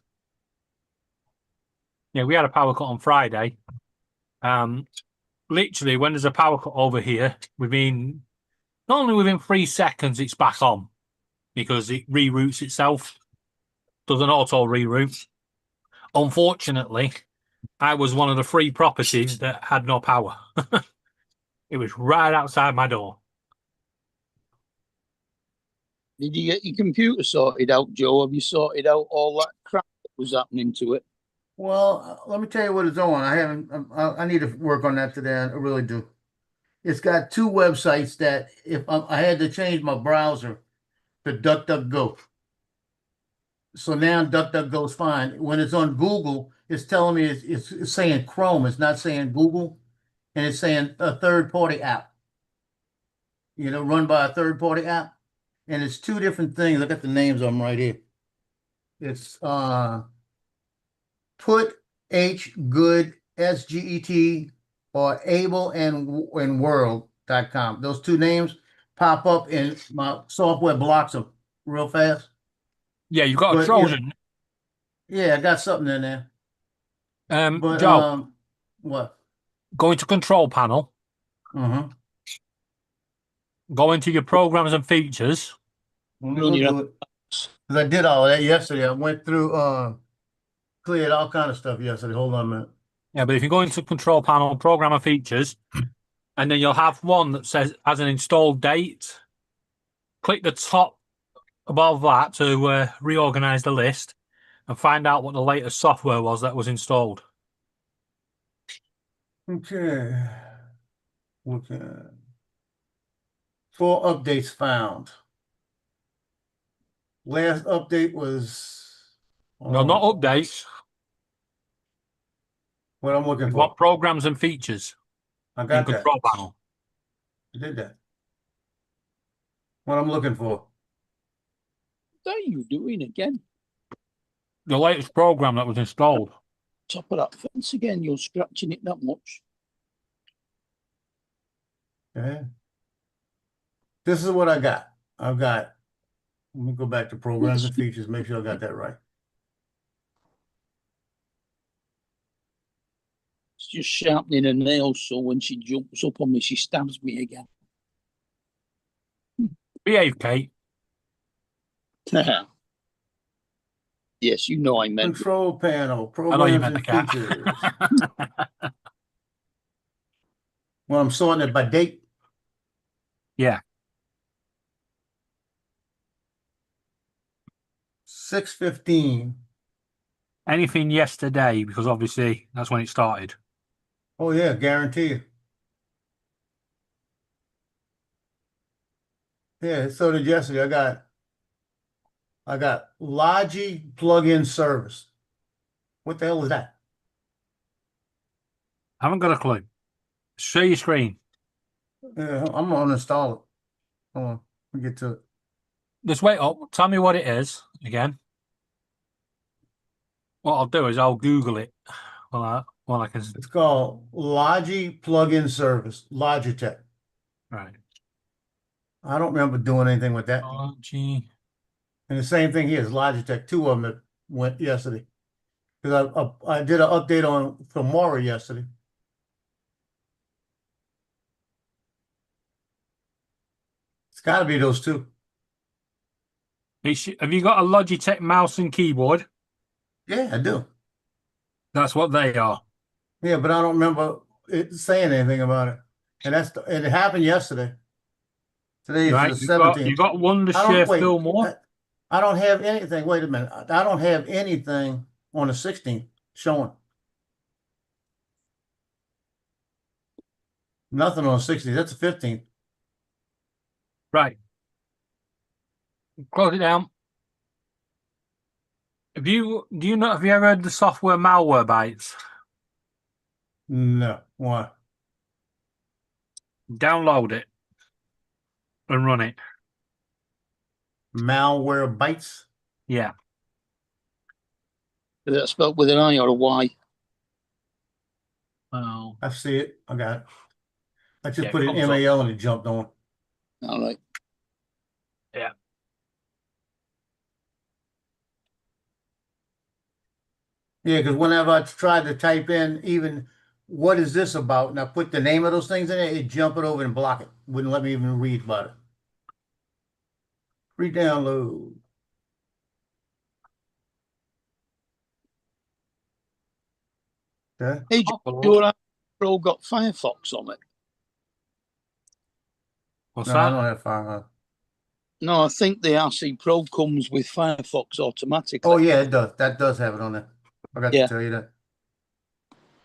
Yeah, we had a power cut on Friday. Literally, when there's a power cut over here, not only within 3 seconds, it's back on because it reroutes itself, does an auto reroute. Unfortunately, I was one of the 3 properties that had no power. It was right outside my door. Did you get your computer sorted out, Joe? Have you sorted out all that crap that was happening to it? Well, let me tell you what it's on. I haven't. I need to work on that today. I really do. It's got 2 websites that if I had to change my browser to DuckDuckGo. So now DuckDuckGo's fine. When it's on Google, it's telling me it's saying Chrome. It's not saying Google, and it's saying a third-party app. Run by a third-party app, and it's 2 different things. I got the names of them right here. It's Put H Good SGET or Able and World.com. Those 2 names pop up and my software blocks them real fast. Yeah, you've got a But, Trojan. Yeah, I got something in there. But Joe, what? go into control panel, Mm-hmm. go into your programs and features. Let me go do it. Because I did all of that yesterday. I went through cleared all kind of stuff yesterday. Hold on a minute. Yeah, but if you go into control panel, program and features, and then you'll have one that says has an installed date. Click the top above that to reorganize the list and find out what the latest software was that was installed. Okay. 4 updates found. Last update was No, not updates. what I'm looking We've for. got programs and features I in got that. control panel. I did that. What I'm looking for. What are you doing again? The latest program that was installed. Top of that fence again. You're scratching it that much. Okay. This is what I got. I've got. Let me go back to programs and features. Make sure I got that right. It's just sharpening her nails, so when she jumps up on me, she stabs me again. Behave, Kate. Yes, you know I meant. Control panel, I know you programs meant the and cat. features. Well, I'm sorting it by date. Yeah. 6/15. Anything yesterday, because obviously that's when it started. Oh yeah, guarantee you. Yeah, so did yesterday. I got Logi plugin service. What the hell is that? I haven't got a clue. Share your screen. Yeah, I'm gonna install it. Hold on, let me get to it. Just wait up. Tell me what it is again. What I'll do is I'll Google it. Well, I can. It's called Logi plugin service, Logitech. Right. I don't remember doing anything with that. Logi. And the same thing here is Logitech. 2 of them that went yesterday. Because I did an update on Filmora yesterday. It's got to be those 2. Have you got a Logitech mouse and keyboard? Yeah, I do. That's what they are. Yeah, but I don't remember it saying anything about it. And it happened yesterday. Today is Right. the 17th. You got Wondershare Fillmore. I don't have anything. Wait a minute. I don't have anything on the 16th showing. Nothing on the 16th. That's the 15th. Right. Close it down. Have you ever heard the software Malwarebytes? No. Why? Download it and run it. Malwarebytes? Yeah. Is that spelled with an I or a Y? Oh, I see it. I got it. I just Yeah, put in comes up. MAL and it jumped on. All right. yeah. Yeah, because whenever I tried to type in even what is this about, and I put the name of those things in it, it'd jump it over and block it. Wouldn't let me even read about it. Re-download. Okay. Hey, Oh, well, your Pro got Firefox on it? what's No, I that? don't have Firefox. No, I think the RC Pro comes with Firefox automatically. Oh yeah, it does. That does have it on there. I forgot Yeah. to tell you that.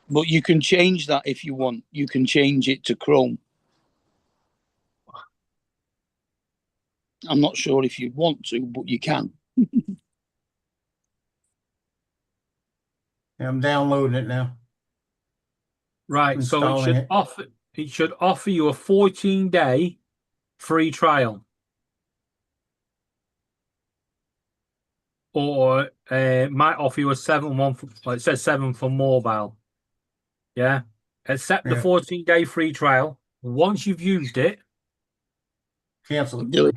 But you can change that if you want. You can change it to Chrome. I'm not sure if you want to, but you can. Yeah, I'm downloading it now. Right, so it Installing should it. offer you a 14-day free trial. Or might offer you a 7 it says 7 for mobile. Yeah. Accept the Yeah. 14-day free trial. Once you've used it, Cancel it. Do it.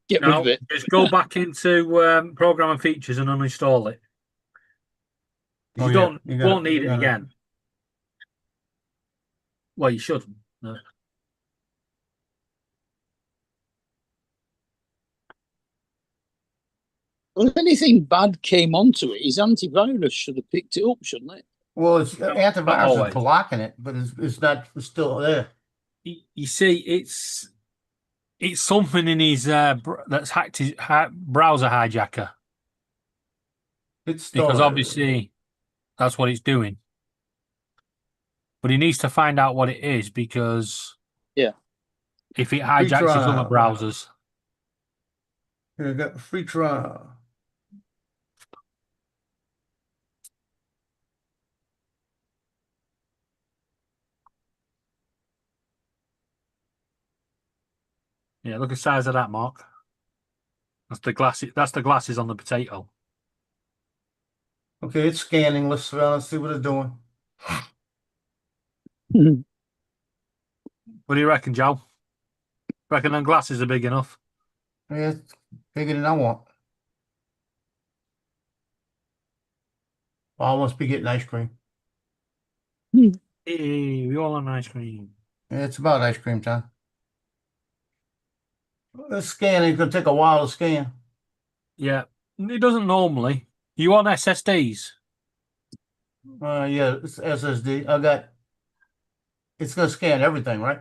Get rid now of it. just go back into program and features and uninstall it. Oh, You yeah. don't You won't gotta- need it again. Well, you shouldn't. No. Well, if anything bad came onto it, his antivirus should have picked it up, shouldn't it? Well, it's not antivirus always. is blocking it, but it's not it's still there. You see, it's something in his that's hacked his browser hijacker, It's because still obviously that's what it's doing. But he needs to find out what it is, because Yeah. if it hijacks his trial. other browsers, Here, I got a free trial. yeah, look at the size of that, Mark. That's the glasses. That's the glasses on the potato. Okay, it's scanning. Let's see what it's doing. What do you reckon, Joe? Reckon them glasses are big enough? Yeah, it's bigger than I want. I must be getting ice cream. Hey, we all want ice cream. Yeah, it's about ice cream time. It's scanning. It's gonna take a while to scan. Yeah, it doesn't normally. You want SSDs? Yeah, it's SSD. It's gonna scan everything, right?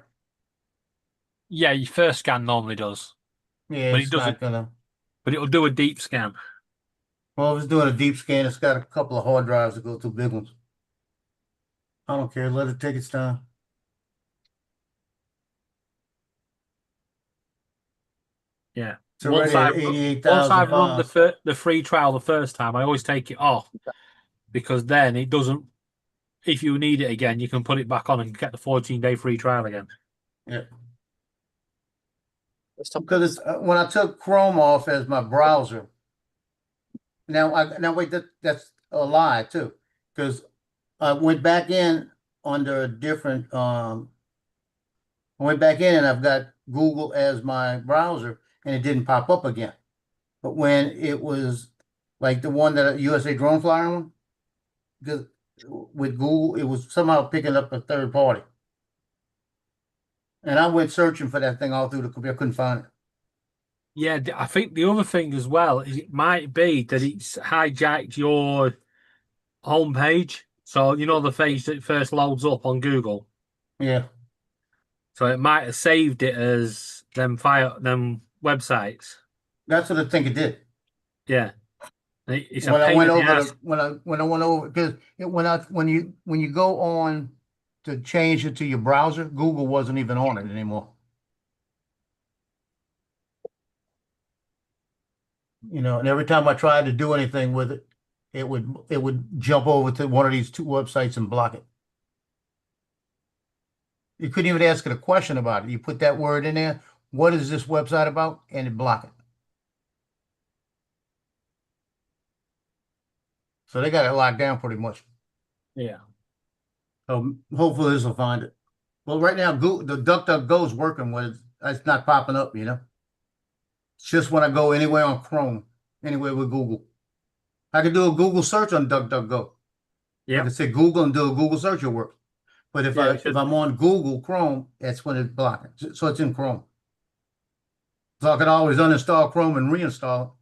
Yeah, your first scan normally does, Yeah, but it's it doesn't. not gonna. But it'll do a deep scan. Well, if it's doing a deep scan, it's got a couple of hard drives to go through, big ones. I don't care. Let it take its time. Yeah. It's already at 88,000 Once I've run miles. the free trial the first time, I always take it off, because then it doesn't. If you need it again, you can put it back on and get the 14-day free trial again. Yeah. Let's talk Because it's when I took Chrome off as my browser. Now wait, that's a lie too, because I went back in under a different I went back in and I've got Google as my browser and it didn't pop up again. But when it was like the one that USA Drone Flyer one, because with Google it was somehow picking up a third party. And I went searching for that thing all through the computer, I couldn't find it. Yeah, I think the other thing as well is it might be that it's hijacked your homepage. So you know the page that first loads up on Google. Yeah. So it might have saved it as them websites. That's what I think it did. Yeah, it's a When I pain went in the over ass. when I went over because when you go on to change it to your browser, Google wasn't even on it anymore. You know, and every time I tried to do anything with it, it would jump over to one of these two websites and block it. You couldn't even ask it a question about it. You put that word in there, what is this website about? And it block it. So they got it locked down pretty much. Yeah. So hopefully this will find it. Well, right now, Google, the DuckDuckGo is working with it. It's not popping up, you know. It's just when I go anywhere on Chrome, anywhere with Google. I can do a Google search on DuckDuckGo. I Yeah. can say Google and do a Google search, it'll work. But if Yeah, I it should. if I'm on Google Chrome, that's when it's blocking. So it's in Chrome. So I can always uninstall Chrome and reinstall it.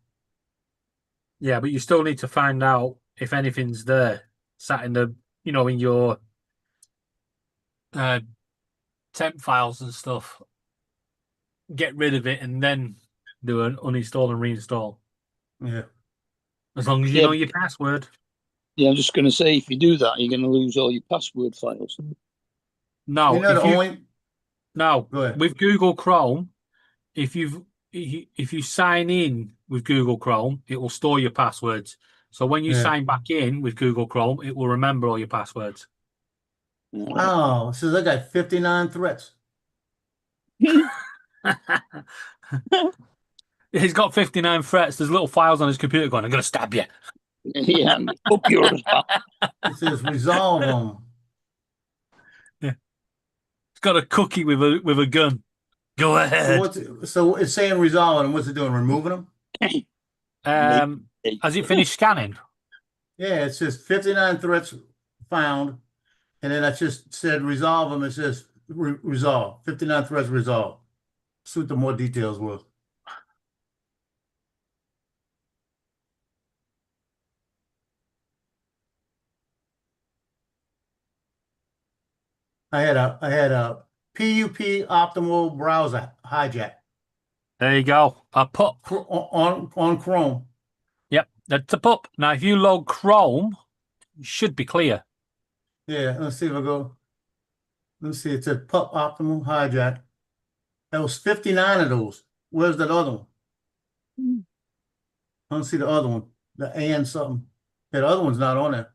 Yeah, but you still need to find out if anything's there, sat in the, in your temp files and stuff. Get rid of it and then do an uninstall and reinstall. Yeah. As long as you Yeah. know your password. Yeah, I'm just going to say, if you do that, you're going to lose all your password files. No, You know, if the you only no go ahead. with Google Chrome, if you sign in with Google Chrome, it will store your passwords. So when you Yeah. sign back in with Google Chrome, it will remember all your passwords. Oh, it says I got 59 threats. He's got 59 threats. There's little files on his computer going, I'm going to stab you. Yeah, up yours. It says resolve them. He's got a cookie with a gun. Go So ahead. so it's saying resolve them. What's it doing? Removing them? Has it finished scanning? Yeah, it says 59 threats found. And then I just said resolve them. It says resolve. 59 threats resolved. See what the more details was. I had a PUP optimal browser hijack There you go. A pup. on Chrome. Yep, that's a pup. Now, if you load Chrome, it should be clear. Yeah, let's see if I go. Let's see, it's a pup optimal hijack. That was 59 of those. Where's that other one? I don't see the other one. The and something. That other one's not on there.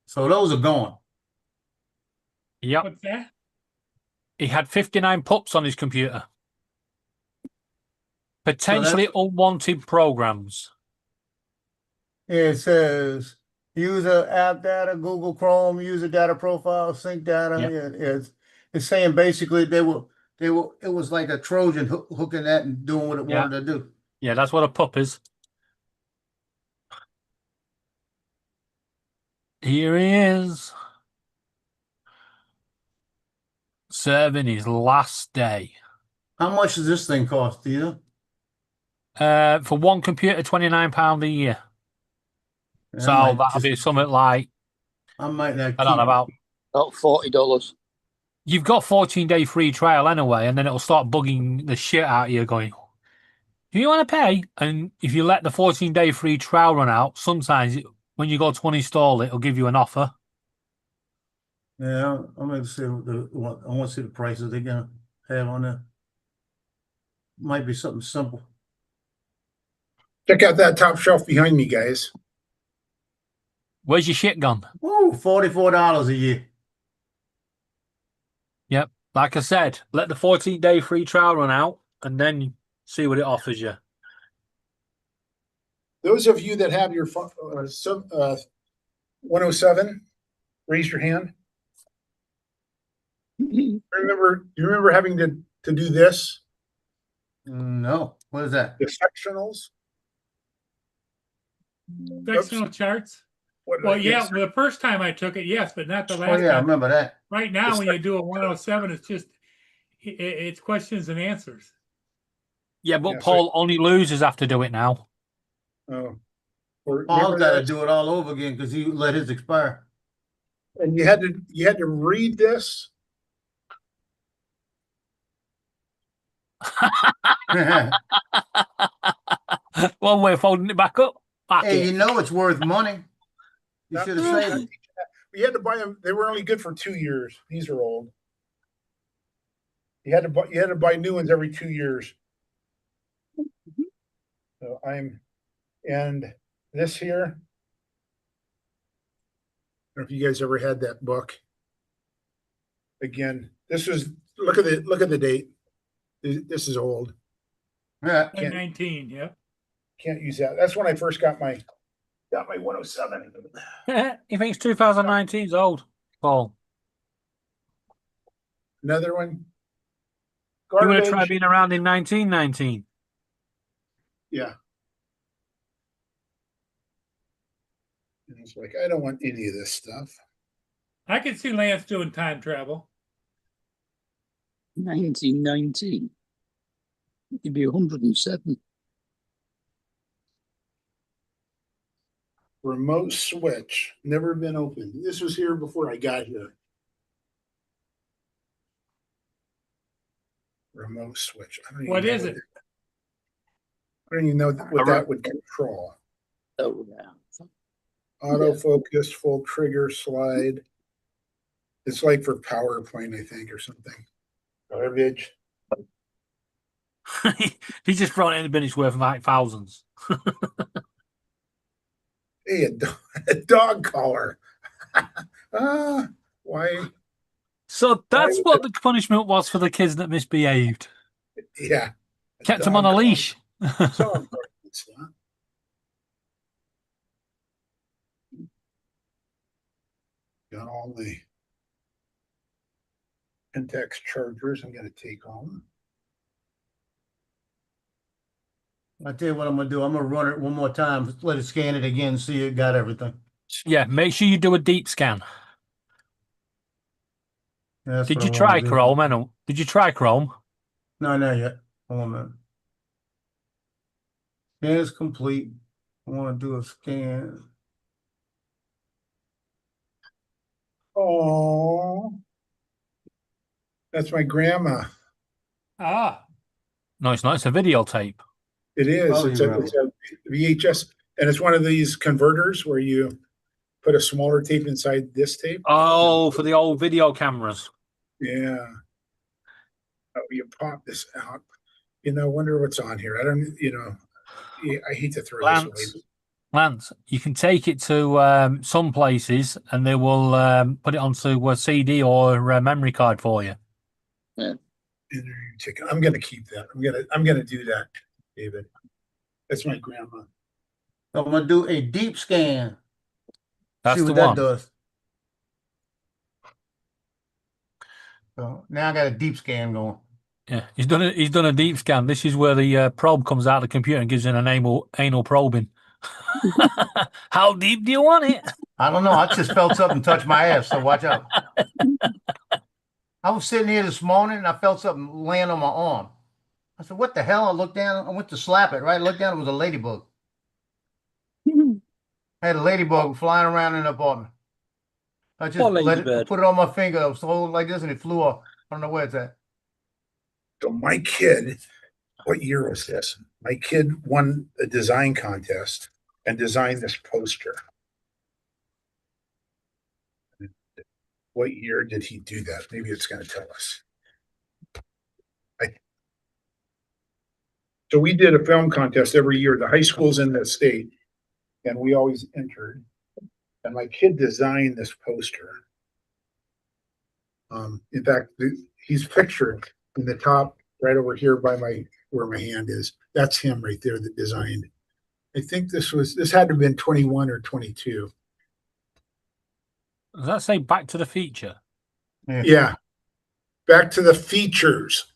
So those are gone. Yep. What's that? He had 59 pups on his computer. Potentially unwanted programs. It says user app data, Google Chrome, user data profile, sync data. Yep. It's saying basically it was like a Trojan hooking that and doing what it wanted to do. Yeah, that's what a pup is. Here he is. Serving his last day. How much does this thing cost, do you know? For one computer, £29 a year. So that'll be something like, I might not keep I don't know, About $40. you've got 14-day free trial anyway, and then it'll start bugging the shit out of you going, do you want to pay? And if you let the 14-day free trial run out, sometimes when you go to uninstall it, it'll give you an offer. Yeah, I'm going to see I want to see the prices they're gonna have on there. Might be something simple. Check out that top shelf behind me, guys. Where's your shit gone? Woo, $44 a year. Yep. Like I said, let the 14-day free trial run out and then see what it offers you. Those of you that have your 107, raise your hand. You remember having to do this? No, what is that? The sectionals? Sectional charts? What did Well, I yeah, guess? the first time I took it, yes, but not the Oh last yeah, I time. remember that. Right now, when you do a 107, it's just, it's questions and answers. Yeah, but Yeah, so- Paul, only losers have to do it now. Oh. Paul's got to do it all over again because he let his expire. And you had to read this. One way of folding it back up. Back Hey, it. you know it's worth money. You That- should have saved it. We had to buy them. They were only good for 2 years. These are old. You had to buy new ones every 2 years. So and this here. I don't know if you guys ever had that book. Again, this was look at the date. This is old. Yeah. 2019, yeah. Can't use that. That's when I first got my 107. He thinks 2019 is old, Paul. Another one. You want to try Garbage. being around in 1919? Yeah. And it's like, I don't want any of this stuff. I can see Lance doing time travel. 1919. You'd be 107. Remote switch, never been opened. This was here before I got here. Remote switch. I don't even What know is it? I don't even know what that would control. Oh, yeah. Autofocus, full trigger, slide. It's like for PowerPoint, I think, or something. Garbage. He's just thrown it in the bin. It's worth like thousands. Hey, a dog collar. Why? So that's Why what the punishment was for the kids that misbehaved. Yeah. Kept them on a dog leash. collar. So important, it's not. Got all the Pentax chargers I'm going to take home. I tell you what I'm gonna do. I'm gonna run it one more time. Let it scan it again. See it got everything. Yeah, make sure you do a deep scan. That's Did what you I wanna try do. Chrome? Anna? Did you try Chrome? No, not yet. Hold on a minute. Scan is complete. I want to do a scan. Oh, that's my grandma. Ah, No, it's not. It's a videotape. It is. Oh, It's you a VHS, and it's one of these converters where you put a smaller tape inside this tape. Oh, for the old video cameras. Yeah. Oh, you pop this out. I wonder what's on here. I don't. I hate to throw this away. Lance, you can take it to some places and they will put it onto a CD or a memory card for you. I'm going to keep that. I'm going to do that, David. That's my grandma. I'm gonna do a deep scan. That's See the what that one. does. So now I got a deep scan going. Yeah, he's done a deep scan. This is where the probe comes out of the computer and gives it an anal probing. How deep do you want it? I don't know. I just felt something touch my ass, so watch out. I was sitting here this morning and I felt something land on my arm. I said, "What the hell?" I looked down. I went to slap it. Right, I looked down. It was a ladybug. I had a ladybug flying around in the apartment. I just let it, put it on my finger. I was holding like this, and it flew off. I don't know where it's at. So my kid, what year was this? My kid won a design contest and designed this poster. What year did he do that? Maybe it's going to tell us. So we did a film contest every year, the high schools in the state, and we always entered. And my kid designed this poster. In fact, he's pictured in the top right over here by where my hand is. That's him right there that designed. I think this had to have been 21 or 22. Does that say Back to the Future? Yeah. Back to the Features.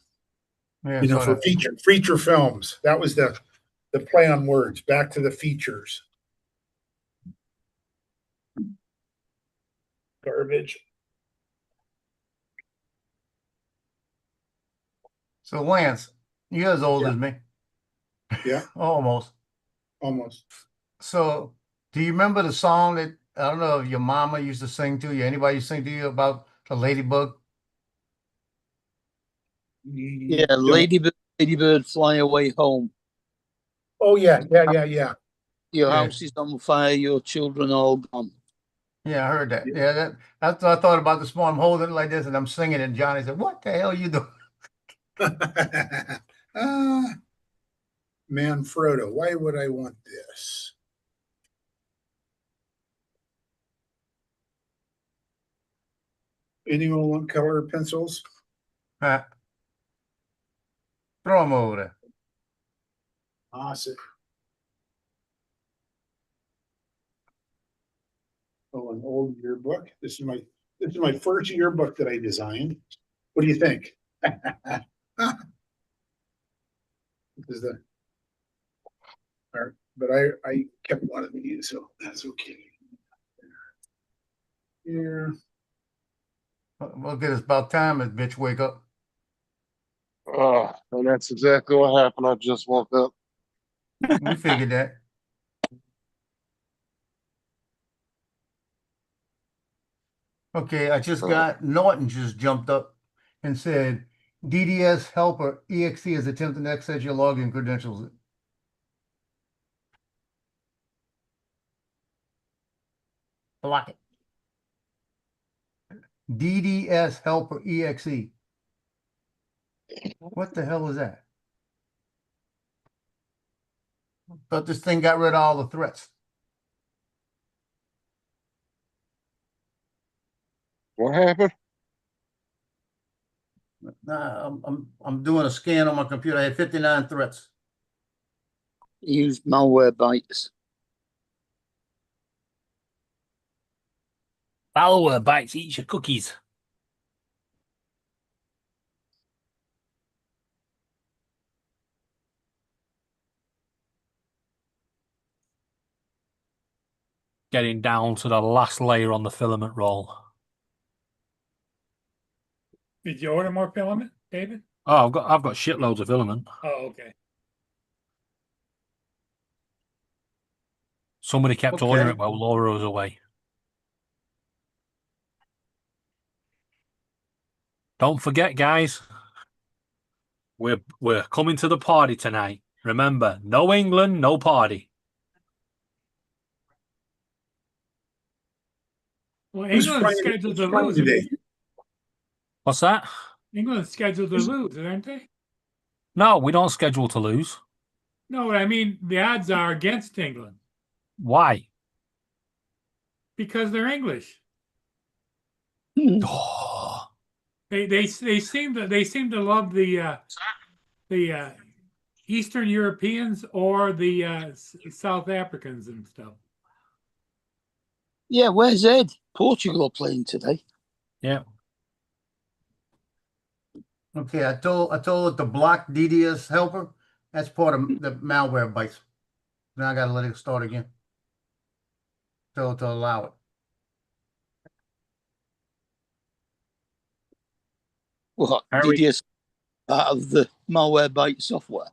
Yeah, For feature films. That was the play on words. Back to the Features. Garbage. So Lance, you're as old as me. Yeah. Almost. So do you remember the song that, I don't know if your mama used to sing to you, anybody sing to you about the ladybug? Yeah, ladybird, fly away home. Oh yeah. Your house is on fire, your children all gone. Yeah, I heard that. Yeah, that's what I thought about this morning. I'm holding it like this and I'm singing it. And Johnny said, "What the hell are you doing?" Manfrotto, why would I want this? Anyone want color pencils? Throw them over there. Awesome. Oh, an old yearbook. This is my first yearbook that I designed. What do you think? This is the. But I kept one of these, so that's okay. Here. Look, it's about time this bitch wake up. Oh, and that's exactly what happened. I just woke up. We figured that. Okay, I just got Norton just jumped up and said DDS helper exe is attempting to access your login credentials. Block it. DDS helper exe. What the hell is that? Thought this thing got rid of all the threats. What happened? Nah, I'm doing a scan on my computer. I had 59 threats. Used malware bytes. Malware bites eat your cookies. Getting down to the last layer on the filament roll. Did you order more filament, David? Oh, I've got shitloads of filament. Oh, okay. Somebody kept Okay. ordering it while Laura was away. Don't forget, guys. We're coming to the party tonight. Remember, no England, no party. Well, Who's England's playing- scheduled to who's playing lose today? What's that? England's scheduled to lose, aren't they? No, we don't schedule to lose. No, I mean the odds are against England Why? because they're English. Oh, They seem to love the Eastern Europeans or the South Africans and stuff. Yeah, where's Ed? Portugal are playing today. yeah. Okay, I told it to block DDS helper. That's part of the malware bytes. Now I gotta let it start again. Tell it to allow it. What? Harry- DDS part of the malware byte software.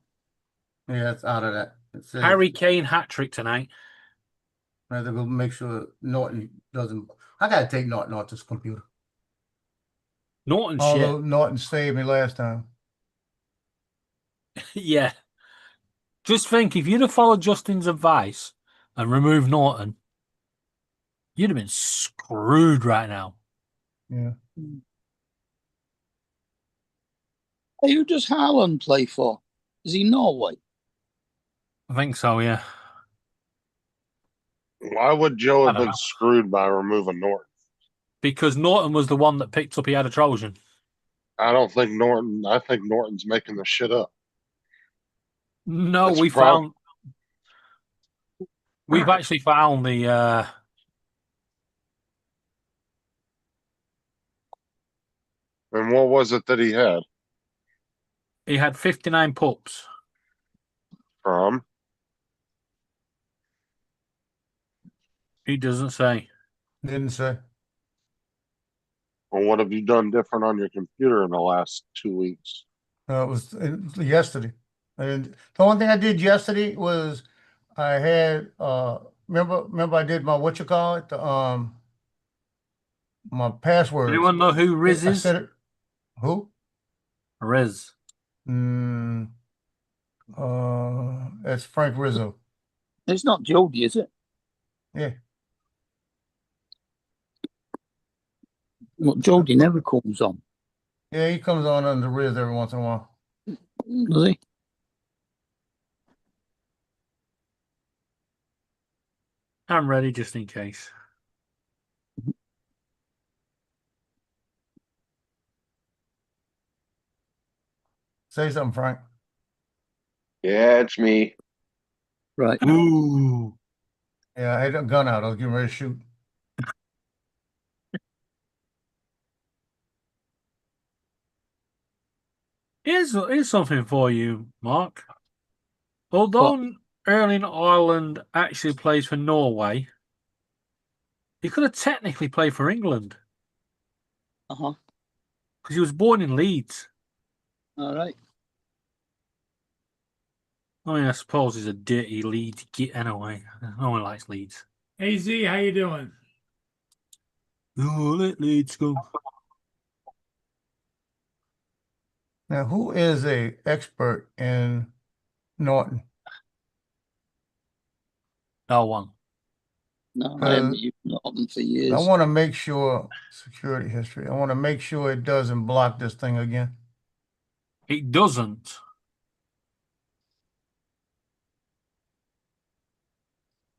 Yeah, it's out of that. It says, Harry Kane hat trick tonight. I have to go make sure Norton doesn't. I gotta take Norton off this computer. Norton Although Norton saved me last time. shit. Yeah. Just think, if you'd have followed Justin's advice and removed Norton, you'd have been screwed right now. Yeah. Hey, who does Haaland play for? Is he Norway? I think so, yeah. Why would Joe I have don't been know. screwed by removing Norton? Because Norton was the one that picked up he had a Trojan. I don't think Norton. I think Norton's making the shit up. No, That's we prob- we've actually found the And what was it that he had he had 59 pups. from? He doesn't say. Didn't say. Or what have you done different on your computer in the last 2 weeks? It was yesterday. And the only thing I did yesterday was I had remember I did my what you call it? My passwords. Anyone know who Riz I is? said it. Who? Riz. That's Frank Rizzo. It's not Jody, is it? Yeah. Well, Jody never comes on, Yeah, he comes on under Riz every once in a while. does he? I'm ready just in case. Say something, Frank. Yeah, it's me. Right. Ooh. Yeah, I had a gun out. I was getting ready to shoot. Here's something for you, Mark. Although Erling Haaland actually plays for Norway, he could have technically played for England Uh-huh. because he was born in Leeds. All right. I mean, I suppose he's a dirty Leeds git anyway. No one likes Leeds. AZ, how you doing? Oh, let Leeds go. Now, who is a expert in Norton? No one. No, I haven't used Norton for years. I want to make sure security history. I want to make sure it doesn't block this thing again. It doesn't.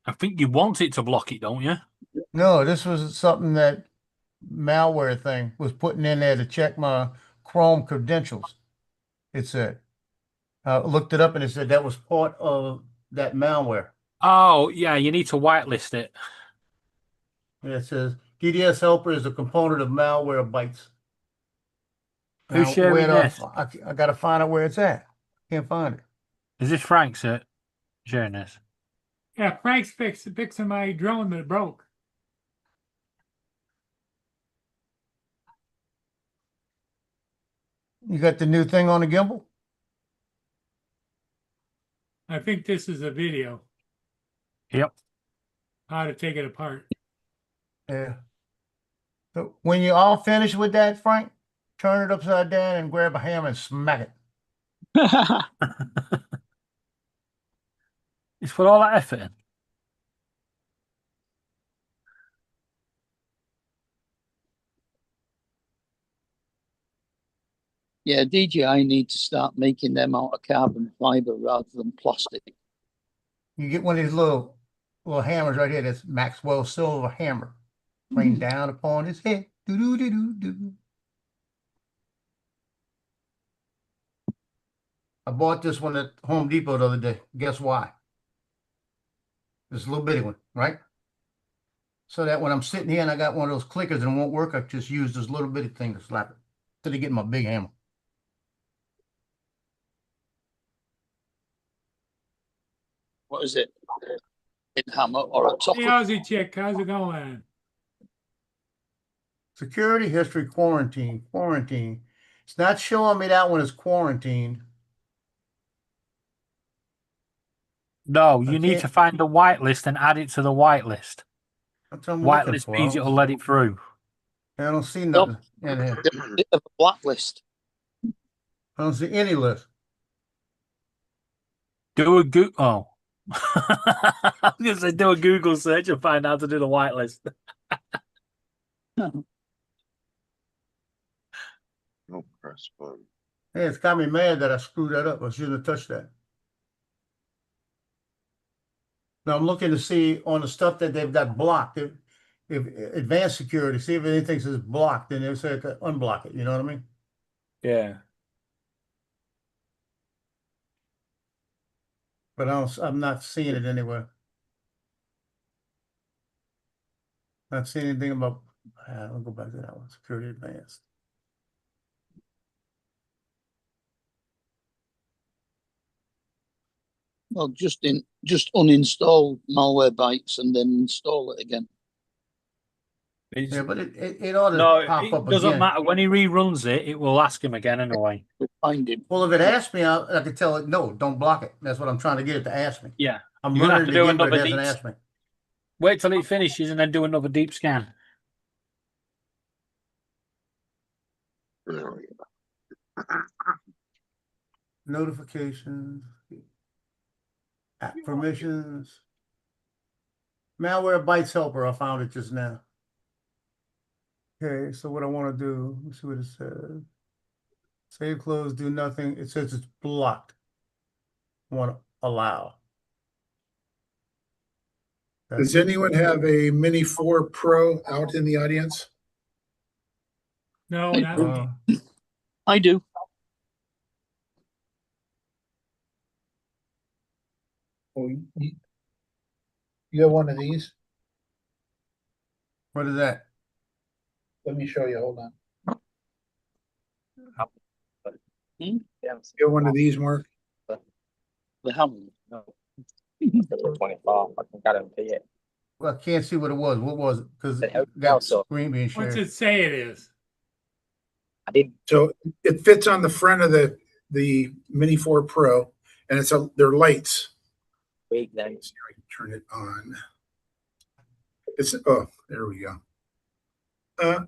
I think you want it to block it, don't you? No, this was something that malware thing was putting in there to check my Chrome credentials. It said. I looked it up and it said that was part of that malware. Oh, yeah, you need to whitelist it. It says DDS helper is a component of malware bytes. Who's sharing this? I got to find out where it's at. Can't find it. Is this Frank's sharing this? Yeah, Frank's fixing my drone that broke. You got the new thing on the gimbal? I think this is a video. Yep. How to take it apart. Yeah. So when you all finished with that, Frank, turn it upside down and grab a hammer and smack it. It's put all that effort in. Yeah, DJI need to start making them out of carbon fiber rather than plastic. You get one of these little hammers right here. That's Maxwell Silver hammer. Rain down upon his head. Do do do do do. I bought this one at Home Depot the other day. Guess why? This little bitty one, right? So that when I'm sitting here and I got one of those clickers and it won't work, I just use this little bitty thing to slap it instead of getting my big hammer. What is it? A hammer or a top? Hey, Aussie chick, how's it going? Security history quarantine. It's not showing me that one is quarantined. No, you need can't- to find the whitelist and add it to the whitelist. That's what I'm looking Whitelist for. means it'll let it through. I don't see nothing in here. A bit of a blacklist. I don't see any list. Do a Google. Oh. I was going to say, do a Google search and find out how to do the whitelist. No press button. Hey, it's got me mad that I screwed that up. I shouldn't have touched that. Now I'm looking to see on the stuff that they've got blocked. If advanced security, see if anything says blocked, then they say to unblock it. You know what I mean? Yeah. But I'm not seeing it anywhere. Not seeing anything about. I'll go back to that one. Security advanced. Well, just uninstall Malwarebytes and then install it again. Yeah, but it ought to No, pop it up doesn't again. matter. When he reruns it, it will ask him again anyway. Find it. Well, if it asks me, I could tell it no, don't block it. That's what I'm trying to get it to ask me. Yeah. I'm You're gonna running have it to do again, but it another hasn't deep- asked me. Wait till it finishes and then do another deep scan. There we go. Notifications, app permissions, Malwarebytes helper. I found it just now. Okay, so what I want to do, let's see what it says. Save, close, do nothing. It says it's blocked. I want to allow. Does anyone have a Mini 4 Pro out in the audience? No, not me. I do. Oh, you have one of these? What is that? Let me show you. Hold on. Yeah. Get one of these, Mark. The Hammond. No. 24. I can guarantee it. Well, I can't see what it was. What was it? Because The hotel that store. screen being What's shared. it say it is? I did. So it fits on the front of the Mini 4 Pro, and they're lights. Week then. Let's see if I can turn it on. There we go.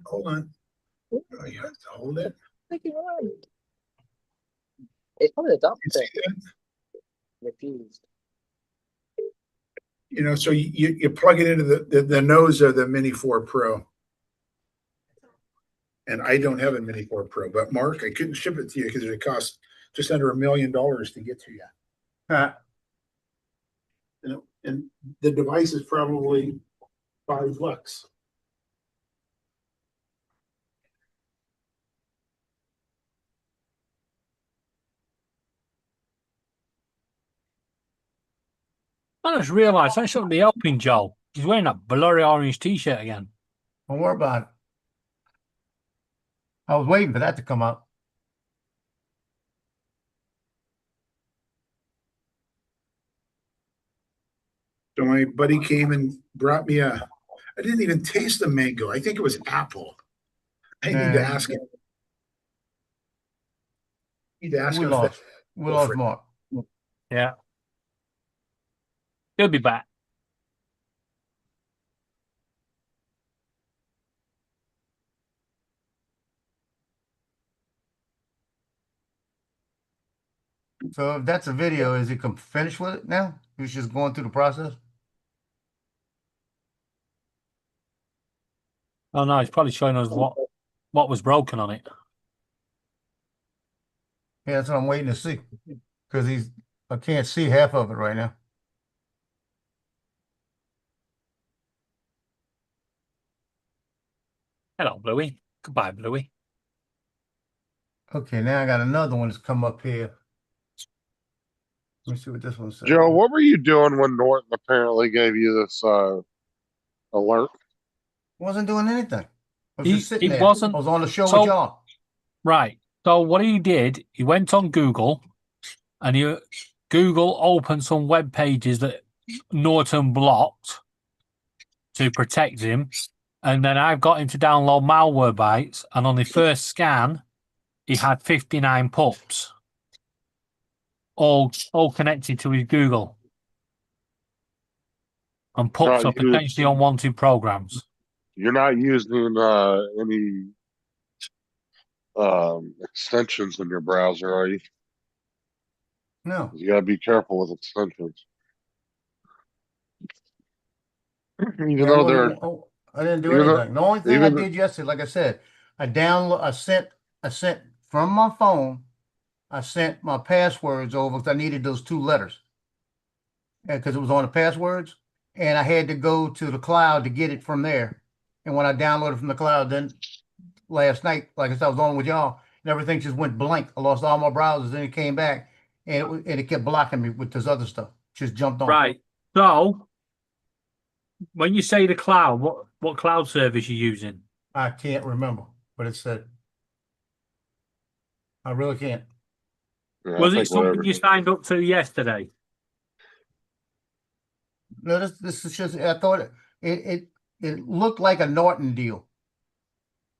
Hold on. Oh, you have to hold it. It's probably the You doctor. see that? Refused. You know, so you plug it into the nose of the Mini 4 Pro. And I don't have a Mini 4 Pro, but Mark, I couldn't ship it to you because it cost just under $1 million to get to you. You know, and the device is probably $5. I just realised that shouldn't be helping Joel. He's wearing that blurry orange t-shirt again. Don't worry about it. I was waiting for that to come up. So my buddy came and brought me I didn't even taste the mango. I think it was apple. I need to ask him. Need to ask We him. lost. We lost Mark. Yeah. He'll be back. So if that's a video, is he finished with it now? He's just going through the process? Oh no, he's probably showing us what was broken on it. Yeah, that's what I'm waiting to see. Because I can't see half of it right now. Hello, Bluey. Goodbye, Bluey. Okay, now I got another one that's come up here. Let me see what this one says. Joe, what were you doing when Norton apparently gave you this alert? Wasn't doing anything. I was just sitting there. wasn't. I was on the show So- with y'all. Right. So what he did, he went on Google and Google opened some web pages that Norton blocked to protect him. And then I've got him to download Malwarebytes, and on the first scan, he had 59 pups, all connected to his Google, and pups are potentially unwanted programs. You're not using any extensions in your browser, are you? No. You gotta be careful with extensions. Even Yeah, though they're I didn't do even though- anything. The only thing I even though- did yesterday, like I said, I sent from my phone, I sent my passwords over because I needed those 2 letters. Because it was on the passwords, and I had to go to the cloud to get it from there. And when I downloaded from the cloud, then last night, like I said, I was on with y'all, and everything just went blank. I lost all my browsers, then it came back, and it kept blocking me with this other stuff. Just jumped on. Right. So when you say the cloud, what cloud service you using? I can't remember, but it said. I really can't. Yeah, I Was it think something whatever. you signed up to yesterday? No, this is just. I thought it looked like a Norton deal.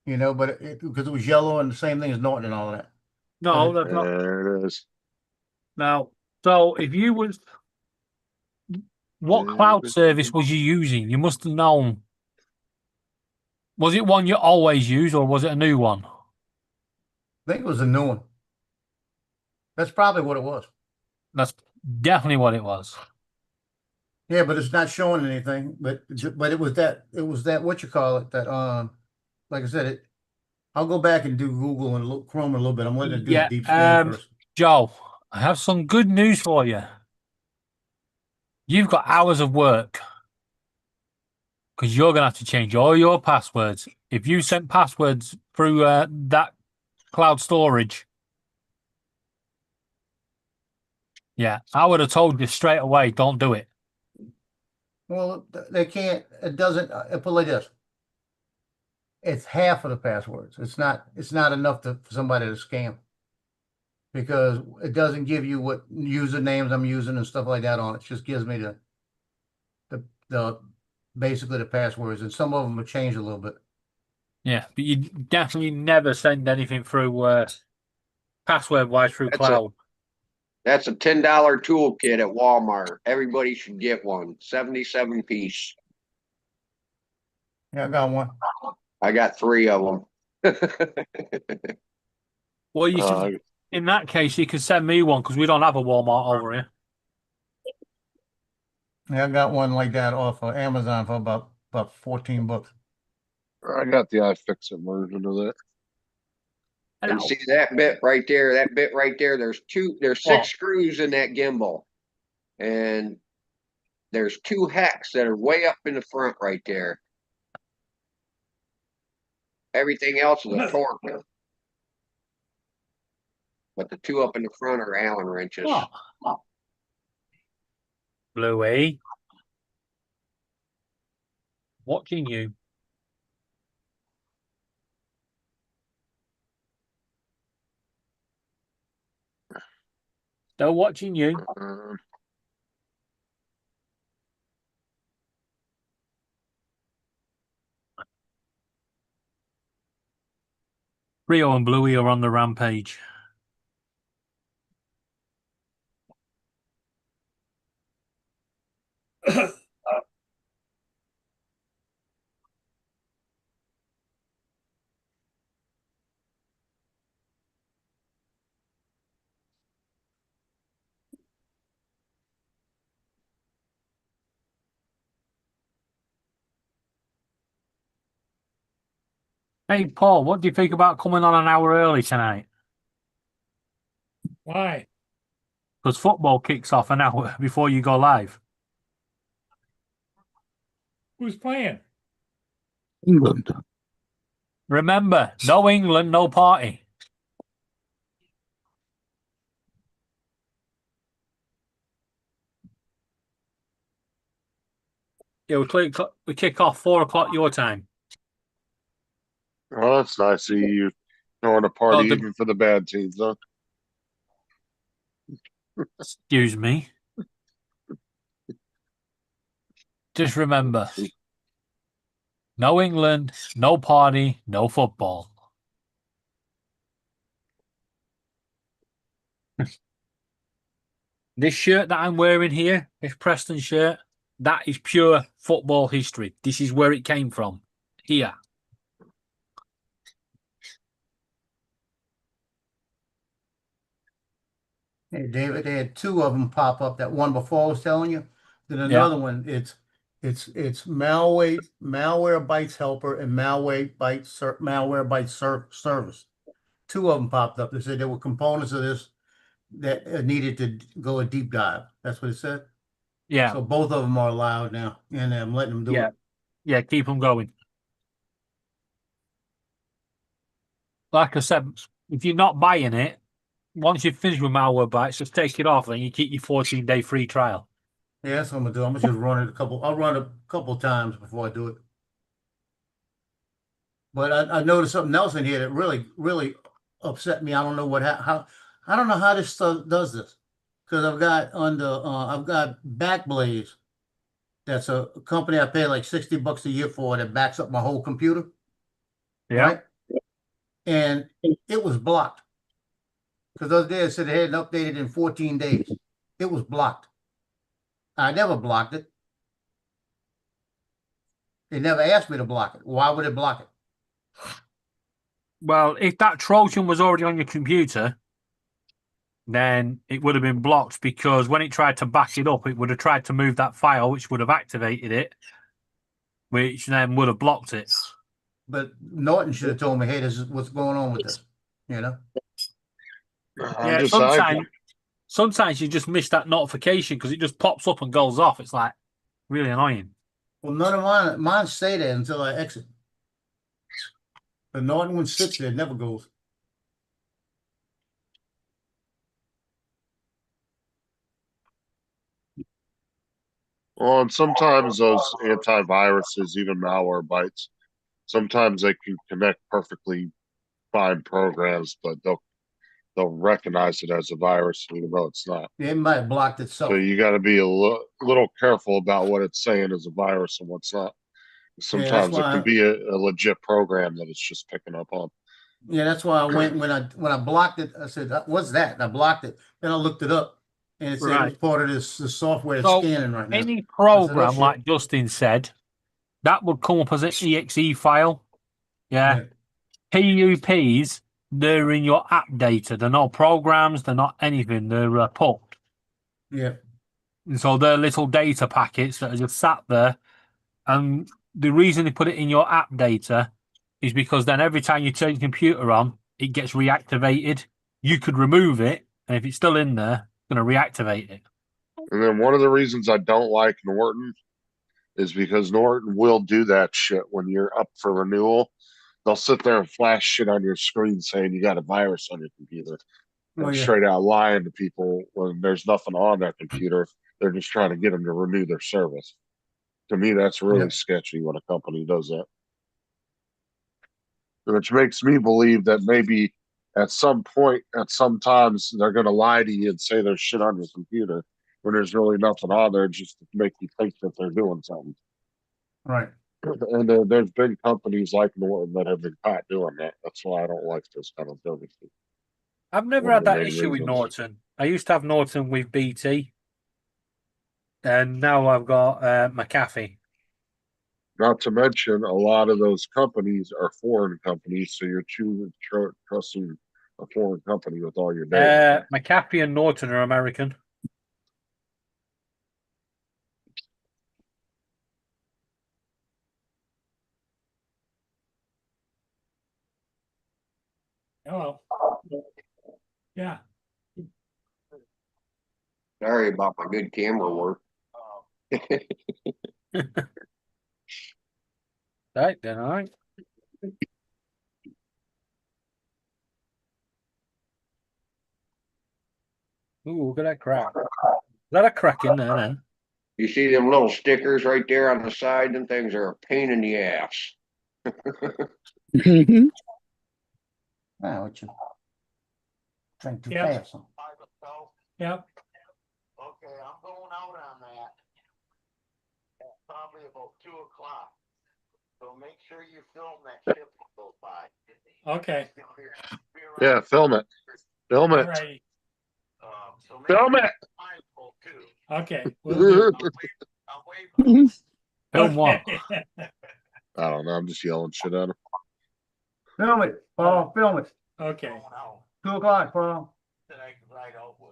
You know, but because it was yellow and the same thing as Norton and all that. No, that's not. There it is. Now, so if you was, what cloud service was you using? You must have known. Was it one you always use, or was it a new one? I think it was a new one. That's probably what it was. That's definitely what it was. Yeah, but it's not showing anything. But it was that what you call it that like I said I'll go back and do Google and look Chrome a little bit. I'm letting it do a deep scan first. Joe, I have some good news for you. You've got hours of work because you're going to have to change all your passwords. If you sent passwords through that cloud storage, yeah, I would have told you straight away, don't do it. Well, they can't. It doesn't. Put it like this. It's half of the passwords. It's not enough for somebody to scam. because it doesn't give you what usernames I'm using and stuff like that on it. It just gives me the basically the passwords, and some of them have changed a little bit. Yeah, but you definitely never send anything through password wise through That's cloud. That's a $10 toolkit at Walmart. Everybody should get one. 77 piece. Yeah, I got one. I got 3 of them. Well, you should, in that case, you could send me one because we don't have a Walmart over here. Yeah, I got one like that off of Amazon for about $14. I got the iFixit version of that. And see that bit right there, there's 6 screws in that gimbal. And there's 2 hacks that are way up in the front right there. Everything else is a torque. But the 2 up in the front are Allen wrenches. Bluey. Watching you. Still watching you. Rio and Bluey are on the rampage. Hey, Paul, what do you think about coming on an hour early tonight? Why? Because football kicks off an hour before you go live. Who's playing? England. Remember, no England, no party. Yeah, we kick off 4 o'clock your time. Oh, that's nice. See you throwing a party even for the bad teams, huh? Excuse me. Just remember, no England, no party, no football. This shirt that I'm wearing here, this Preston shirt, that is pure football history. This is where it came from. Here. Hey, David, they had 2 of them pop up. That one before I was telling you. Then another one, it's malware bites helper and malware bites service. 2 of them popped up. They said there were components of this that needed to go a deep dive. That's what it said. Yeah. So both of them are allowed now, and I'm letting them do it. Yeah, keep them going. Like I said, if you're not buying it, once you finish with malware bites, just take it off and you keep your 14-day free trial. Yeah, that's what I'm gonna do. I'm gonna just run it I'll run it a couple of times before I do it. But I noticed something else in here that really upset me. I don't know I don't know how this stuff does this. Because I've got Backblaze. That's a company I pay like $60 a year for that backs up my whole computer. Yeah. Right? And it was blocked. Because the other day it said it hadn't updated in 14 days. It was blocked. I never blocked it. They never asked me to block it. Why would it block it? Well, if that Trojan was already on your computer, then it would have been blocked because when it tried to back it up, it would have tried to move that file, which would have activated it, which then would have blocked it. But Norton should have told me, hey, this is what's going on with this, you know? Yeah, sometimes you just miss that notification because it just pops up and goes off. It's like really annoying. Well, none of mine stay there until I exit. The Norton one sits there, it never goes. Well, and sometimes those antiviruses, even malware bites, sometimes they can connect perfectly fine programs, but they'll they'll recognize it as a virus, even though it's not. It might have blocked itself. So you got to be a little careful about what it's saying as a virus and what's not. Sometimes it why can be a legit program that it's just picking up on. Yeah, that's why I went when I blocked it. I said, "What's that?" And I blocked it. Then I looked it up, and it said it was part of the software it's So, scanning right now. Any I said, "Oh, program, shit." like Justin said, that would come up as an exe file. Yeah. PUPs, they're in your app data. They're not programs. They're not anything. They're put. Yeah. And so they're little data packets that are just sat there. And the reason they put it in your app data is because then every time you turn your computer on, it gets reactivated. You could remove it, and if it's still in there, it's going to reactivate it. And then one of the reasons I don't like Norton is because Norton will do that shit when you're up for renewal. They'll sit there and flash shit on your screen saying you got a virus on your computer. And straight out lying to people when there's nothing on that computer. They're just trying to get them to renew their service. To me, that's really sketchy when a company does that. Which makes me believe that maybe at some point, at some times, they're going to lie to you and say there's shit on your computer when there's really nothing on there just to make you think that they're doing something. Right. And there's been companies like Norton that have been caught doing that. That's why I don't like this kind of services. I've never had that issue with Norton. I used to have Norton with BT, and now I've got McAfee. Not to mention, a lot of those companies are foreign companies, so you're trusting a foreign company with all your data. McAfee and Norton are American. Hello. Yeah. Sorry about my good camera work. Right, then, all right. Ooh, look at that crack. Is that a crack in there then? You see them little stickers right there on the side? Them things are a pain in the ass. Wow, what you drink too Yep. fast? Yep. Okay, I'm going out on that at probably about 2:00. So make sure you film that ship goes by. Okay. Yeah, film it. Film it. Alrighty. So Film it. Okay. We'll do. Film what? I don't know. I'm just yelling shit at him. Film it, Paul. Film it. Okay. 2:00, Paul.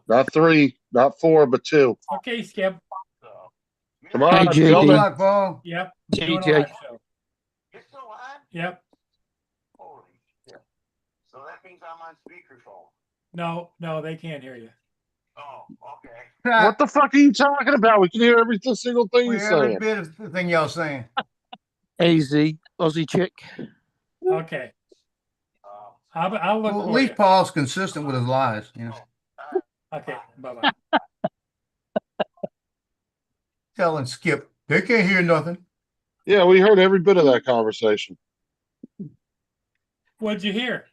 Not 3, not 4, but 2. Okay, Skip. Come on, Hey, film JD. it. Paul. Yep. JJ. Doing a live show. Yep. Holy shit. So that means I'm on speakerphone. No, they can't hear you. Oh, okay. What the fuck are you talking about? We can hear every single thing We you're every saying. bit of the thing y'all saying. AZ, Aussie chick. Okay. I'll look Well, at for least you. Paul's consistent with his lies. You know, Okay. Bye-bye. telling Skip they can't hear nothing. Yeah, we heard every bit of that conversation. What'd you hear?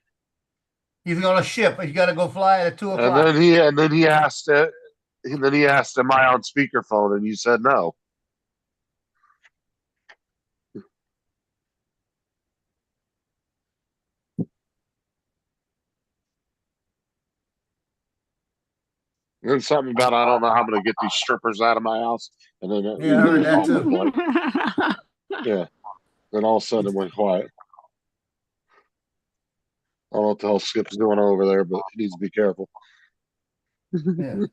He's on a ship. He's got to go fly at 2:00. And then he asked it. And then he asked, "Am I on speakerphone?" And you said no. And then something about I don't know how I'm going to get these strippers out of my house. And then Yeah, I heard that too. Yeah. Then all of a sudden it went quiet. I don't know what the hell Skip's doing over there, but he needs to be careful. Yeah.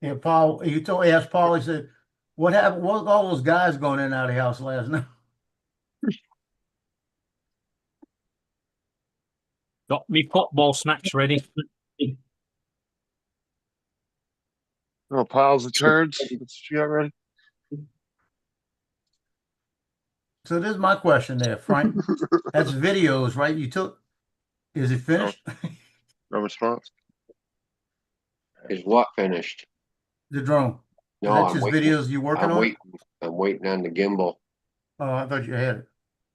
Yeah, Paul. Asked Paul. He said, "What happened? What was all those guys going in and out of the house last night?" Got me football snacks ready. Oh, piles of turds. That's what you got ready? So this is my question there, Frank. That's videos, right? You took. Is it finished? No response. Is what finished? The drone. No, That's I'm just waiting. videos you working on? I'm waiting on the gimbal. Oh, I thought you had it.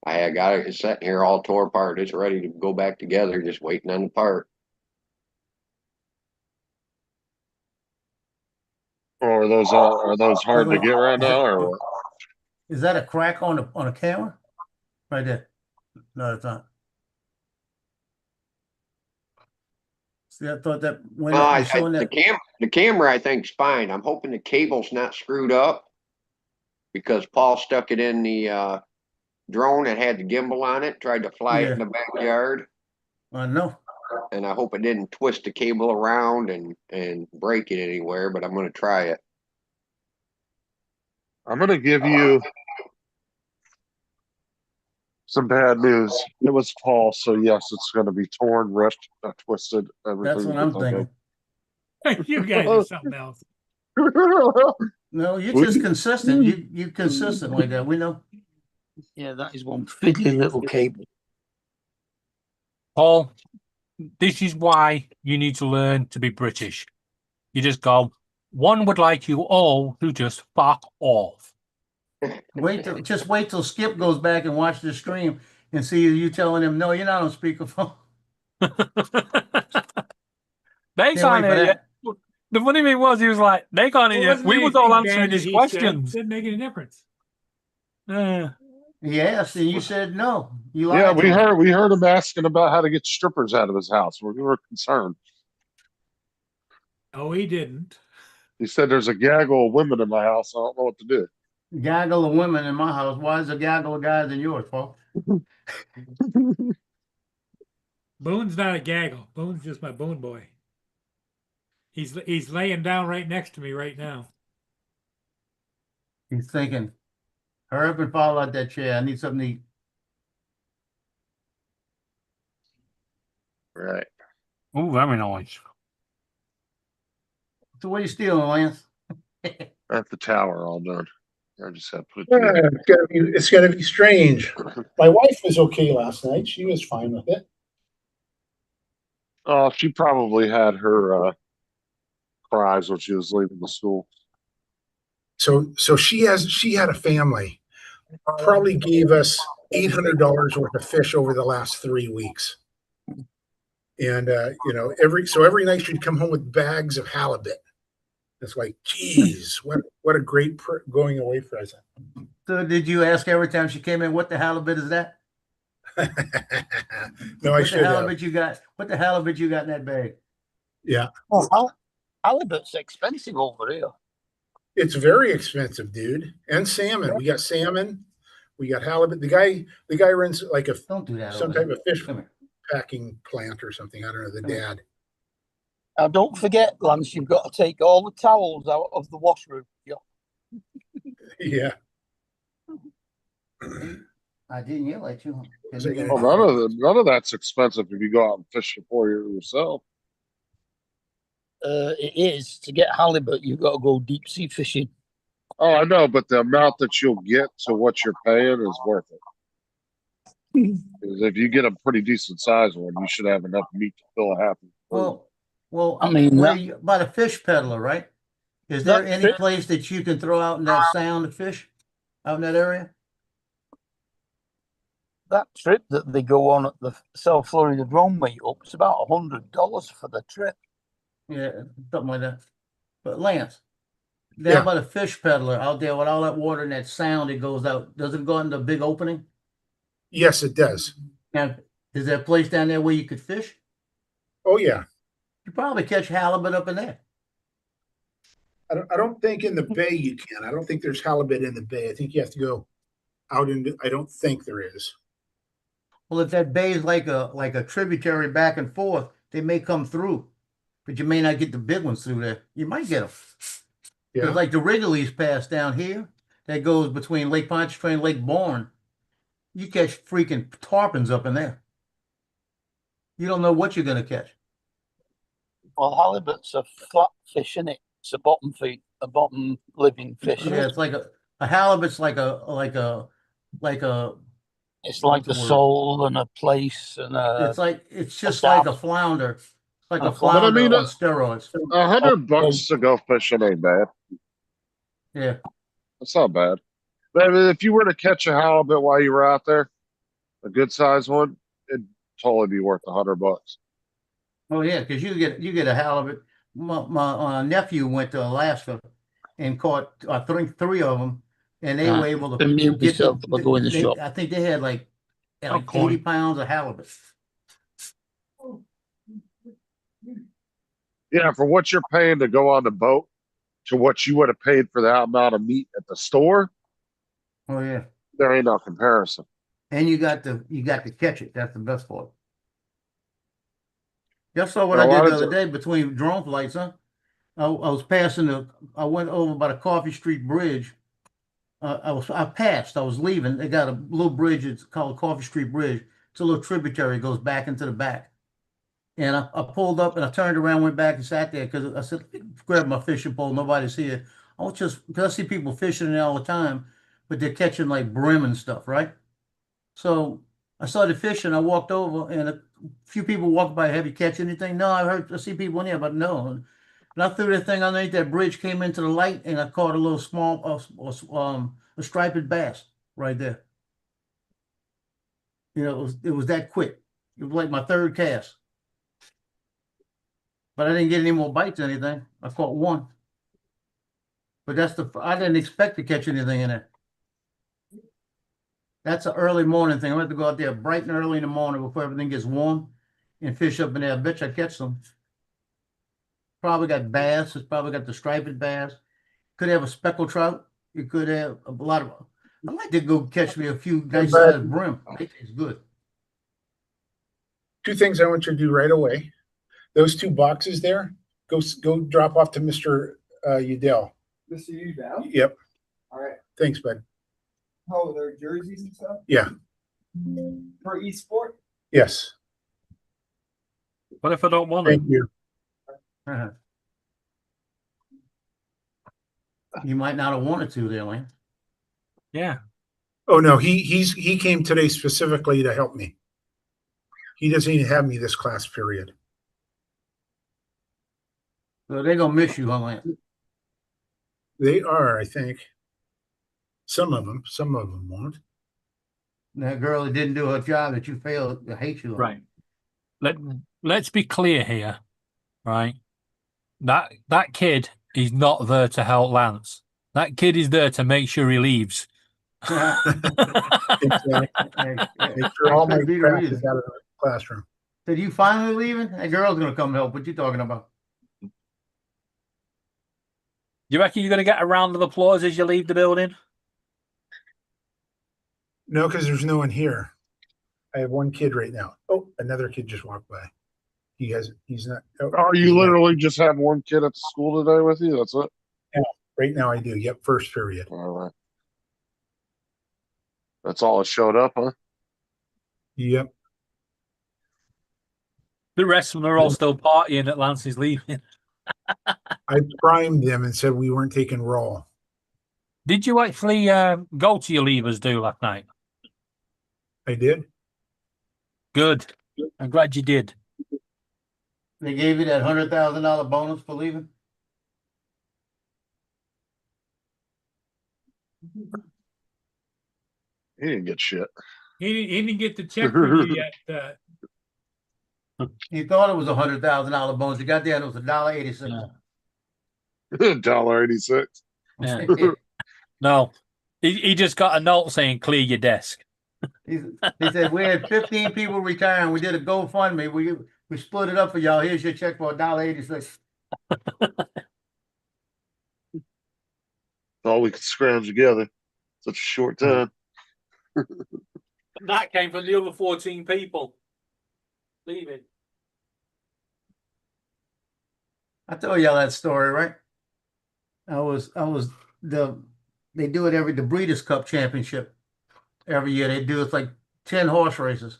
I got it sitting here all tore apart. It's ready to go back together, just waiting on the part. Or are those hard to get right now, or what? Is that a crack on a camera? Right there. No, it's not. See, I thought that when No, showing that. the camera I think's fine. I'm hoping the cable's not screwed up because Paul stuck it in the drone that had the gimbal on it, tried to fly it in the backyard. I know. And I hope it didn't twist the cable around and break it anywhere, but I'm going to try it. I'm going to give you some bad news. It was Paul, so yes, it's going to be torn, ripped, twisted, everything. That's what I'm thinking. You guys are something else. No, you're just consistent. You consistent like that. We know. Yeah, that is one fiddly little cable. Paul, this is why you need to learn to be British. You just go, one would like you all to just fuck off. Wait till Skip goes back and watch the stream and see you telling him, no, you're not on speakerphone. They can't hear you. The funny thing was, he was like, they can't hear you. We was all answering his questions. Didn't make any difference. Yes, and you said no. You lied. Yeah, we heard him asking about how to get strippers out of his house. We were concerned. Oh, he didn't. He said there's a gaggle of women in my house. I don't know what to do. Gaggle of women in my house. Why is a gaggle of guys in yours, Paul? Boone's not a gaggle. Boone's just my Boone boy. He's laying down right next to me right now. He's thinking, hurry up and fall out that chair. I need something to eat. Right. Oh, very nice. So what are you stealing, Lance? At the tower, all done. I just have to put it Yeah, together. it's gonna be strange. My wife was okay last night. She was fine with it. Oh, she probably had her cries when she was leaving the school. So she had a family. Probably gave us $800 worth of fish over the last 3 weeks. And every night she'd come home with bags of halibut. It's like, geez, what a great going away present. So did you ask every time she came in, what the halibut is that? No, I should have. What the halibut you got in that bag? Yeah. Well, halibut's expensive over here. It's very expensive, dude. And salmon. We got salmon. We got halibut. The guy runs like Don't do that. some type of fish packing plant or something. I don't know, the dad. Now, don't forget, Lance, you've got to take all the towels out of the washroom. Yeah. I didn't yell at you. Well, none of that's expensive if you go out and fish for yourself. It is. To get halibut, you've got to go deep sea fishing. Oh, I know, but the amount that you'll get to what you're paying is worth it. Because if you get a pretty decent size one, you should have enough meat to fill a half. Well, I mean, about a fish peddler, right? Is there any place that you can throw out in that sound of fish out in that area? That trip that they go on at the South Florida Drone Meetup, it's about $100 for the trip. Yeah, something like that. But Lance, how about a fish peddler out there with all that water and that sound that goes out? Does it go in the big opening? Yes, it does. Now, is there a place down there where you could fish? Oh yeah. You probably catch halibut up in there. I don't think in the bay you can. I don't think there's halibut in the bay. I think you have to go out into. I don't think there is. Well, if that bay is like a tributary back and forth, they may come through, but you may not get the big ones through there. You might get them. Yeah. Like the Wrigley's Pass down here, that goes between Lake Pontchartrain and Lake Bourne. You catch freaking tarpons up in there. You don't know what you're going to catch. Well, halibut's a flat fish, isn't it? It's a bottom living fish. Yeah, it's like a halibut's like a. It's like a soul and a place and a. It's just like a flounder. It's like a flounder on steroids. $100 to go fishing ain't bad. Yeah, it's not bad. But if you were to catch a halibut while you were out there, A good size one, it'd totally be worth $100. Oh yeah, because you get a halibut. My nephew went to Alaska and caught three of them, and they were able to Mute get myself if I go in the shop. I think they had like Okay. 80 pounds of halibut. Yeah, for what you're paying to go on the boat to what you would have paid for that amount of meat at the store, Oh yeah, there ain't no comparison. and you got to catch it. That's the best part. Just saw what And a I lot did the of other day between drone flights, huh? I was I went over by the Coffee Street Bridge. I passed. I was leaving. They got a little bridge. It's called Coffee Street Bridge. It's a little tributary. It goes back into the back. And I pulled up and I turned around, went back and sat there because I said, "Let me grab my fishing pole. Nobody's here. I'll just because I see people fishing there all the time, but they're catching like brim and stuff, right?" So I started fishing. I walked over and a few people walked by. "Have you catch anything?" "No, I see people in here, but no." And I threw the thing underneath that bridge, came into the light, and I caught a little small, a striped bass right there. You know, it was that quick. It was like my third cast. But I didn't get any more bites or anything. I caught one. But I didn't expect to catch anything in there. That's an early morning thing. I have to go out there bright and early in the morning before everything gets warm and fish up in there. I bet you I catch some. Probably got bass. It's probably got the striped bass. Could have a speckled trout. You could have a lot of. I'd like to go catch me a few nice sized brim. It's good. Two things I want you to do right away. Those two boxes there, go drop off to Mr. Udell. Mr. Udell? Yep. All right. Thanks, bud. Oh, their jerseys and stuff? Yeah. For eSport? Yes. What if I don't want Thank it? you. You might not have wanted to there, Lane. Yeah. Oh no, he came today specifically to help me. He doesn't even have me this class period. So they're gonna miss you, huh, Lane? They are, I think. Some of them won't. That girl that didn't do her job that you failed to hate you. Right. Let's be clear here, right? That kid is not there to help Lance. That kid is there to make sure he leaves. Make sure all my crap is out of the classroom. Said you finally leaving? That girl's gonna come help. What you talking about? You reckon you're going to get a round of applause as you leave the building? No, because there's no one here. I have one kid right now. Oh, another kid just walked by. He's not. Oh, you literally just have one kid at the school today with you? That's it? Yeah, right now I do. Yep, first period. All right. That's all that showed up, huh? Yep. The rest of them are all still partying at Lance is leaving. I primed them and said we weren't taking roll. Did you actually go to your leavers do last night? I did. Good. I'm glad you did. They gave you that $100,000 bonus for leaving? He didn't get shit. He didn't get the check for you yet. He thought it was $100,000 bonus. He got there and it was $1.86. $1.86. Yeah. No, he just got a note saying clear your desk. He said we had 15 people retiring. We did a GoFundMe. We split it up for y'all. Here's your check for $1.86. All we could scrounge together. Such a short time. That came from the other 14 people leaving. I told y'all that story, right? They do it the Breeders' Cup Championship every year. They do it's like 10 horse races.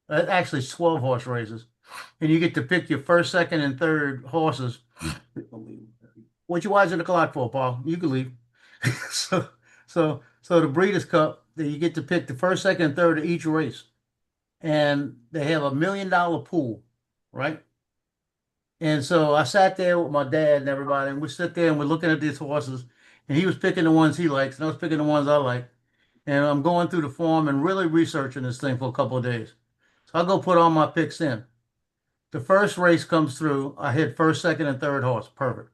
Actually, it's 12 horse races. And you get to pick your first, second, and third horses. What you watching the clock for, Paul? You can leave. So the Breeders' Cup, you get to pick the first, second, and third of each race. And they have $1 million pool, right? And so I sat there with my dad and everybody, and we sit there and we're looking at these horses, and he was picking the ones he likes, and I was picking the ones I like. and I'm going through the form and really researching this thing for a couple of days. So I go put all my picks in. The first race comes through, I hit first, second, and third horse. Perfect.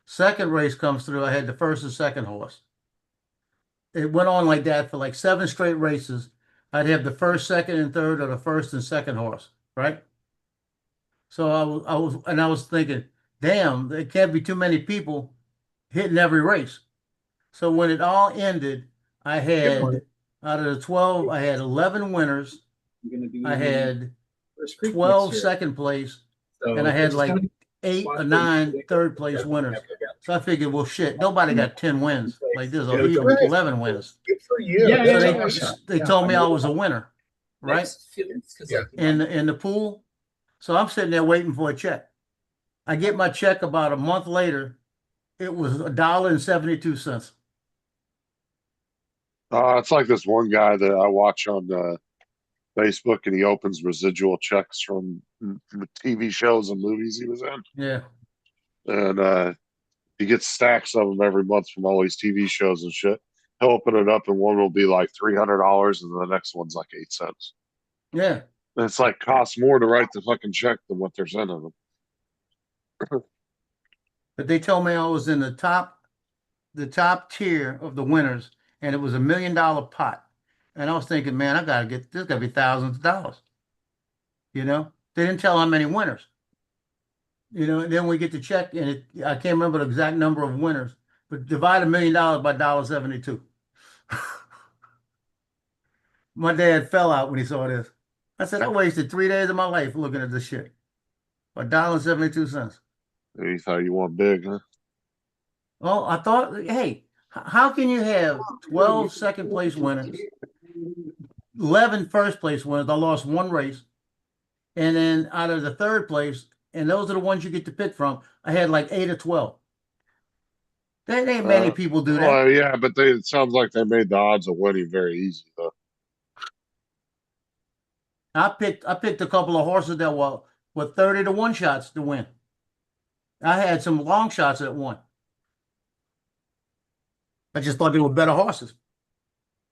Second race comes through, I had the first and second horse. It went on like that for like 7 straight races. I'd have the first, second, and third, or the first and second horse, right? So I was thinking, damn, there can't be too many people hitting every race. So when it all ended, I had out of the 12, I had 11 winners. I had 12 second place, and I had like 8 or 9 third place winners. So I figured, well, shit, nobody got 10 wins. Like there's even 11 wins. Good for you. So they told me I was a winner, right? In the pool. So I'm sitting there waiting for a check. I get my check about a month later. It was $1.72. It's like this one guy that I watch on Facebook, and he opens residual checks from TV shows and movies he was in. Yeah. And he gets stacks of them every month from all these TV shows and shit. He'll open it up, and one will be like $300, and the next one's like 8 cents. Yeah. And it's like costs more to write the fucking check than what they're sending them. But they told me I was in the top tier of the winners, and it was $1 million pot. And I was thinking, man, there's gotta be thousands of dollars. You know, they didn't tell how many winners. You know, and then we get the check, and I can't remember the exact number of winners, but divide $1 million by $1.72. My dad fell out when he saw this. I said, I wasted 3 days of my life looking at this shit. $1.72. You thought you want big, huh? Oh, I thought, hey, how can you have 12 second place winners, 11 first place winners? I lost 1 race. And then out of the third place, and those are the ones you get to pick from, I had like 8 or 12. There ain't many people do that. Well, yeah, but it sounds like they made the odds of winning very easy, though. I picked a couple of horses that were 30 to 1 shots to win. I had some long shots that won. I just thought they were better horses.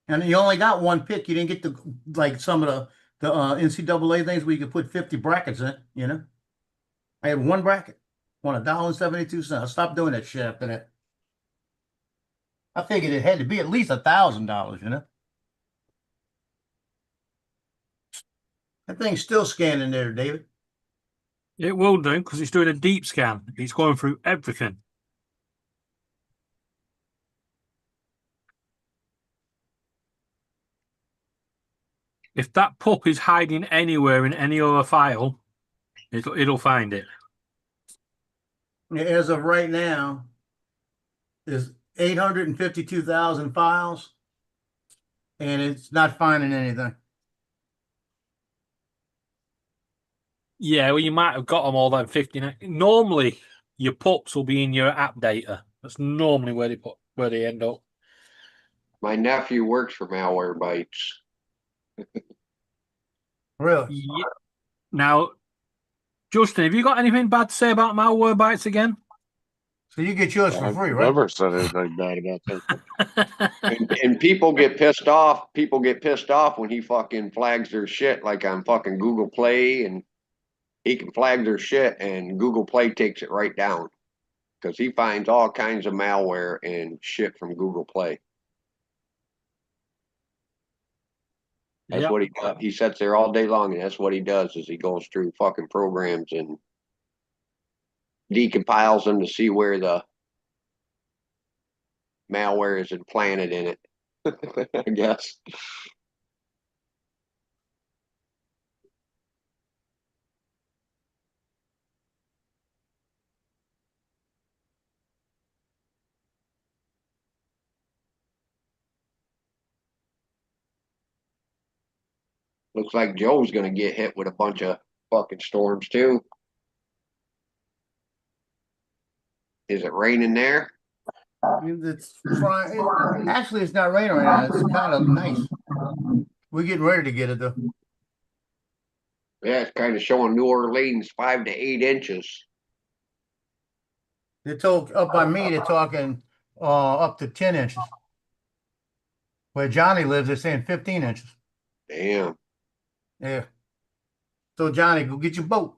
And you only got 1 pick. You didn't get to like some of the NCAA things where you could put 50 brackets in, you know. I had 1 bracket, won $1.72. I stopped doing that shit after that. I figured it had to be at least $1,000, you know. That thing's still scanning there, David. It will do, because it's doing a deep scan. It's going through everything. If that pup is hiding anywhere in any other file, it'll find it. As of right now, there's 852,000 files, and it's not finding anything. Yeah, well, you might have got them all that 59. Normally, your pups will be in your app data. That's normally where they end up. My nephew works for Malwarebytes. Really? Yeah. Now, Justin, have you got anything bad to say about Malwarebytes again? So you get yours for free, I've right? never said anything bad about that. and people get pissed off. People get pissed off when he fucking flags their shit, like on fucking Google Play, and he can flag their shit, and Google Play takes it right down because he finds all kinds of malware and shit from Google Play. That's what he does. He sits there all day long, and that's what he does is he goes through fucking programs and decompiles them to see where the malware is implanted in it, I guess. Looks like Joe's gonna get hit with a bunch of fucking storms too. Is it raining there? It's trying. Actually, it's not raining right now. It's kind of nice. We're getting ready to get it though. Yeah, it's kind of showing New Orleans 5 to 8 inches. They told up by me. They're talking up to 10 inches. Where Johnny lives, they're saying 15 inches. Damn. Yeah. So Johnny, go get your boat.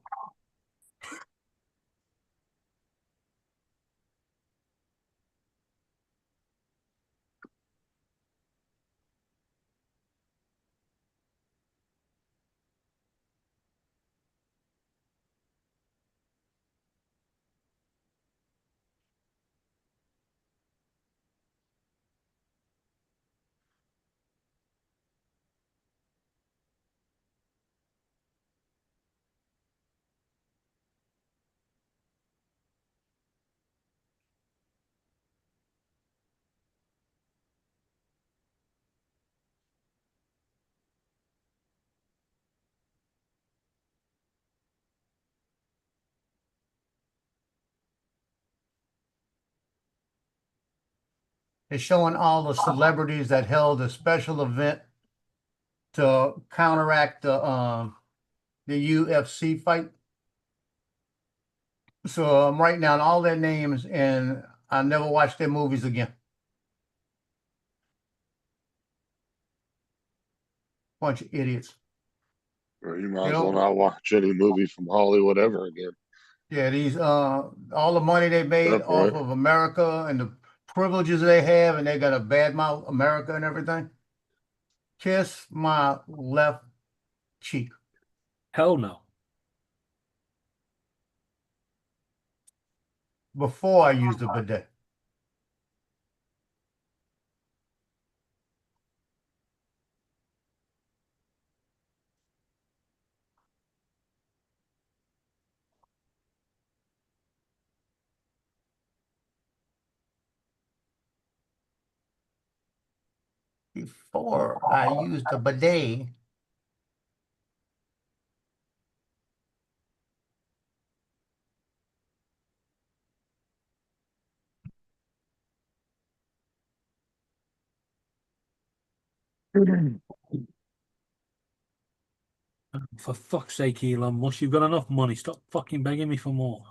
It's showing all the celebrities that held a special event to counteract the UFC fight. So I'm writing down all their names, and I never watched their movies again. Bunch of idiots. Or you might You as well know, not watch any movie from Hollywood ever again. yeah, these all the money they made That off point. of America and the privileges they have, and they got to badmouth America and everything. Kiss my left cheek. Hell no. Before I used the bidet. Before I used the bidet. For fuck's sake, Elon Musk, you've got enough money. Stop fucking begging me for more.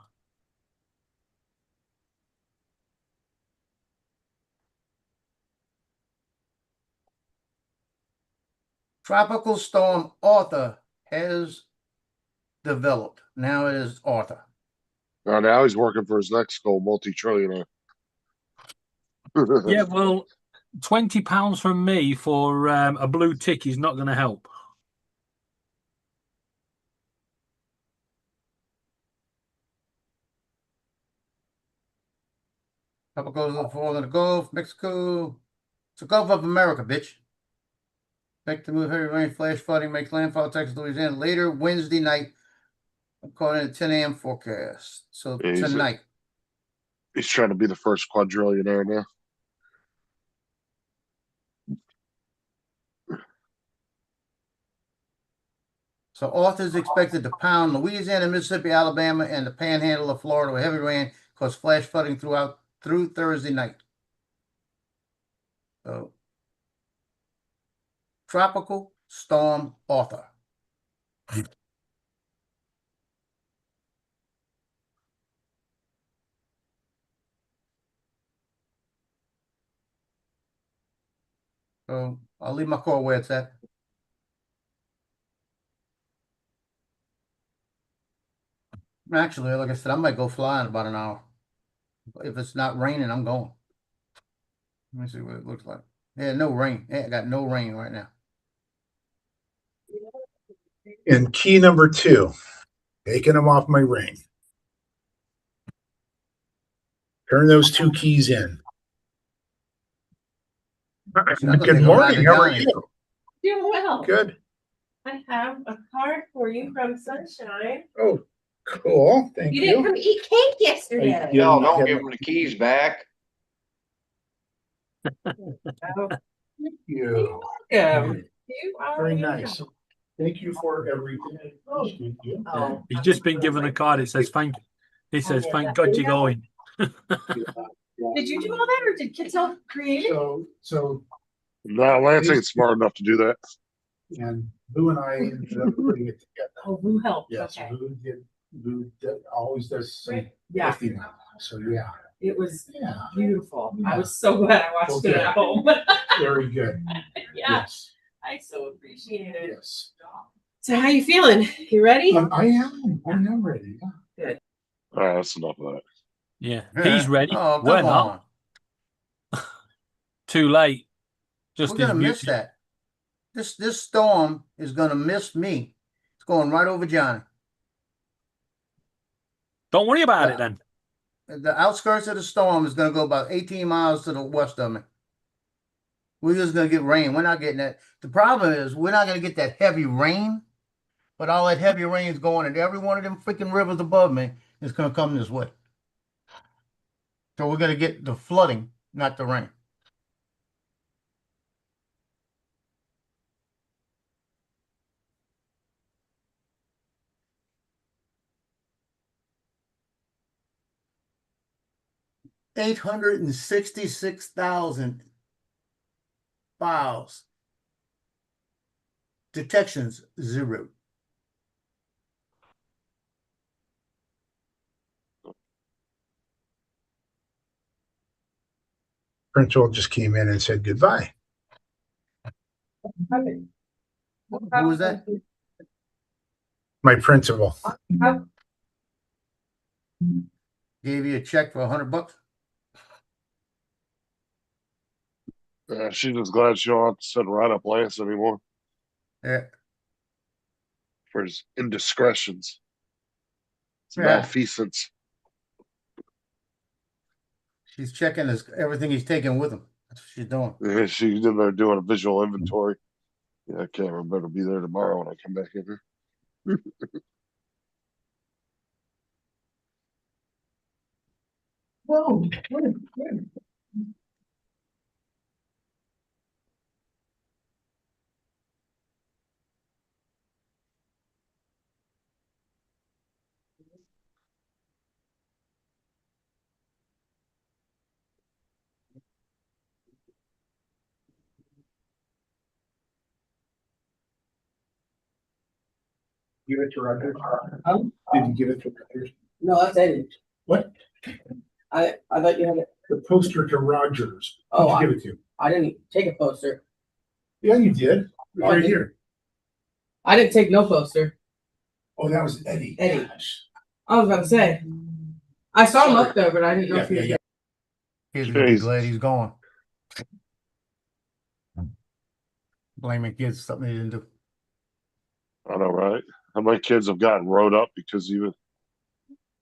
Tropical storm Arthur has developed. Now it is Arthur. Now he's working for his next goal, multi-trillionaire. Yeah, well, £20 from me for a blue tick is not going to help. Tropical falls in the Gulf, Mexico. It's the Gulf of America, bitch. Expect to move heavy rain, flash flooding, makes landfall, Texas, Louisiana later Wednesday night, according to 10 a.m. forecast. So tonight. He's trying to be the first quadrillionaire now. So Arthur is expected to pound Louisiana, Mississippi, Alabama, and the panhandle of Florida with heavy rain, cause flash flooding through Thursday night. So Tropical Storm Arthur. So I'll leave my call where it's at. Actually, like I said, I might go fly in about an hour. If it's not raining, I'm going. Let me see what it looks like. Yeah, no rain. Yeah, I got no rain right now. And key number 2, taking them off my ring. Turn those 2 keys in. Good morning. How are you? Doing well. Good. I have a card for you from Sunshine. Oh, cool. Thank you. You didn't come eat cake yesterday. No, don't give him the keys back. You. Welcome. You are Very welcome. nice. Thank you for everything. Thank you. Oh. He's just been given a card. It says thank God you're going. Did you do all that, or did Kids Help create it? So No, Lance ain't smart enough to do that. and Boo and I ended up putting it together. Oh, who helped? Yes, Okay. Boo always does some Yeah. lifting. So yeah. It was Yeah. beautiful. I was so glad I watched it Okay. at home. Very good. Yeah, Yes. I so appreciate it. Yes. So how you feeling? You ready? I am ready. Yeah. Good. All right, that's enough of that. Yeah, he's ready. Oh, We're come not. on. Too late. We're Just gonna miss that. This storm is gonna miss me. It's going right over Johnny. Don't worry about Yeah. it then. The outskirts of the storm is gonna go about 18 miles to the west of me. We're just gonna get rain. We're not getting that. The problem is we're not gonna get that heavy rain, but all that heavy rain is going into every one of them freaking rivers above me. It's gonna come this way. So we're gonna get the flooding, not the rain. $866,000 files. Detections 0. Principal just came in and said goodbye. Who was that? My principal. Gave you a check for $100? She's just glad she don't have to send right up Lance anymore Yeah. for his indiscretions. It's Yeah. malfeasance. She's checking everything he's taking with him. That's what she's doing. Yeah, she's in there doing a visual inventory. Yeah, I can't remember. Be there tomorrow when I come back in here. Whoa. Give it to Rogers. Did you give it to Rogers? No, that's Eddie. What? I thought you had it. The poster to Rogers. Oh, Who'd you give it to? I didn't take a poster. Yeah, you did. It was Oh, I right did. here. I didn't take no poster. Oh, that was Eddie. Eddie. Gosh. I was about to say. I saw him up there, but I didn't know if he was. Kids are gonna be Jesus. glad he's gone. Blaming kids for something they didn't do. I know, right? How many kids have gotten rode up because you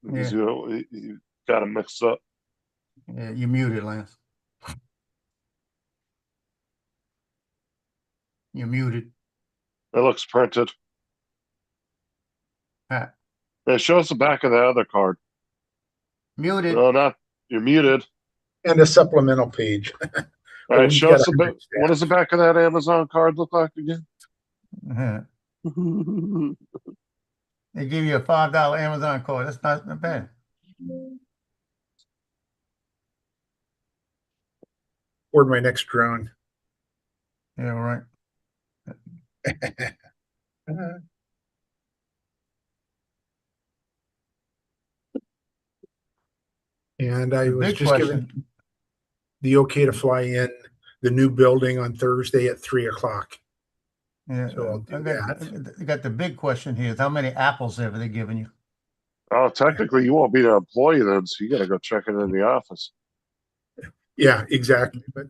Yeah. you got them mixed up? Yeah, you muted, Lance. You're muted. It looks printed. Huh. Yeah, show us the back of the other card. Muted. No, not you're muted. And a supplemental page. All right, we've show got us a bit. What does the back of that Amazon card look like again? Uh-huh. They give you a $5 Amazon card. That's not bad. Or my next drone. Yeah, right. And I The was big just given question. the okay to fly in the new building on Thursday at 3:00. Yeah, So I'll do that. I got the big question here is how many apples have they given you? Oh, technically, you won't be an employee then, so you got to go check it in the office. Yeah, exactly. But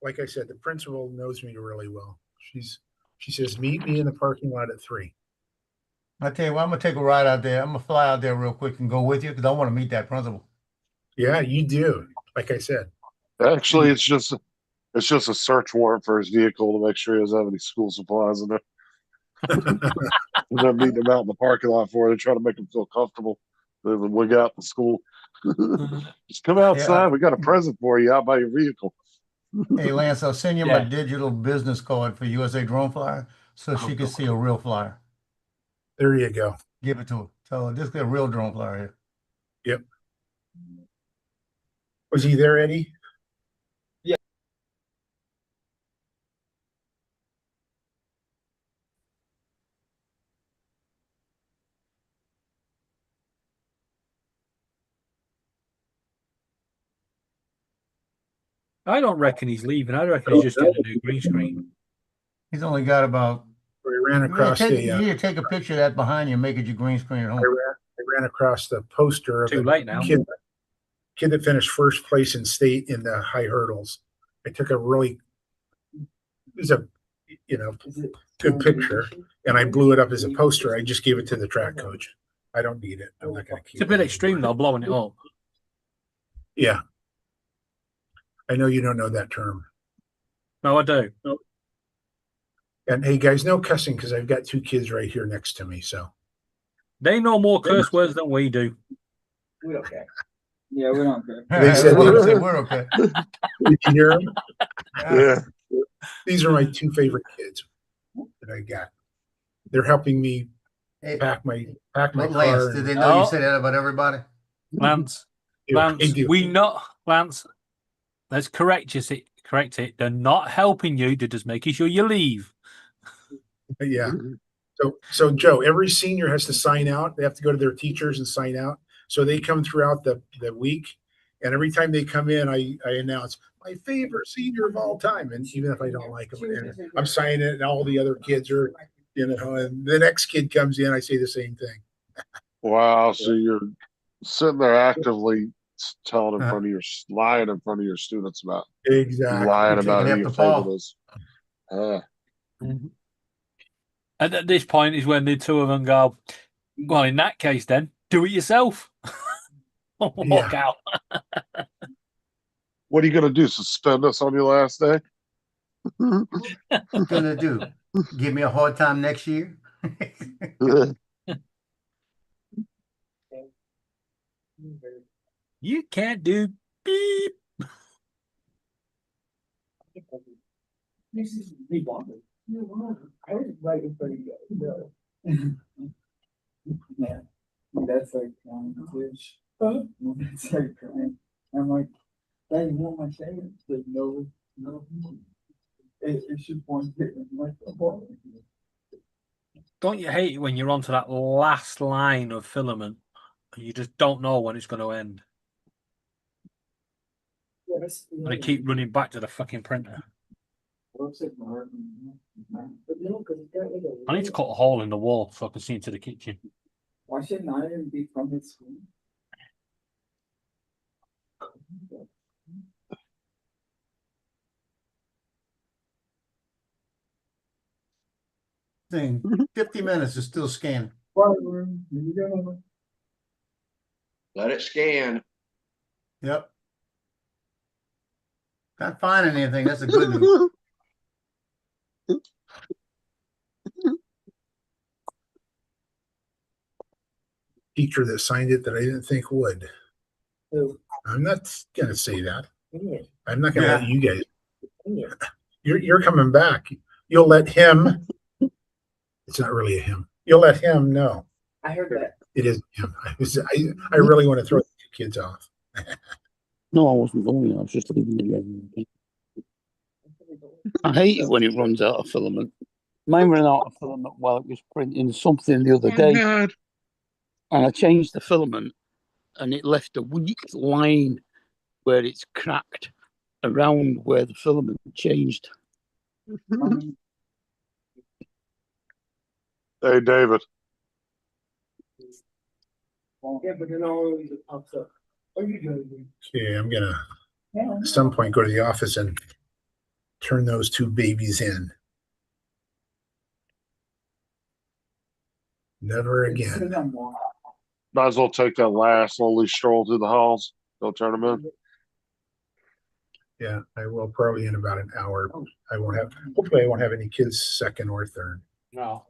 like I said, the principal knows me really well. She says, meet me in the parking lot at 3. I tell you what, I'm gonna take a ride out there. I'm gonna fly out there real quick and go with you because I want to meet that principal. Yeah, you do. Like I said. Actually, it's just a search warrant for his vehicle to make sure he doesn't have any school supplies in there. And they're meeting him out in the parking lot for it. They're trying to make him feel comfortable. They wig out the school. Just come outside. We got a present for you out by your vehicle. Hey Lance, I'll send you Yeah. my digital business card for USA Drone Flyer so she can see a real flyer. There you go. Give it to her. Tell her this is a real drone flyer here. Yep. Was he there, Eddie? I don't reckon he's leaving. I reckon he's just getting a new green screen. He's only got about. We ran You need across to the. take a picture of that behind you and make it your green screen at home. I ran across the poster of Too the late now. kid that finished first place in state in the high hurdles. I took a really, it was a, good picture, and I blew it up as a poster. I just gave it to the track coach. I don't need it. I'm not going to keep it. It's a bit extreme though, blowing it up. Yeah. I know you don't know that term. No, I do. And hey, guys, no cussing because I've got two kids right here next to me. So they know more curse words than we do. We don't care. Yeah, we don't care. They said we're okay. Did you hear them? Yeah. These are my two favorite kids that I got. They're helping me pack my Lance, car. did they know you said that about everybody? Lance, we know, Lance. Let's correct it. They're not helping you. They're just making sure you leave. Yeah. So Joe, every senior has to sign out. They have to go to their teachers and sign out. So they come throughout the week, and every time they come in, I announce my favorite senior of all time. And even if I don't like them, and I'm signing it, and all the other kids are, and the next kid comes in, I say the same thing. Wow. So you're sitting there actively telling in front of your, lying in front of your students about exactly lying about Taking who your up the ball. favorite is. And at this point is when the two of them go, well, in that case, then do it yourself. Walk out. What are you going to do? Suspend us on your last day? What you gonna do? Give me a hard time next year? You can't do beep. This is me bothered. I was right in front of you. Yeah, that's like crying, bitch. That's like crying. I'm like, Dad, you want my savings? Like, no. It should point it. I'm like, oh, Don't you hate it when you're onto that last line of filament and you just don't know when it's going to end? And they keep running back to the fucking printer. I need to cut a hole in the wall so I can see into the kitchen. Why shouldn't I even be from his school? Thing 50 minutes is still scanning. Let it scan. Yep. Not finding anything. That's a good news. Teacher that signed it that I didn't think would. Who? I'm not gonna say that. Yeah. I'm not gonna let you guys. You're coming back. You'll let him. It's not really a him. You'll let him know. I heard that. It is him. I really want to throw the kids off. No, I wasn't going. I was just leaving the room. I hate it when it runs out of filament. Mine ran out of filament while it was printing something the other day. God. And I changed the filament and it left a weak line where it's cracked around where the filament changed. Hey, David. Yeah, but then always it pops up. What are you doing? Okay, I'm gonna at some point go to the office and turn those two babies in. Never again. Might as well take that last slowly stroll through the halls. Don't turn them in. Yeah, I will probably in about an hour. I won't have. Hopefully, I won't have any kids second or third. No.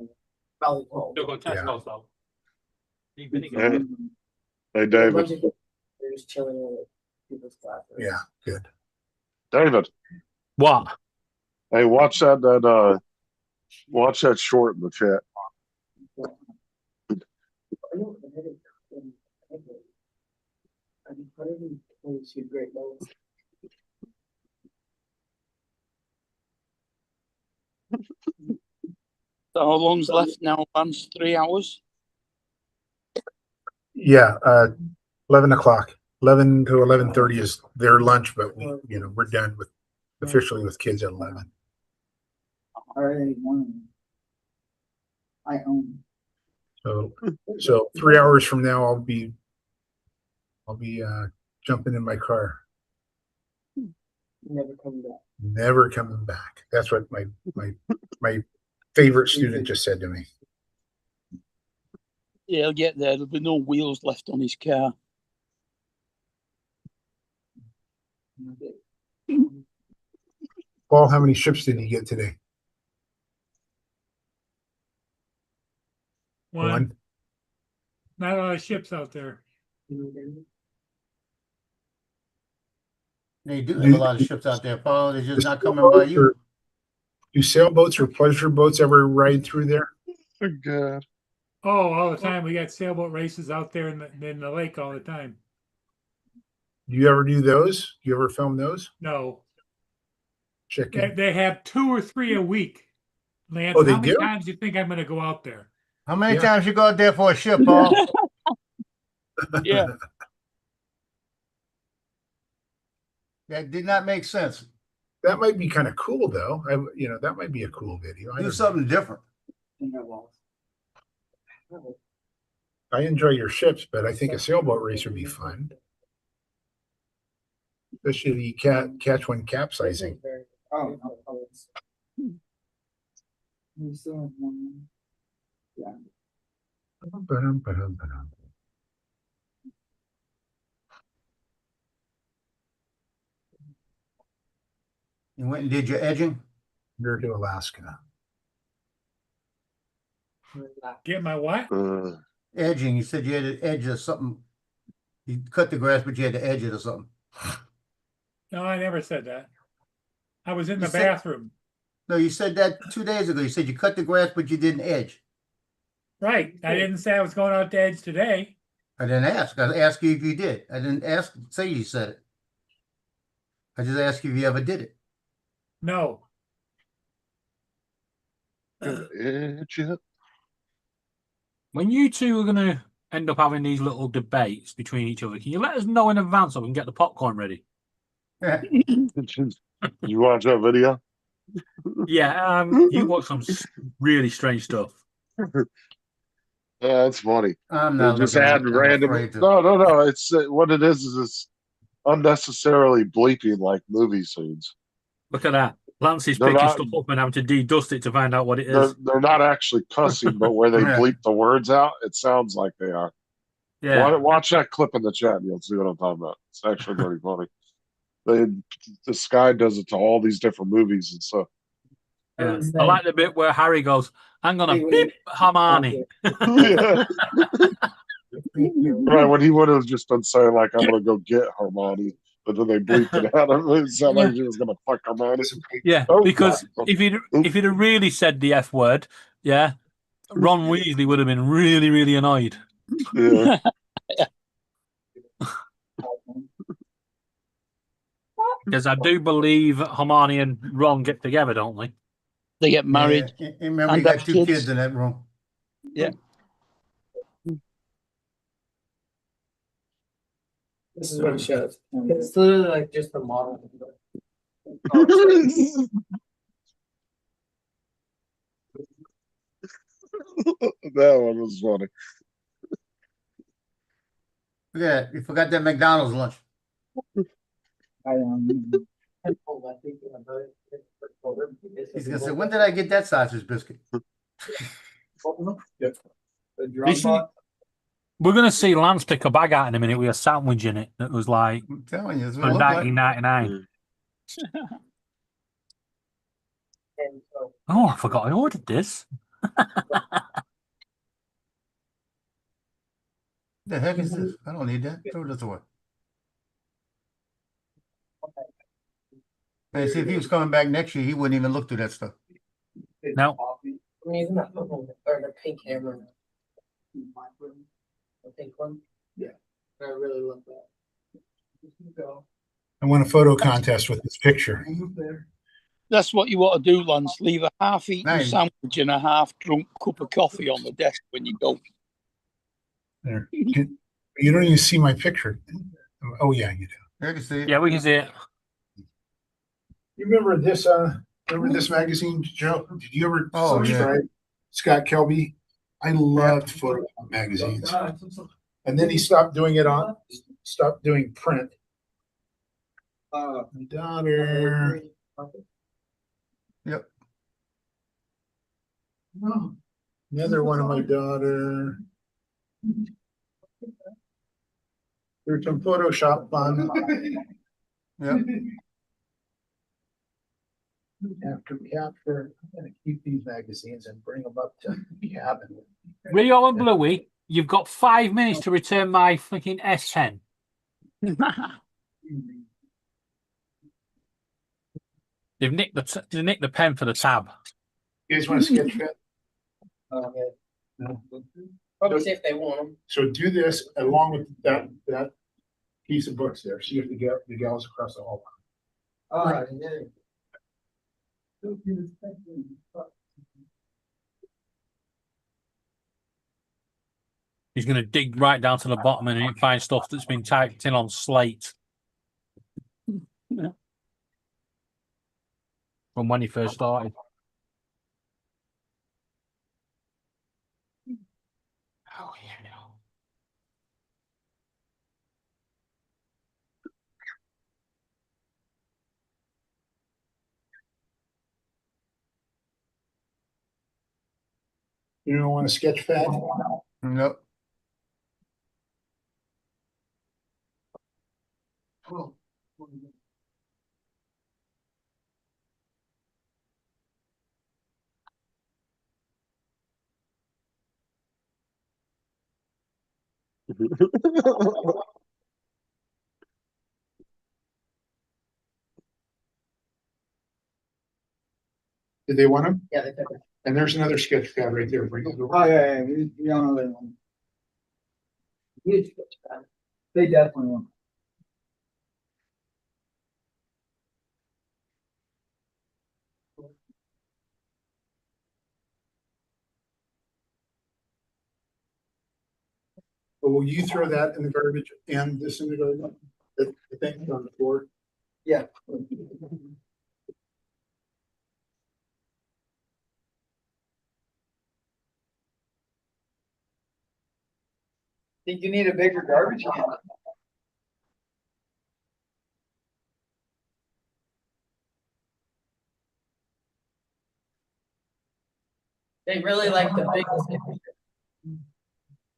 Probably. Still got test Yeah. those though. Hey, hey, David. They're just chilling in people's classes. Yeah, good. David. What? Hey, watch that short in the chat. So how long's left now, Lance? 3 hours? Yeah, 11 o'clock. 11 to 11:30 is their lunch, but we're done with officially with kids at 11. I already won. I own. So 3 hours from now, I'll be jumping in my car. Never coming back. Never coming back. That's what my favorite student just said to me. Yeah, he'll get there. There'll be no wheels left on his car. Paul, how many ships did you get today? One. Not a lot of ships out there. They do have a lot of ships out there, Paul. They're just not coming by you. Do sailboats or pleasure boats ever ride through there? Oh, God. Oh, all the time. We got sailboat races out there in the lake all the time. Do you ever do those? Do you ever film those? No. Chicken. They have 2 or 3 a week. Lance, Oh, they how many do? times do you think I'm going to go out there? How many times you go out there for a ship, Paul? Yeah. That did not make sense. That might be kind of cool, though. That might be a cool video. Do something different. I enjoy your ships, but I think a sailboat race would be fun. Especially if you catch one capsizing. Oh, no. We still have one. Yeah. You went and did your edging? You're to Alaska. Get my what? Edging. You said you had to edge or something. You cut the grass, but you had to edge it or something. No, I never said that. I was in You the said- bathroom. No, you said that 2 days ago. You said you cut the grass, but you didn't edge. Right. I didn't say I was going out to edge today. I didn't ask. I asked you if you did. I didn't say you said it. I just asked you if you ever did it. No. When you two are going to end up having these little debates between each other, can you let us know in advance so we can get the popcorn ready? You watch that video? Yeah, you watch some really strange stuff. That's funny. I'm They not just looking at add it. I'm random. afraid to. No. It's what it is it's unnecessarily bleeping like movie scenes. Look at that. Lancy's They're picking not- stuff up and having to de-dust it to find out what it They're, is. they're not actually cussing, but where they Yeah. bleep the words out, it sounds like they are. Yeah. Watch that clip in the chat, and you'll see what I'm talking about. It's actually pretty funny. This guy does it to all these different movies and stuff. Yeah. I like the bit where Harry goes, I'm going to beep Hermione. Yeah. Right, when he would have just been saying like, "I'm gonna go get Hermione," but then they bleeped it out. It sounded like he was gonna fuck Hermione. Yeah, Oh, because God. if he'd have really said the F word, yeah, Ron Weasley would have been really, really annoyed. Yeah. Because I do believe Hermione and Ron get together, don't they? They get married. Yeah, and remember, you and got have 2 kids. kids in that room. Yeah. This is what it shows. It's literally like just the model. That one was funny. Look at that. You forgot that McDonald's lunch. He's gonna say, when did I get that sausage biscuit? This is- We're going to see Lance pick a bag out in a minute with a sandwich in it that was like I'm telling you, it's from what it look like. 1999. Oh, I forgot I ordered this. The heck is this? I don't need that. Throw this away. Hey, see, if he was coming back next year, he wouldn't even look through that stuff. No. I mean, isn't that the one or the pink hammer? The pink one? Yeah. I really love that. I won a photo contest with this picture. That's what you want to do, Lance. Leave a half-eaten Nice. sandwich and a half-drunk cup of coffee on the desk when you go. There. You don't even see my picture. Oh yeah, you do. I can see it. Yeah, we can see it. You remember this? Remember this magazine, Joe? Did you ever Oh, yeah. subscribe? Scott Kelby. I loved photo magazines, and then he stopped doing it on. Stopped doing print. My daughter. Yep. Another one of my daughter. There's some Photoshop fun. Yep. After capture, I'm gonna keep these magazines and bring them up to the cabin. Rio and Bluey, you've got 5 minutes to return my freaking S10. They've nicked the pen for the tab. You guys want to sketch fit? Probably see if they want them. So do this along with that piece of books there. See if the gals across the hall. Yeah. He's going to dig right down to the bottom and find stuff that's been typed in on slate from when he first started. Oh, yeah. You don't want to sketch pad? Nope. Did they want them? Yeah, they took it. And there's another sketch pad right there. Bring it over. Oh, yeah, we don't know they want. Huge sketch pad. They definitely want. But will you throw that in the garbage and this in the garbage? The thing on the floor? Yeah. Think you need a bigger garbage can? They really like the biggest.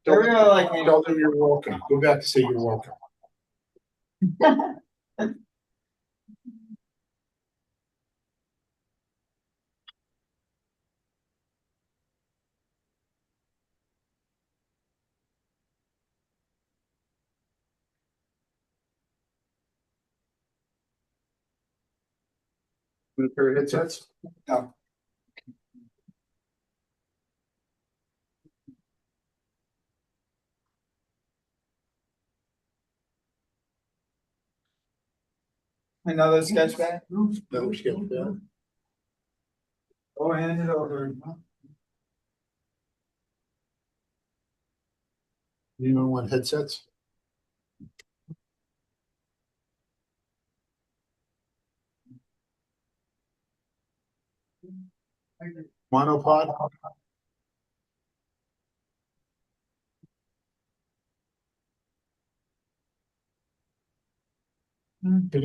They're really like. Tell them you're welcome. Go back to say you're welcome. With a pair of headsets? No. Another sketch pad? Another sketch pad. Oh, hand it over. Anyone want headsets? Monopod? That's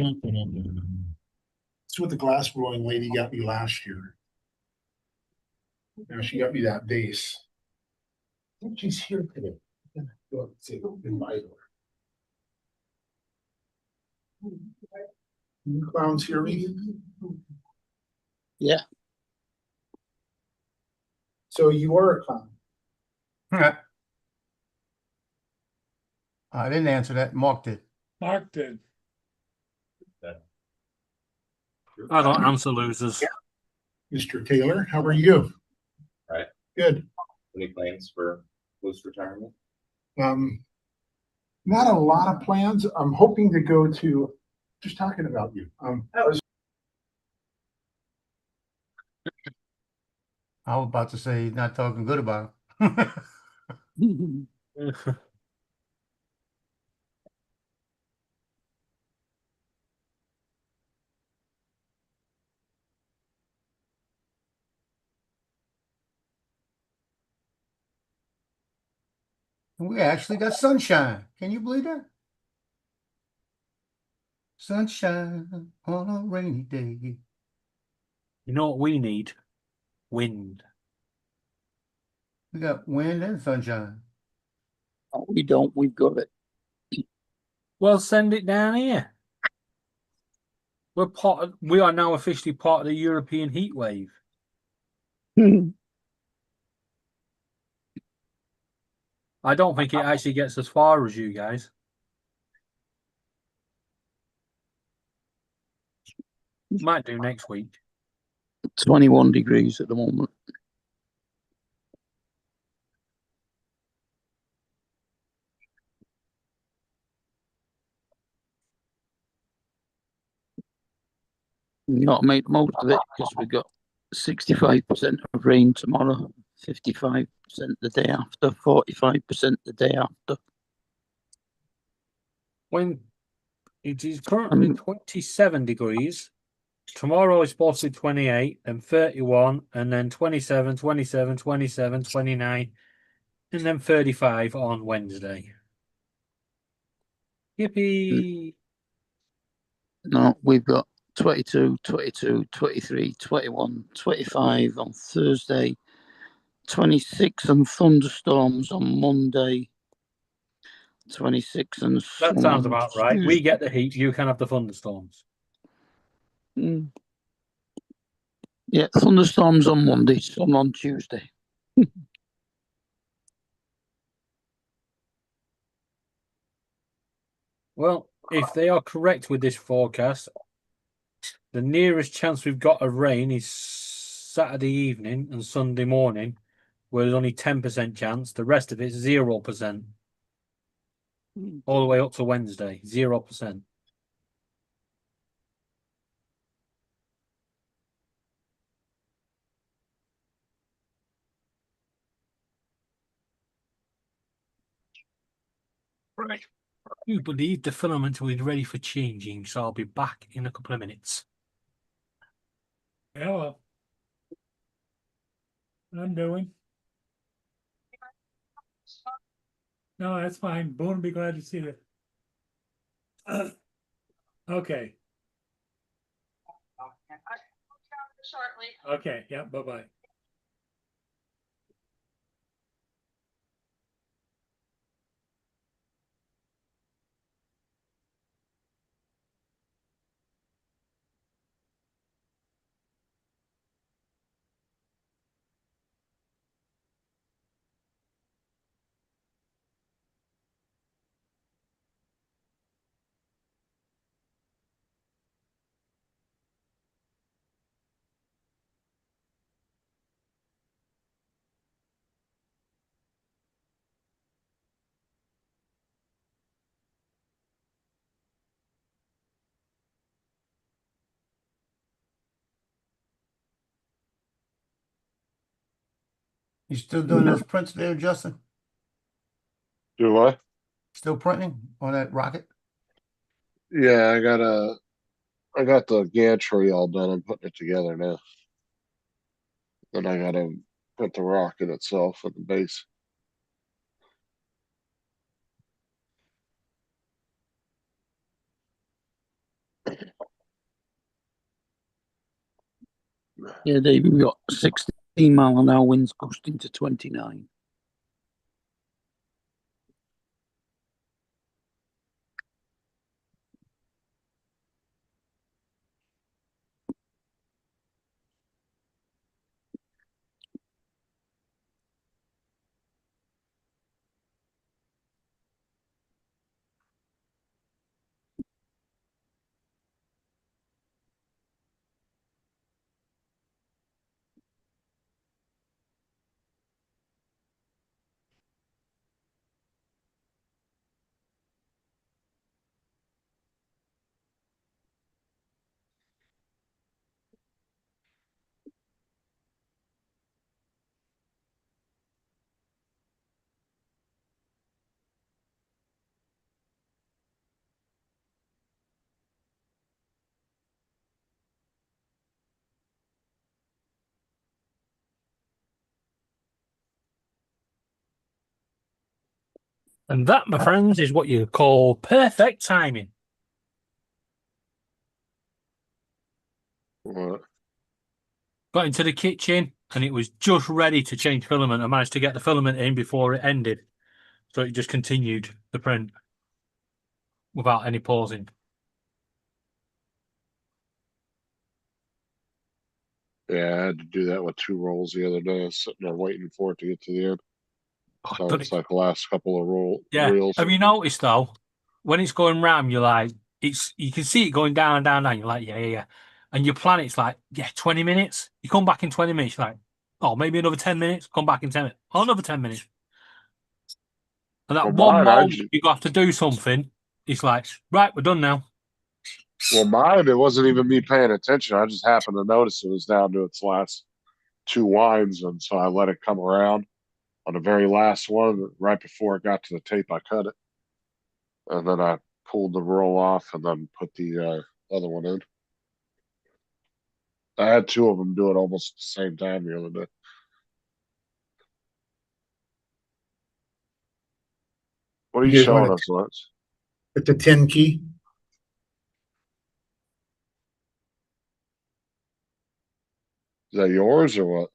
what the glass blowing lady got me last year. Now she got me that vase. I think she's here today. Go up and say, invite her. You clowns hear me? Yeah. So you are a clown. I didn't answer that. Mark did. Mark did. I don't answer losers. Mr. Taylor, how are you? Right. Good. Any plans for post retirement? Not a lot of plans. I'm hoping to go to, just talking about you. I was about to say, not talking good about him. And we actually got sunshine. Can you believe that? Sunshine on a rainy day. You know what we need? Wind. We got wind and sunshine. Oh, we don't. We've got it. Well, send it down here. We are now officially part of the European heat wave. I don't think it actually gets as far as you guys. Might do next week. 21 degrees at the moment. We've got to make the most of it because we've got 65% of rain tomorrow, 55% the day after, 45% the day after. When it is currently 27 degrees, tomorrow is supposed to be 28, then 31, and then 27, 27, 27, 29, and then 35 on Wednesday. Yippee! No, we've got 22, 22, 23, 21, 25 on Thursday, 26 and thunderstorms on Monday, 26 and That sounds about right. We get the heat, you can have the thunderstorms. Yeah, thunderstorms on Monday, sun on Tuesday. Well, if they are correct with this forecast, the nearest chance we've got of rain is Saturday evening and Sunday morning, where there's only 10% chance. The rest of it's 0%. All the way up to Wednesday, 0%. Right. I do believe the filament is ready for changing, so I'll be back in a couple of minutes. Hello. I'm doing. No, that's fine. Boone will be glad to see you. Okay. Shortly. Okay. Yeah. Bye-bye. You still doing those prints there, Justin? Do what? Still printing on that rocket? Yeah, I got the gantry all done. I'm putting it together now. Then I gotta put the rocket itself at the base. Yeah, Dave, we've got 16-mile-an-hour winds gusting to 29. And that, my friends, is what you call perfect timing. What? Got into the kitchen and it was just ready to change filament. I managed to get the filament in before it ended. So it just continued the print without any pausing. Yeah, I had to do that with 2 rolls the other day. I was sitting there waiting for it to get to the end. So done it's like the last couple of Yeah. reels. Have you noticed though, when it's going round, you're like, you can see it going down, down, down. You're like, yeah. And you plan it's like, 20 minutes. You come back in 20 minutes, you're like, oh, maybe another 10 minutes. Come back in 10 minutes. Oh, another 10 minutes. And that Well, one mine, I moment you got to do something, it's like, right, we're done now. Well, mine, it wasn't even me paying attention. I just happened to notice it was down to its last 2 lines, and so I let it come around on the very last one. Right before it got to the tape, I cut it, and then I pulled the roll off, and then put the other one in. I had 2 of them do it almost at the same time the other day. What are you guys showing wanna- us, Lance? At the 10 key. Is that yours or what?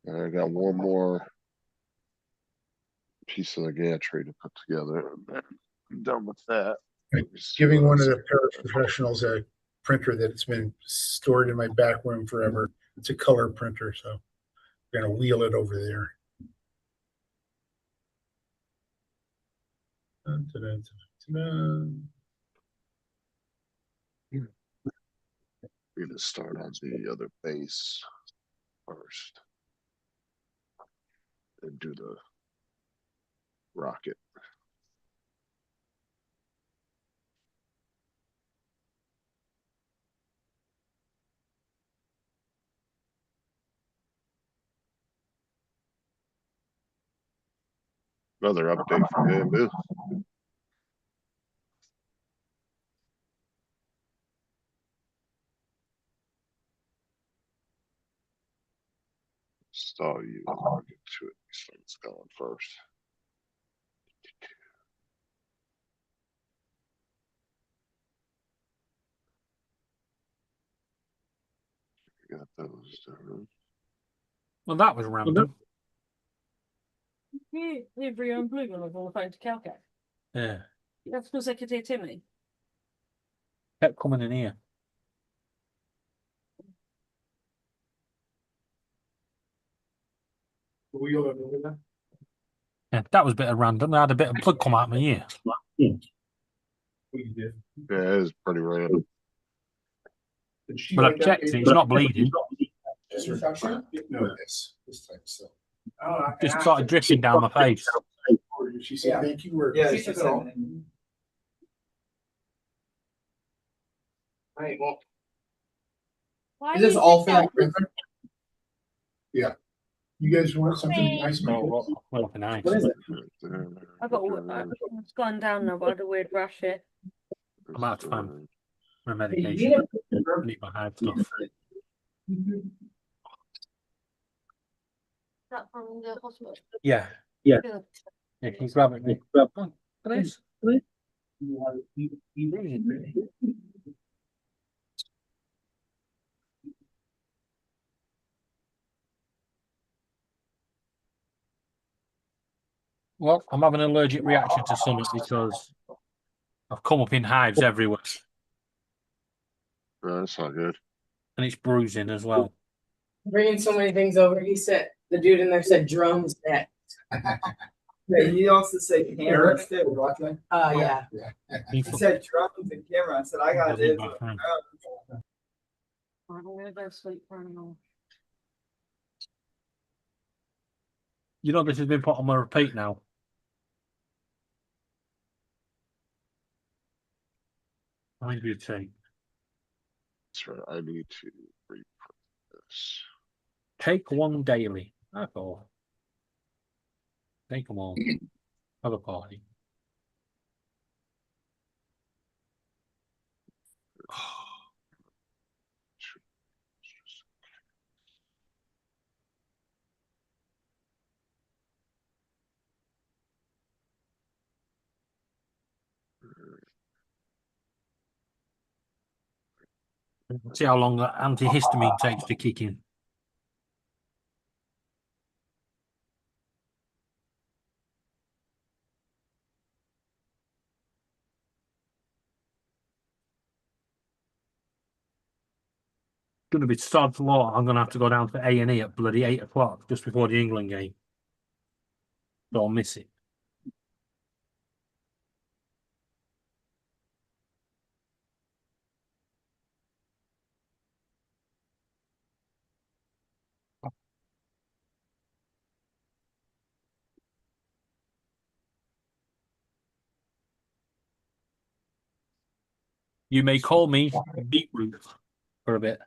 I got one more piece of the gantry to put together, and then I'm done with that. Giving one of the paraprofessionals a printer that's been stored in my back room forever. It's a color printer, so I'm gonna wheel it over there. Dun, dun, dun, dun, dun. We're gonna start on the other base first, and do the rocket. Another update from Bamboo. Stall you. I'll get to it. These things going first. Got those done. Well, that was random. Everyone blue on the phone to Calcat. Yeah. That's because I could hear Timmy. Kept coming in here. Yeah, that was a bit of random. I had a bit of blood come out of my ear. Yeah, it is pretty random. But I've checked it, it's not bleeding. No, this type of stuff. Just started dripping down my face. She said, thank you. Or Yeah, she said that. Hey, well, Why Is this you all sit for that down? printer? yeah. You guys want something nice? Oh, well, nice. What is it? It's gone down now, but I had a weird rash here. I'm out of time. My You medication. need I need my hive stuff. That from the hospital. Yeah. Good. Yeah, can you grab it, mate? Oh, please. Well, I'm having an allergic reaction to something because I've come up in hives everywhere. That's not good. And it's bruising as well. Bringing so many things over. He said the dude in there said drums next. Yeah, he also said cameras too, watching. Yeah. He said drums and camera. I said, I got it. I'm gonna go sleep for an hour. You know this has been put on my repeat now. I need to take. That's right. I need to reprint this. Take one daily. That's all. Take them all. Have a party. See how long that antihistamine takes to kick in. Going to be sod's law. I'm going to have to go down to A&E at bloody 8 o'clock just before the England game. So I'll miss it. You may call me Beetroot for a bit.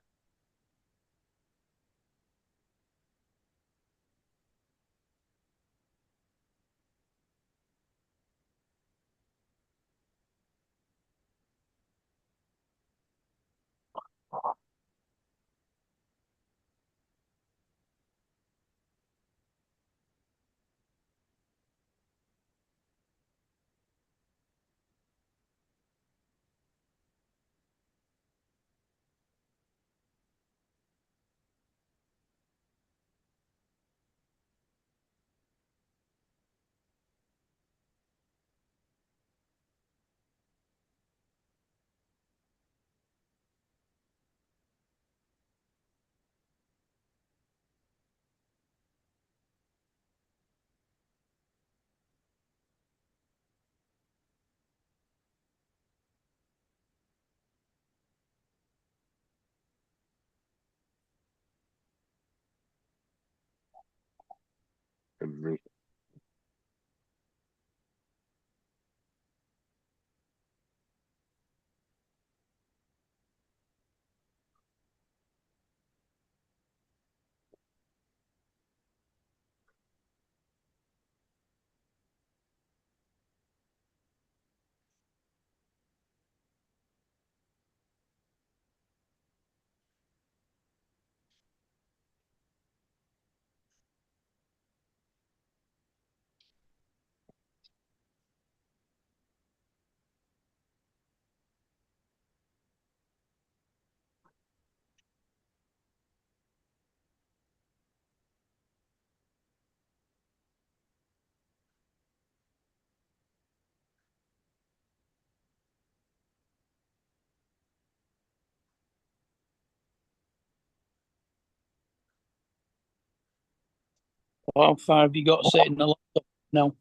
How far have you got set in the laptop now?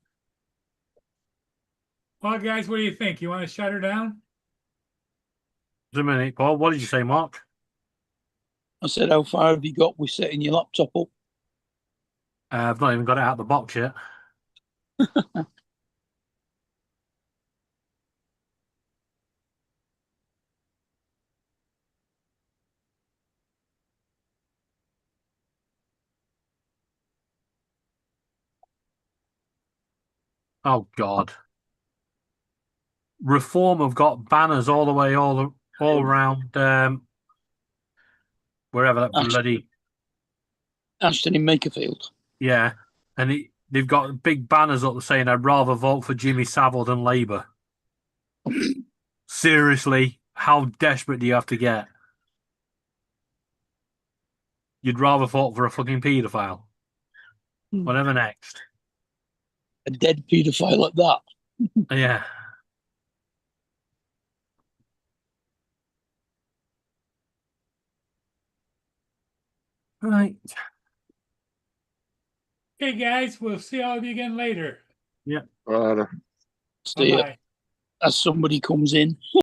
Well, guys, what do you think? You want to shut her down? Just a minute, Paul. What did you say, Mark? I said, how far have you got with setting your laptop up? I've not even got it out of the box yet. Oh God! Reform have got banners all the way all around wherever that bloody Ashton in Makerfield. yeah, and they've got big banners up saying I'd rather vote for Jimmy Savile than Labour. Seriously, how desperate do you have to get? You'd rather vote for a fucking paedophile. Whatever next. A dead paedophile like that. Yeah. Right. Okay, guys, we'll see all of you again later. Yeah. See ya. Bye-bye. As somebody comes in.